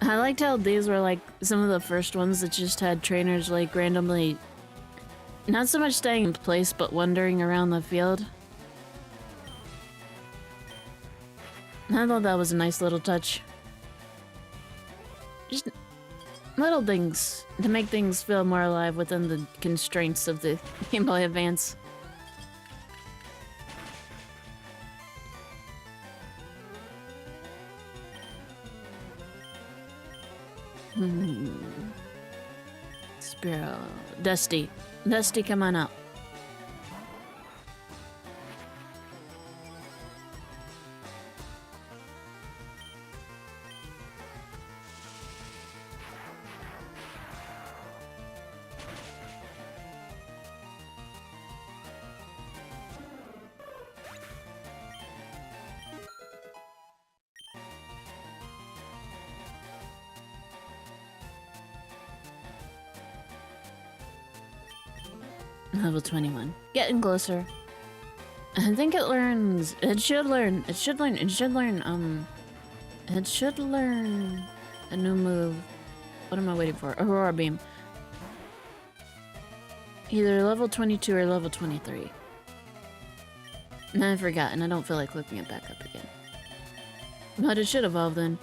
I liked how these were like some of the first ones that just had trainers like randomly, not so much staying in place, but wandering around the field. I thought that was a nice little touch. Just little things to make things feel more alive within the constraints of the Game Boy Advance. Spiro. Dusty. Dusty, come on up. Level 21. Getting closer. I think it learns. It should learn a new move. What am I waiting for? Aurora Beam. Either level 22 or level 23. I forgot, and I don't feel like looking it back up again. But it should evolve then.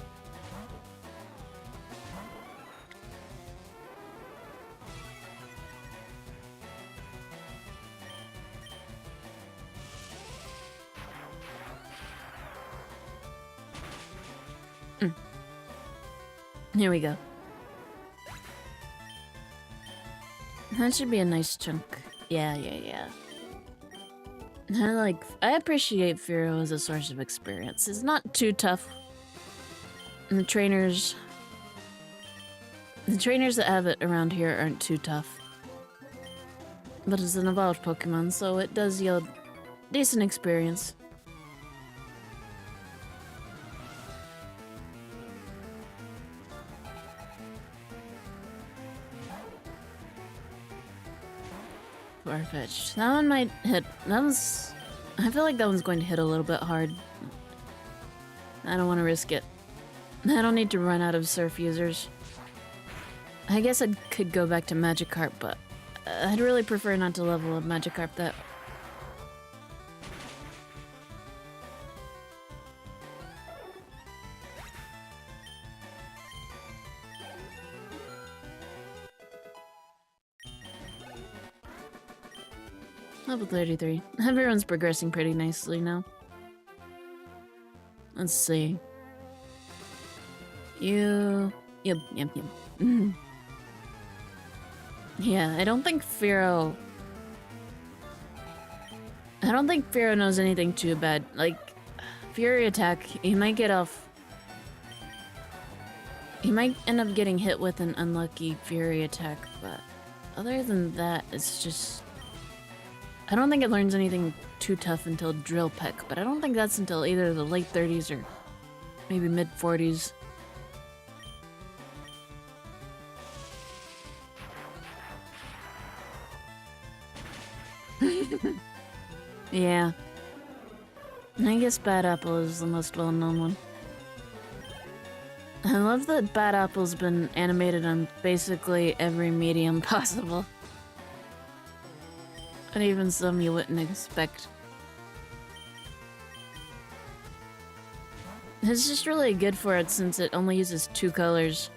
Here we go. That should be a nice chunk. Yeah. I appreciate Firo as a source of experience. It's not too tough. And the trainers that have it around here aren't too tough. But it's an evolved Pokemon, so it does yield decent experience. Farfetch'd. That one might hit. I feel like that one's going to hit a little bit hard. I don't want to risk it. I don't need to run out of surf users. I guess I could go back to Magikarp, but I'd really prefer not to level up Magikarp that. Level 33. Everyone's progressing pretty nicely now. Let's see. Yep. Yeah, I don't think Firo knows anything too bad. Like, Fury Attack, he might get off. He might end up getting hit with an unlucky Fury Attack, but other than that, it's just. I don't think it learns anything too tough until Drill Peck, but I don't think that's until either the late 30s or maybe mid 40s. Yeah. I guess Bad Apple is the most well-known one. I love that Bad Apple's been animated on basically every medium possible. And even some you wouldn't expect. It's just really good for it since it only uses 2 colors.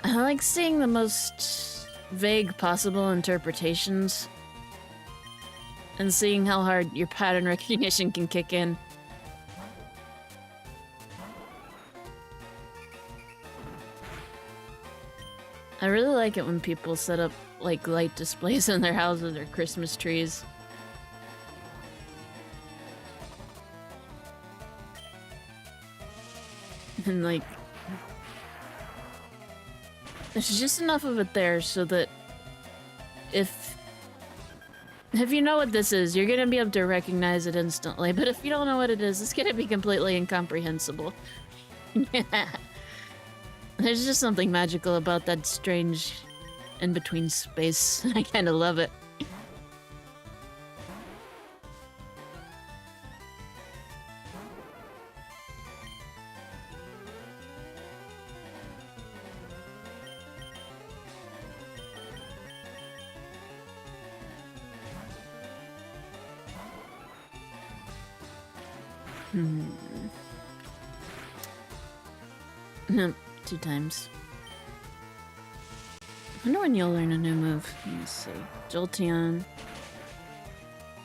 I like seeing the most vague possible interpretations and seeing how hard your pattern recognition can kick in. I really like it when people set up like light displays in their houses or Christmas trees. And like, there's just enough of it there so that if you know what this is, you're gonna be able to recognize it instantly. But if you don't know what it is, it's gonna be completely incomprehensible. There's just something magical about that strange in between space. I kind of love it. No, 2 times. I wonder when you'll learn a new move. Let me see. Jolteon.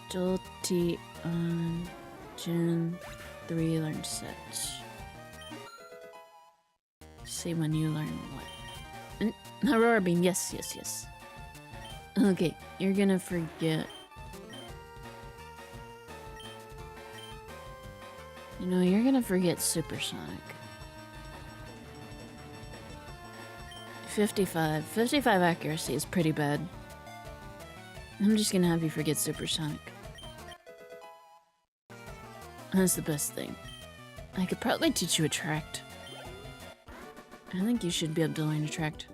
Jolteon. Gen 3 learn set. See when you learn what. Aurora Beam, yes. Okay, you're gonna forget. You know, you're gonna forget Supersonic. 55 accuracy is pretty bad. I'm just gonna have you forget Supersonic. That's the best thing. I could probably teach you Attract. I think you should be able to learn Attract.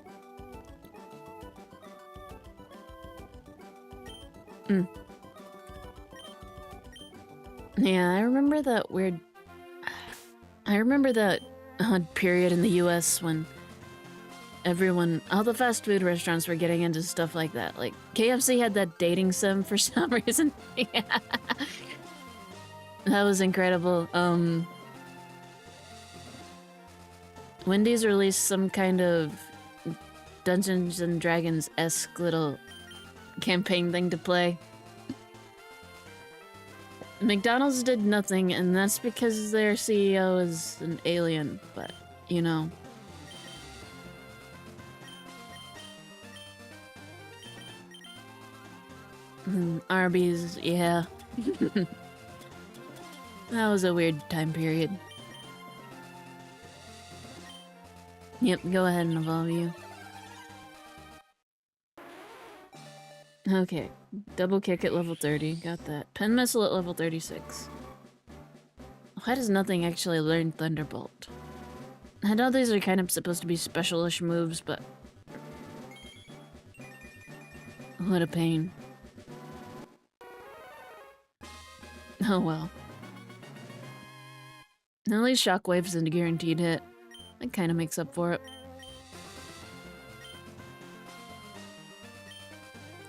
Yeah, I remember that weird... I remember that odd period in the US when all the fast food restaurants were getting into stuff like that. Like, KFC had that dating sim for some reason. Yeah. That was incredible. Wendy's released some kind of Dungeons and Dragons-esque little campaign thing to play. McDonald's did nothing, and that's because their CEO is an alien, but, you know. Arby's, yeah. That was a weird time period. Yep, go ahead and evolve you. Okay, double kick at level 30, got that. Pen missile at level 36. Why does nothing actually learn Thunderbolt? I know these are kind of supposed to be special-ish moves, but... what a pain. Oh well. At least Shockwave's a guaranteed hit. That kind of makes up for it.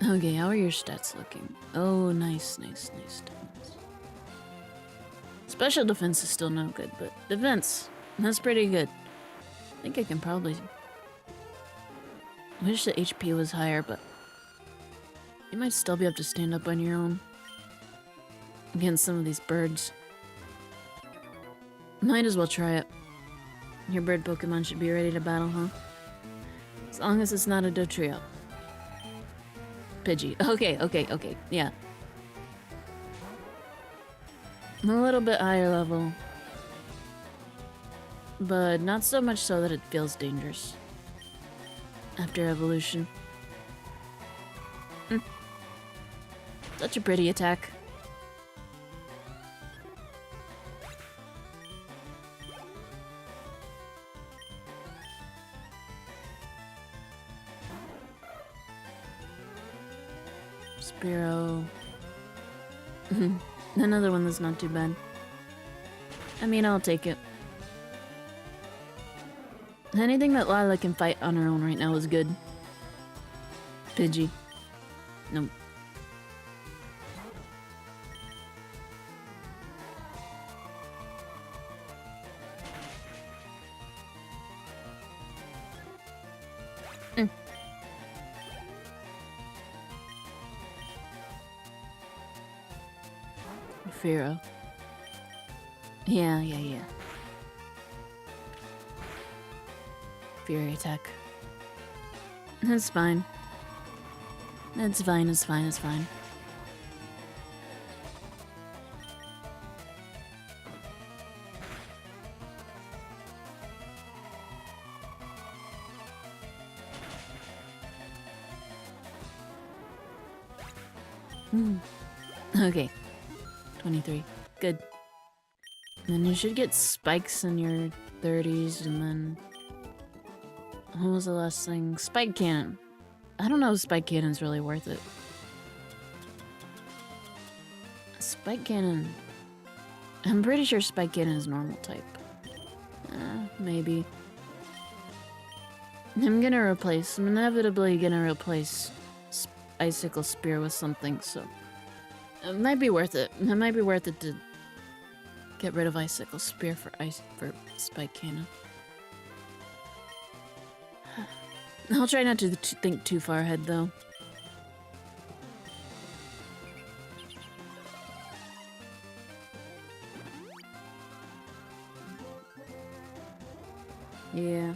Okay, how are your stats looking? Oh, nice. Special defense is still no good, but defense, that's pretty good. I think I can probably... I wish the HP was higher, but... you might still be able to stand up on your own. Against some of these birds. Might as well try it. Your bird Pokemon should be ready to battle, huh? As long as it's not a Dotrio. Pidgey. Okay, yeah. A little bit higher level. But not so much so that it feels dangerous. After evolution. Such a pretty attack. Spearow. Another one that's not too bad. I mean, I'll take it. Anything that Lila can fight on her own right now is good. Pidgey. Nope. Pharaoh. Yeah. Fury attack. That's fine. It's fine. Okay. 23. Good. And then you should get spikes in your 30s, and then... what was the last thing? Spike Cannon. I don't know if Spike Cannon's really worth it. Spike Cannon... I'm pretty sure Spike Cannon is normal type. Maybe. I'm inevitably gonna replace Icicle Spear with something, so... It might be worth it. It might be worth it to get rid of Icicle Spear for Spike Cannon. I'll try not to think too far ahead, though. Yeah.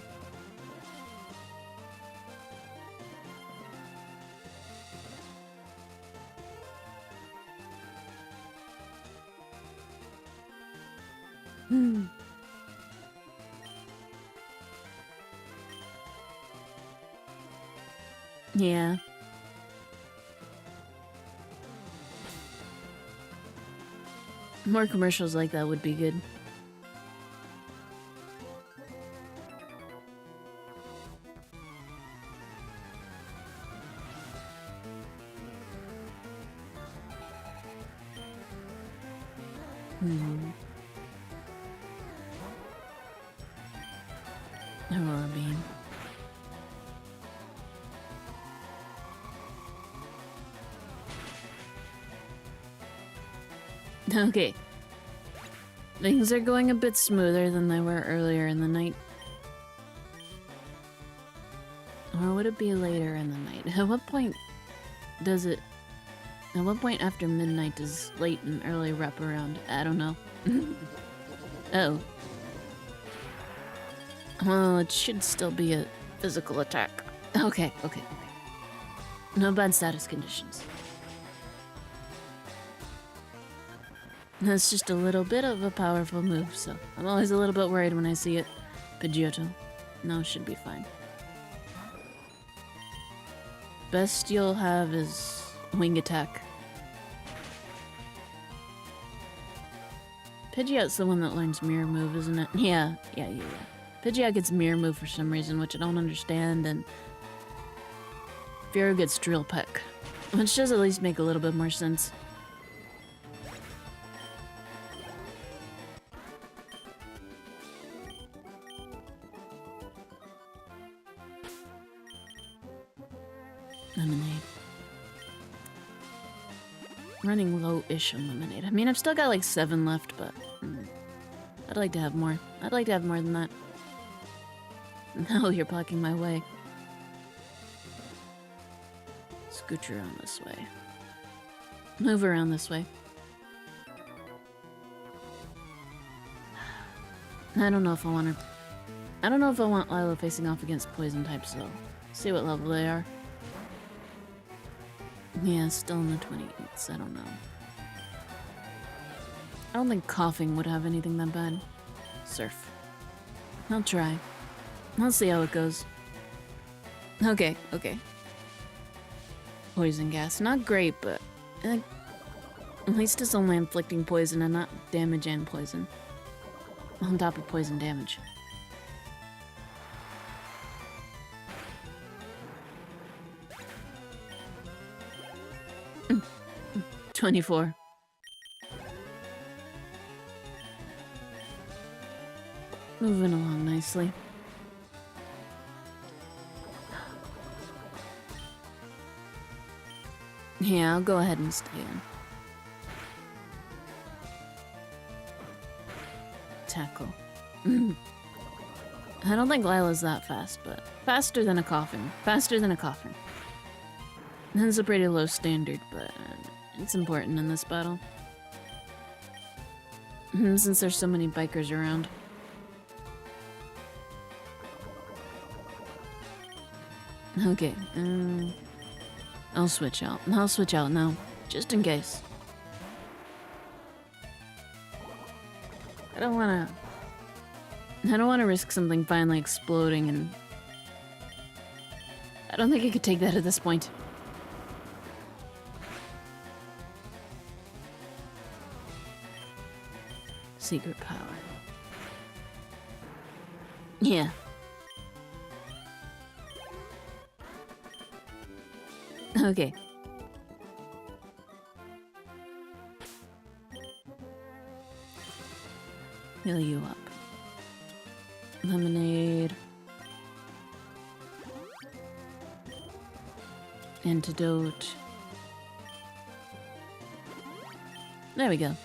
Yeah. More commercials like that would be good. Aurora Beam. Okay. Things are going a bit smoother than they were earlier in the night. Or would it be later in the night? At what point does it... At what point after midnight does late and early wrap around? I don't know. Oh. Well, it should still be a physical attack. Okay. No bad status conditions. That's just a little bit of a powerful move, so I'm always a little bit worried when I see it. Pidgeotto. No, should be fine. Best you'll have is Wing Attack. Pidgeot's the one that learns Mirror Move, isn't it? Yeah. Pidgeot gets Mirror Move for some reason, which I don't understand, and Fearow gets Drill Peck, which does at least make a little bit more sense. Lemonade. Running low-ish on Lemonade. I mean, I've still got like 7 left, but I'd like to have more. I'd like to have more than that. No, you're blocking my way. Scooch around this way. Move around this way. I don't know if I want to... I don't know if I want Lilo facing off against poison types, so see what level they are. Yeah, still in the 28s. I don't know. I don't think coughing would have anything that bad. Surf. I'll try. I'll see how it goes. Okay. Poison gas. Not great, but at least it's only inflicting poison and not damage and poison. On top of poison damage. 24. Moving along nicely. Yeah, I'll go ahead and stay in. Tackle. I don't think Lila's that fast, but faster than a coughing. Faster than a coughing. That's a pretty low standard, but it's important in this battle. Since there's so many bikers around. Okay, I'll switch out. I'll switch out now, just in case. I don't wanna risk something finally exploding, and I don't think I could take that at this point. Secret power. Yeah. Okay. Heal you up. Lemonade. Antidote. There we go.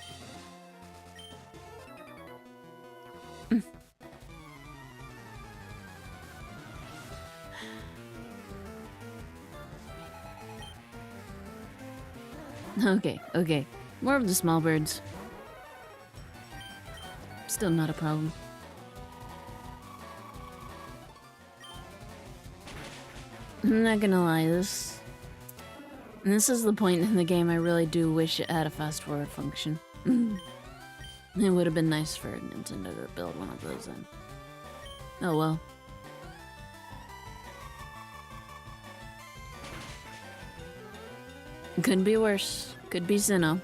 Okay. More of the small birds. Still not a problem. I'm not gonna lie, this is the point in the game I really do wish it had a fast forward function. It would have been nice for Nintendo to build one of those in. Oh well. Could be worse. Could be Sinnoh.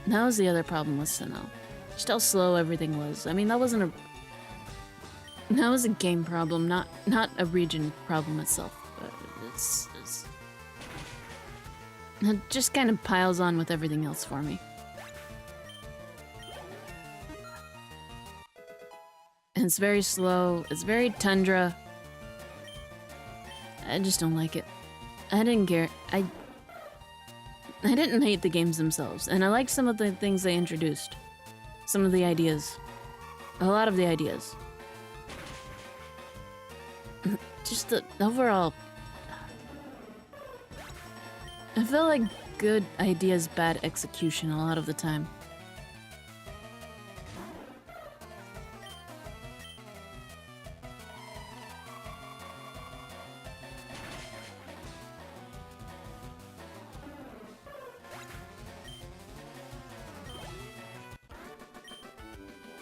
That was the other problem with Sinnoh. Just how slow everything was. I mean, that was a game problem, not a region problem itself. But it just kind of piles on with everything else for me. And it's very slow. It's very tundra. I just don't like it. I didn't care. I didn't hate the games themselves, and I liked some of the things they introduced. Some of the ideas. A lot of the ideas. Just the overall... I feel like good ideas, bad execution a lot of the time.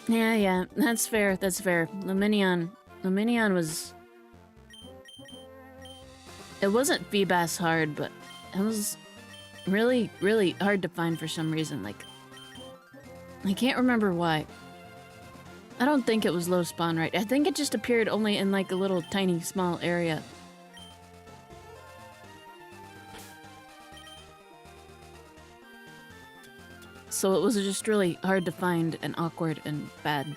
Yeah, that's fair, that's fair. Luminion was... It wasn't Feebas hard, but it was really, really hard to find for some reason. Like, I can't remember why. I don't think it was low spawn rate. I think it just appeared only in like a little tiny small area. So it was just really hard to find and awkward and bad.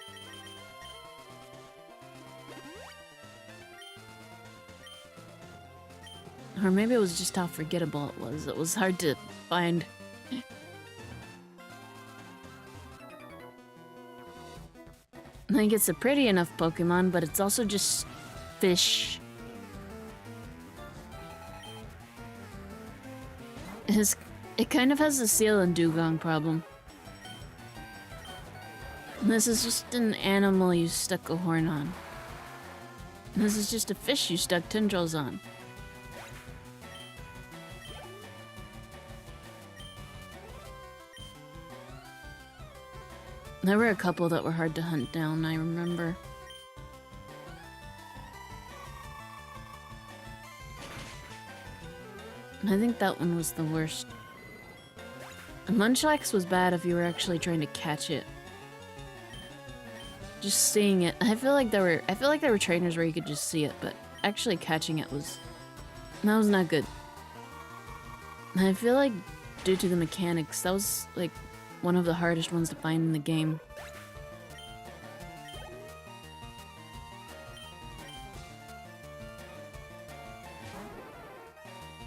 Or maybe it was just how forgettable it was. It was hard to find. I think it's a pretty enough Pokemon, but it's also just fish. It kind of has the Seal and Dugong problem. This is just an animal you stuck a horn on. This is just a fish you stuck tendrils on. There were a couple that were hard to hunt down, I remember. I think that one was the worst. Munchlax was bad if you were actually trying to catch it. Just seeing it, I feel like there were trainers where you could just see it, but actually catching it was not good. I feel like due to the mechanics, that was like one of the hardest ones to find in the game.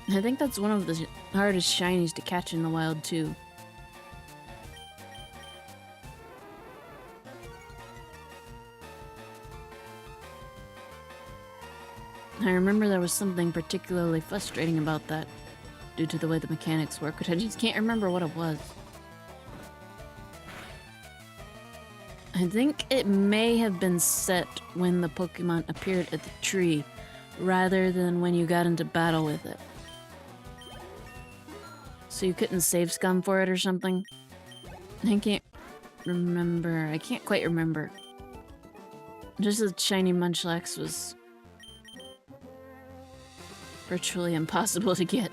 I think that's one of the hardest shinies to catch in the wild too. I remember there was something particularly frustrating about that due to the way the mechanics work, but I just can't remember what it was. I think it may have been set when the Pokemon appeared at the tree, rather than when you got into battle with it. So you couldn't save scum for it or something? I can't remember. I can't quite remember. Just that shiny Munchlax was virtually impossible to get.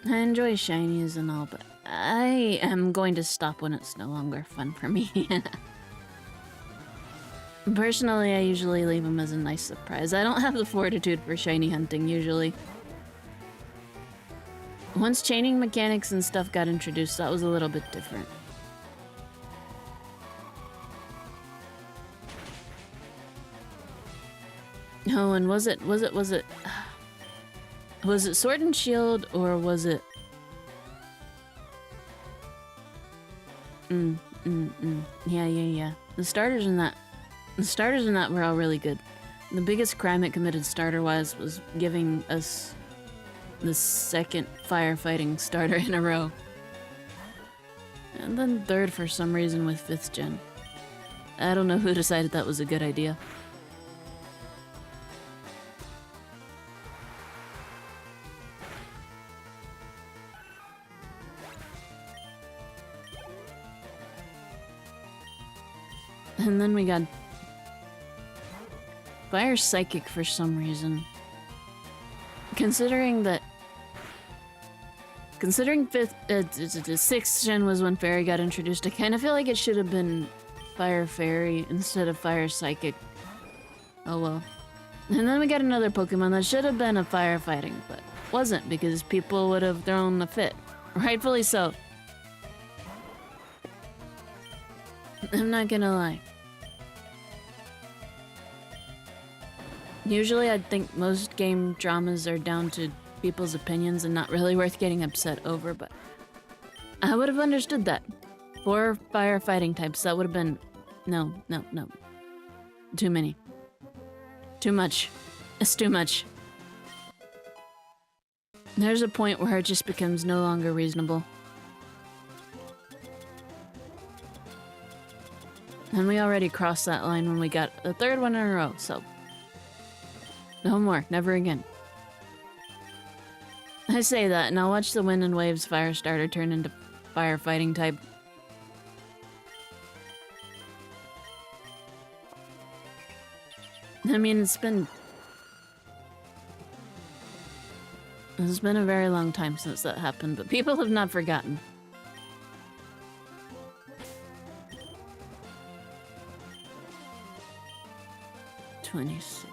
I enjoy shinies and all, but I am going to stop when it's no longer fun for me. Personally, I usually leave them as a nice surprise. I don't have the fortitude for shiny hunting, usually. Once chaining mechanics and stuff got introduced, that was a little bit different. Oh, and was it Sword and Shield, or was it... Yeah. The starters in that were all really good. The biggest crime it committed starter-wise was giving us the second firefighting starter in a row. And then third for some reason with 5th gen. I don't know who decided that was a good idea. And then we got Fire Psychic for some reason. Considering 6th gen was when Fairy got introduced, I kind of feel like it should have been Fire Fairy instead of Fire Psychic. Oh well. And then we got another Pokemon that should have been a firefighting, but wasn't because people would have thrown a fit. Rightfully so. I'm not gonna lie. Usually I'd think most game dramas are down to people's opinions and not really worth getting upset over, but I would have understood that. 4 firefighting types, that would have been... No. Too many. Too much. It's too much. There's a point where it just becomes no longer reasonable. And we already crossed that line when we got the 3rd one in a row, so... No more, never again. I say that, and I'll watch the Wind and Waves fire starter turn into firefighting type. I mean, it's been a very long time since that happened, but people have not forgotten. $26.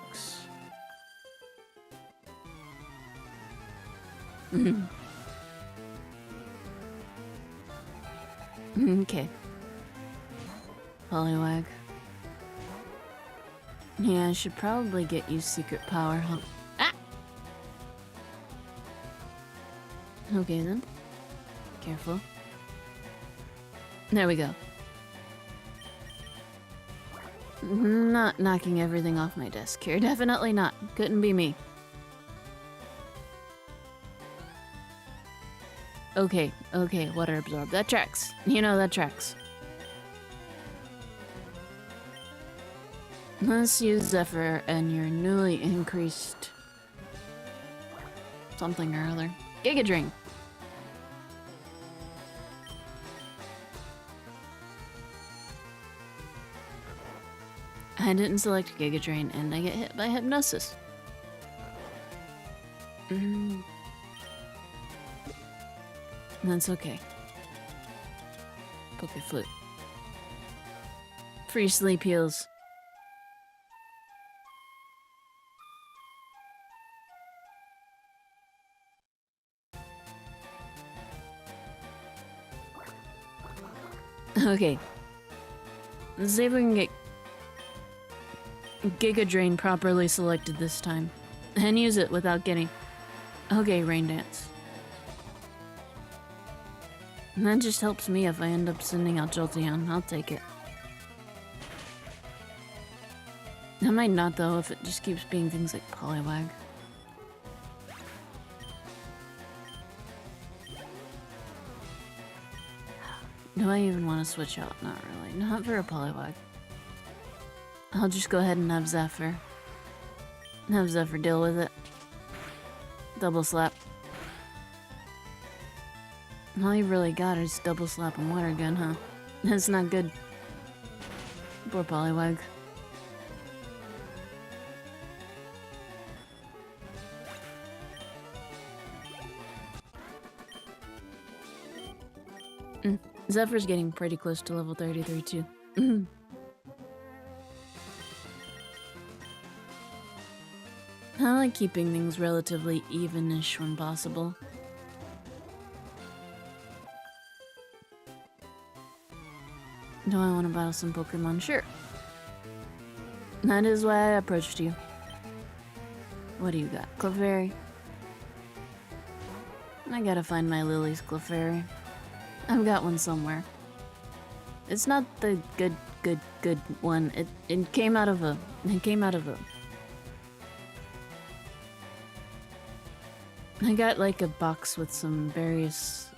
Okay. Poliwag. Yeah, I should probably get you secret power, huh? Ah! Okay then. Careful. There we go. Not knocking everything off my desk here. Definitely not. Couldn't be me. Okay, water absorb. That tracks. You know, that tracks. Let's use Zephyr and your newly increased... something or other. Giga Drain. I didn't select Giga Drain and I get hit by Hypnosis. That's okay. Poke Flute. Free sleep heals. Okay. Let's see if we can get Giga Drain properly selected this time. And use it without getting... Okay, Rain Dance. And that just helps me if I end up sending out Jolteon. I'll take it. I might not though if it just keeps being things like Poliwag. Do I even want to switch out? Not really. Not for a Poliwag. I'll just go ahead and have Zephyr. Have Zephyr deal with it. Double slap. All you really got is double slap and water gun, huh? That's not good. Poor Poliwag. Zephyr's getting pretty close to level 33 too. I like keeping things relatively even-ish when possible. Do I want to battle some Pokemon? Sure. That is why I approached you. What do you got? Clefairy? I gotta find my Lily's Clefairy. I've got one somewhere. It's not the good one. It came out of a... I got like a box with some various...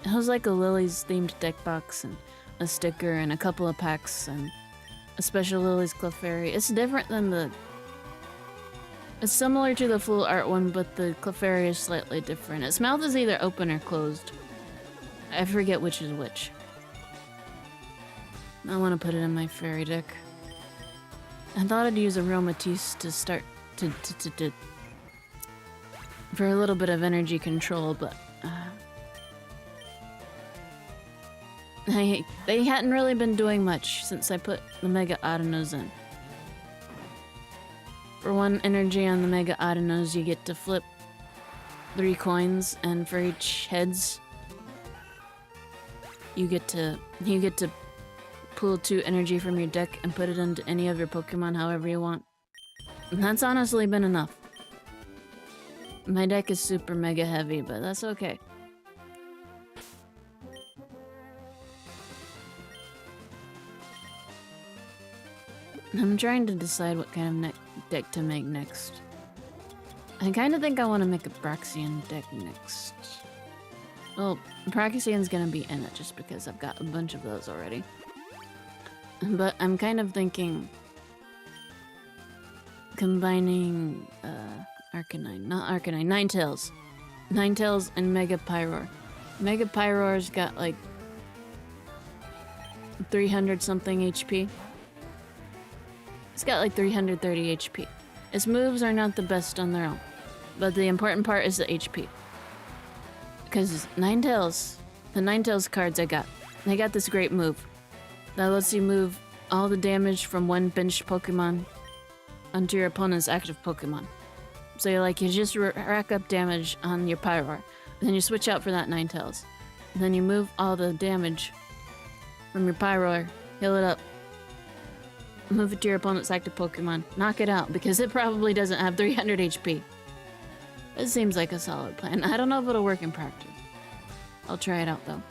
It was like a Lily's themed deck box and a sticker and a couple of packs and a special Lily's Clefairy. It's different than the... It's similar to the full art one, but the Clefairy is slightly different. Its mouth is either open or closed. I forget which is which. I want to put it in my fairy deck. I thought I'd use Aromatisse to start to for a little bit of energy control, but they hadn't really been doing much since I put the Mega Autonos in. For 1 energy on the Mega Autonos, you get to flip 3 coins, and for each heads, you get to pull 2 energy from your deck and put it into any of your Pokemon however you want. And that's honestly been enough. My deck is super mega heavy, but that's okay. I'm trying to decide what kind of deck to make next. I kind of think I want to make a Braxian deck next. Well, Braxian's gonna be in it just because I've got a bunch of those already. But I'm kind of thinking... combining... Arcanine, not Arcanine, Ninetales. Ninetales and Mega Pyroar. Mega Pyroar's got like 300 something HP. It's got like 330 HP. Its moves are not the best on their own, but the important part is the HP. Because Ninetales, the Ninetales cards I got, they got this great move that lets you move all the damage from one benched Pokemon onto your opponent's active Pokemon. So you just rack up damage on your Pyroar, then you switch out for that Ninetales. Then you move all the damage from your Pyroar, heal it up, move it to your opponent's active Pokemon, knock it out because it probably doesn't have 300 HP. It seems like a solid plan. I don't know if it'll work in practice. I'll try it out though.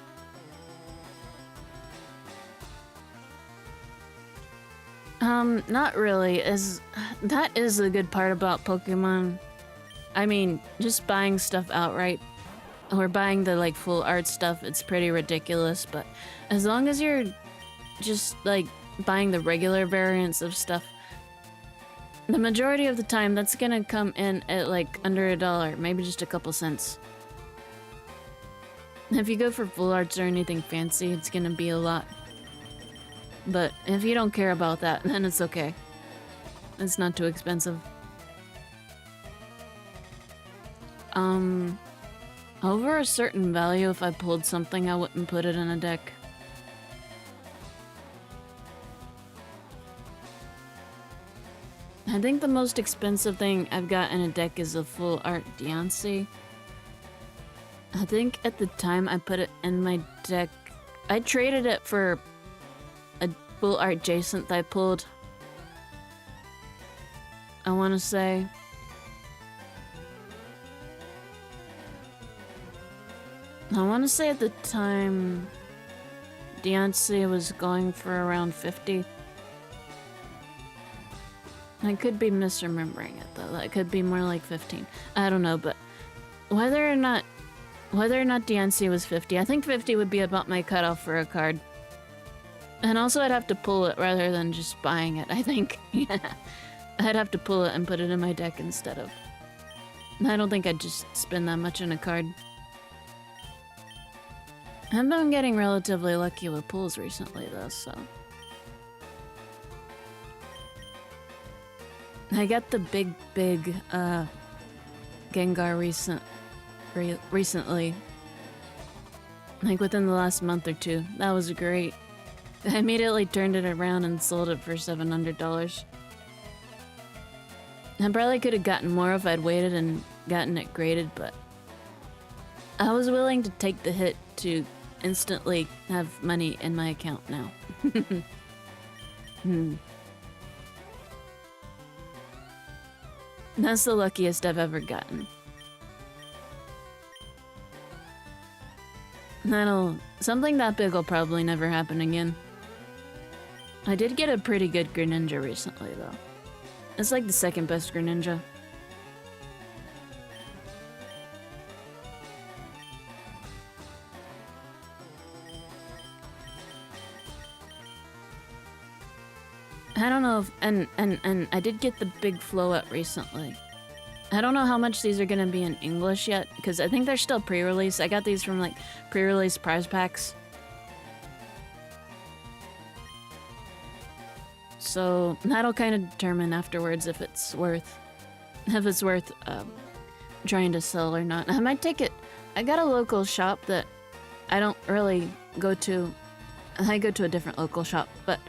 Not really. That is the good part about Pokemon. I mean, just buying stuff outright, or buying the like full art stuff, it's pretty ridiculous, but as long as you're just like buying the regular variants of stuff, the majority of the time that's gonna come in at like under $1, maybe just a couple cents. If you go for full arts or anything fancy, it's gonna be a lot. But if you don't care about that, then it's okay. It's not too expensive. Over a certain value, if I pulled something, I wouldn't put it in a deck. I think the most expensive thing I've got in a deck is a full art Deontay. I think at the time I put it in my deck, I traded it for a full art Jacent I pulled. I want to say at the time Deontay was going for around 50. I could be misremembering it though. That could be more like 15. I don't know, but whether or not Deontay was 50, I think 50 would be about my cutoff for a card. And also I'd have to pull it rather than just buying it, I think. Yeah. I'd have to pull it and put it in my deck instead of... I don't think I'd just spend that much on a card. I've been getting relatively lucky with pulls recently though, so... I got the big Gengar recently. Like within the last month or two. That was great. I immediately turned it around and sold it for $700. I probably could have gotten more if I'd waited and gotten it graded, but I was willing to take the hit to instantly have money in my account now. That's the luckiest I've ever gotten. Something that big will probably never happen again. I did get a pretty good Greninja recently, though. It's like the second best Greninja. I don't know if, and I did get the big Floette recently. I don't know how much these are gonna be in English yet, because I think they're still pre-release. I got these from like pre-release prize packs. So that'll kind of determine afterwards if it's worth trying to sell or not. I might take it. I got a local shop that I don't really go to. I go to a different local shop, but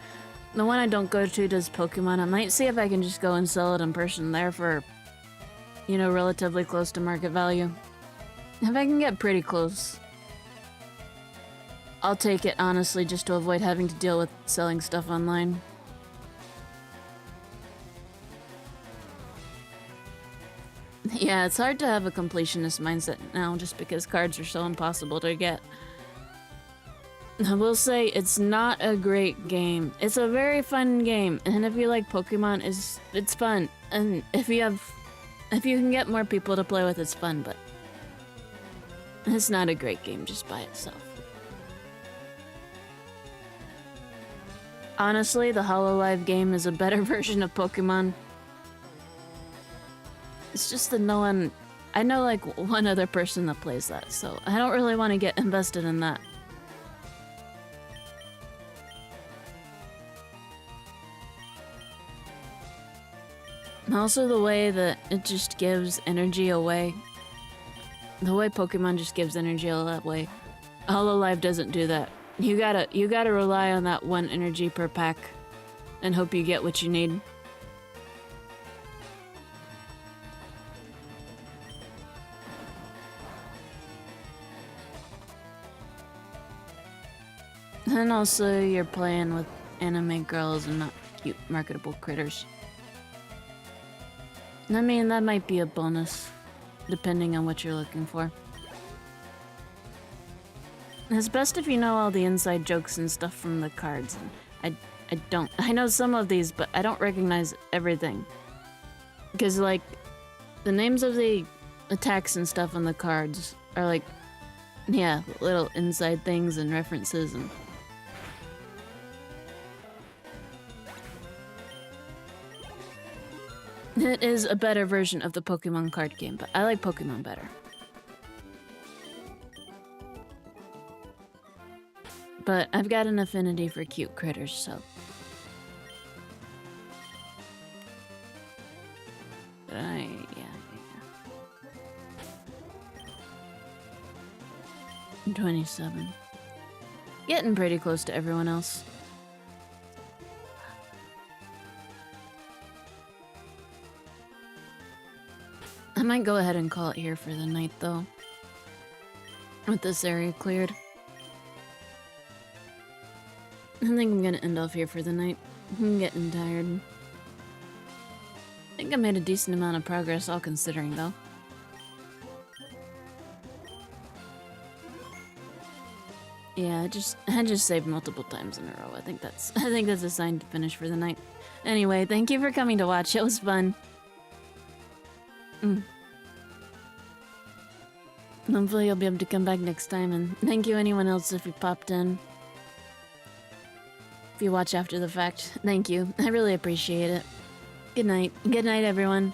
the one I don't go to does Pokemon. I might see if I can just go and sell it in person there for, you know, relatively close to market value. If I can get pretty close, I'll take it, honestly, just to avoid having to deal with selling stuff online. Yeah, it's hard to have a completionist mindset now just because cards are so impossible to get. I will say it's not a great game. It's a very fun game, and if you like Pokemon, it's fun. And if you can get more people to play with, it's fun, but it's not a great game just by itself. Honestly, the Hololive game is a better version of Pokemon. It's just that I know like one other person that plays that, so I don't really want to get invested in that. And also the way that it just gives energy away. The way Pokemon just gives energy away. Hololive doesn't do that. You gotta rely on that one energy per pack and hope you get what you need. And also you're playing with anime girls and not cute marketable critters. I mean, that might be a bonus, depending on what you're looking for. It's best if you know all the inside jokes and stuff from the cards. I know some of these, but I don't recognize everything. Because, like, the names of the attacks and stuff on the cards are like, yeah, little inside things and references and... It is a better version of the Pokemon card game, but I like Pokemon better. But I've got an affinity for cute critters, so... But yeah. 27. Getting pretty close to everyone else. I might go ahead and call it here for the night, though. With this area cleared. I think I'm gonna end off here for the night. I'm getting tired. I think I made a decent amount of progress, all considering, though. Yeah, I just saved multiple times in a row. I think that's a sign to finish for the night. Anyway, thank you for coming to watch. It was fun. Hopefully you'll be able to come back next time, and thank you anyone else if you popped in. If you watch after the fact, thank you. I really appreciate it. Good night. Good night, everyone.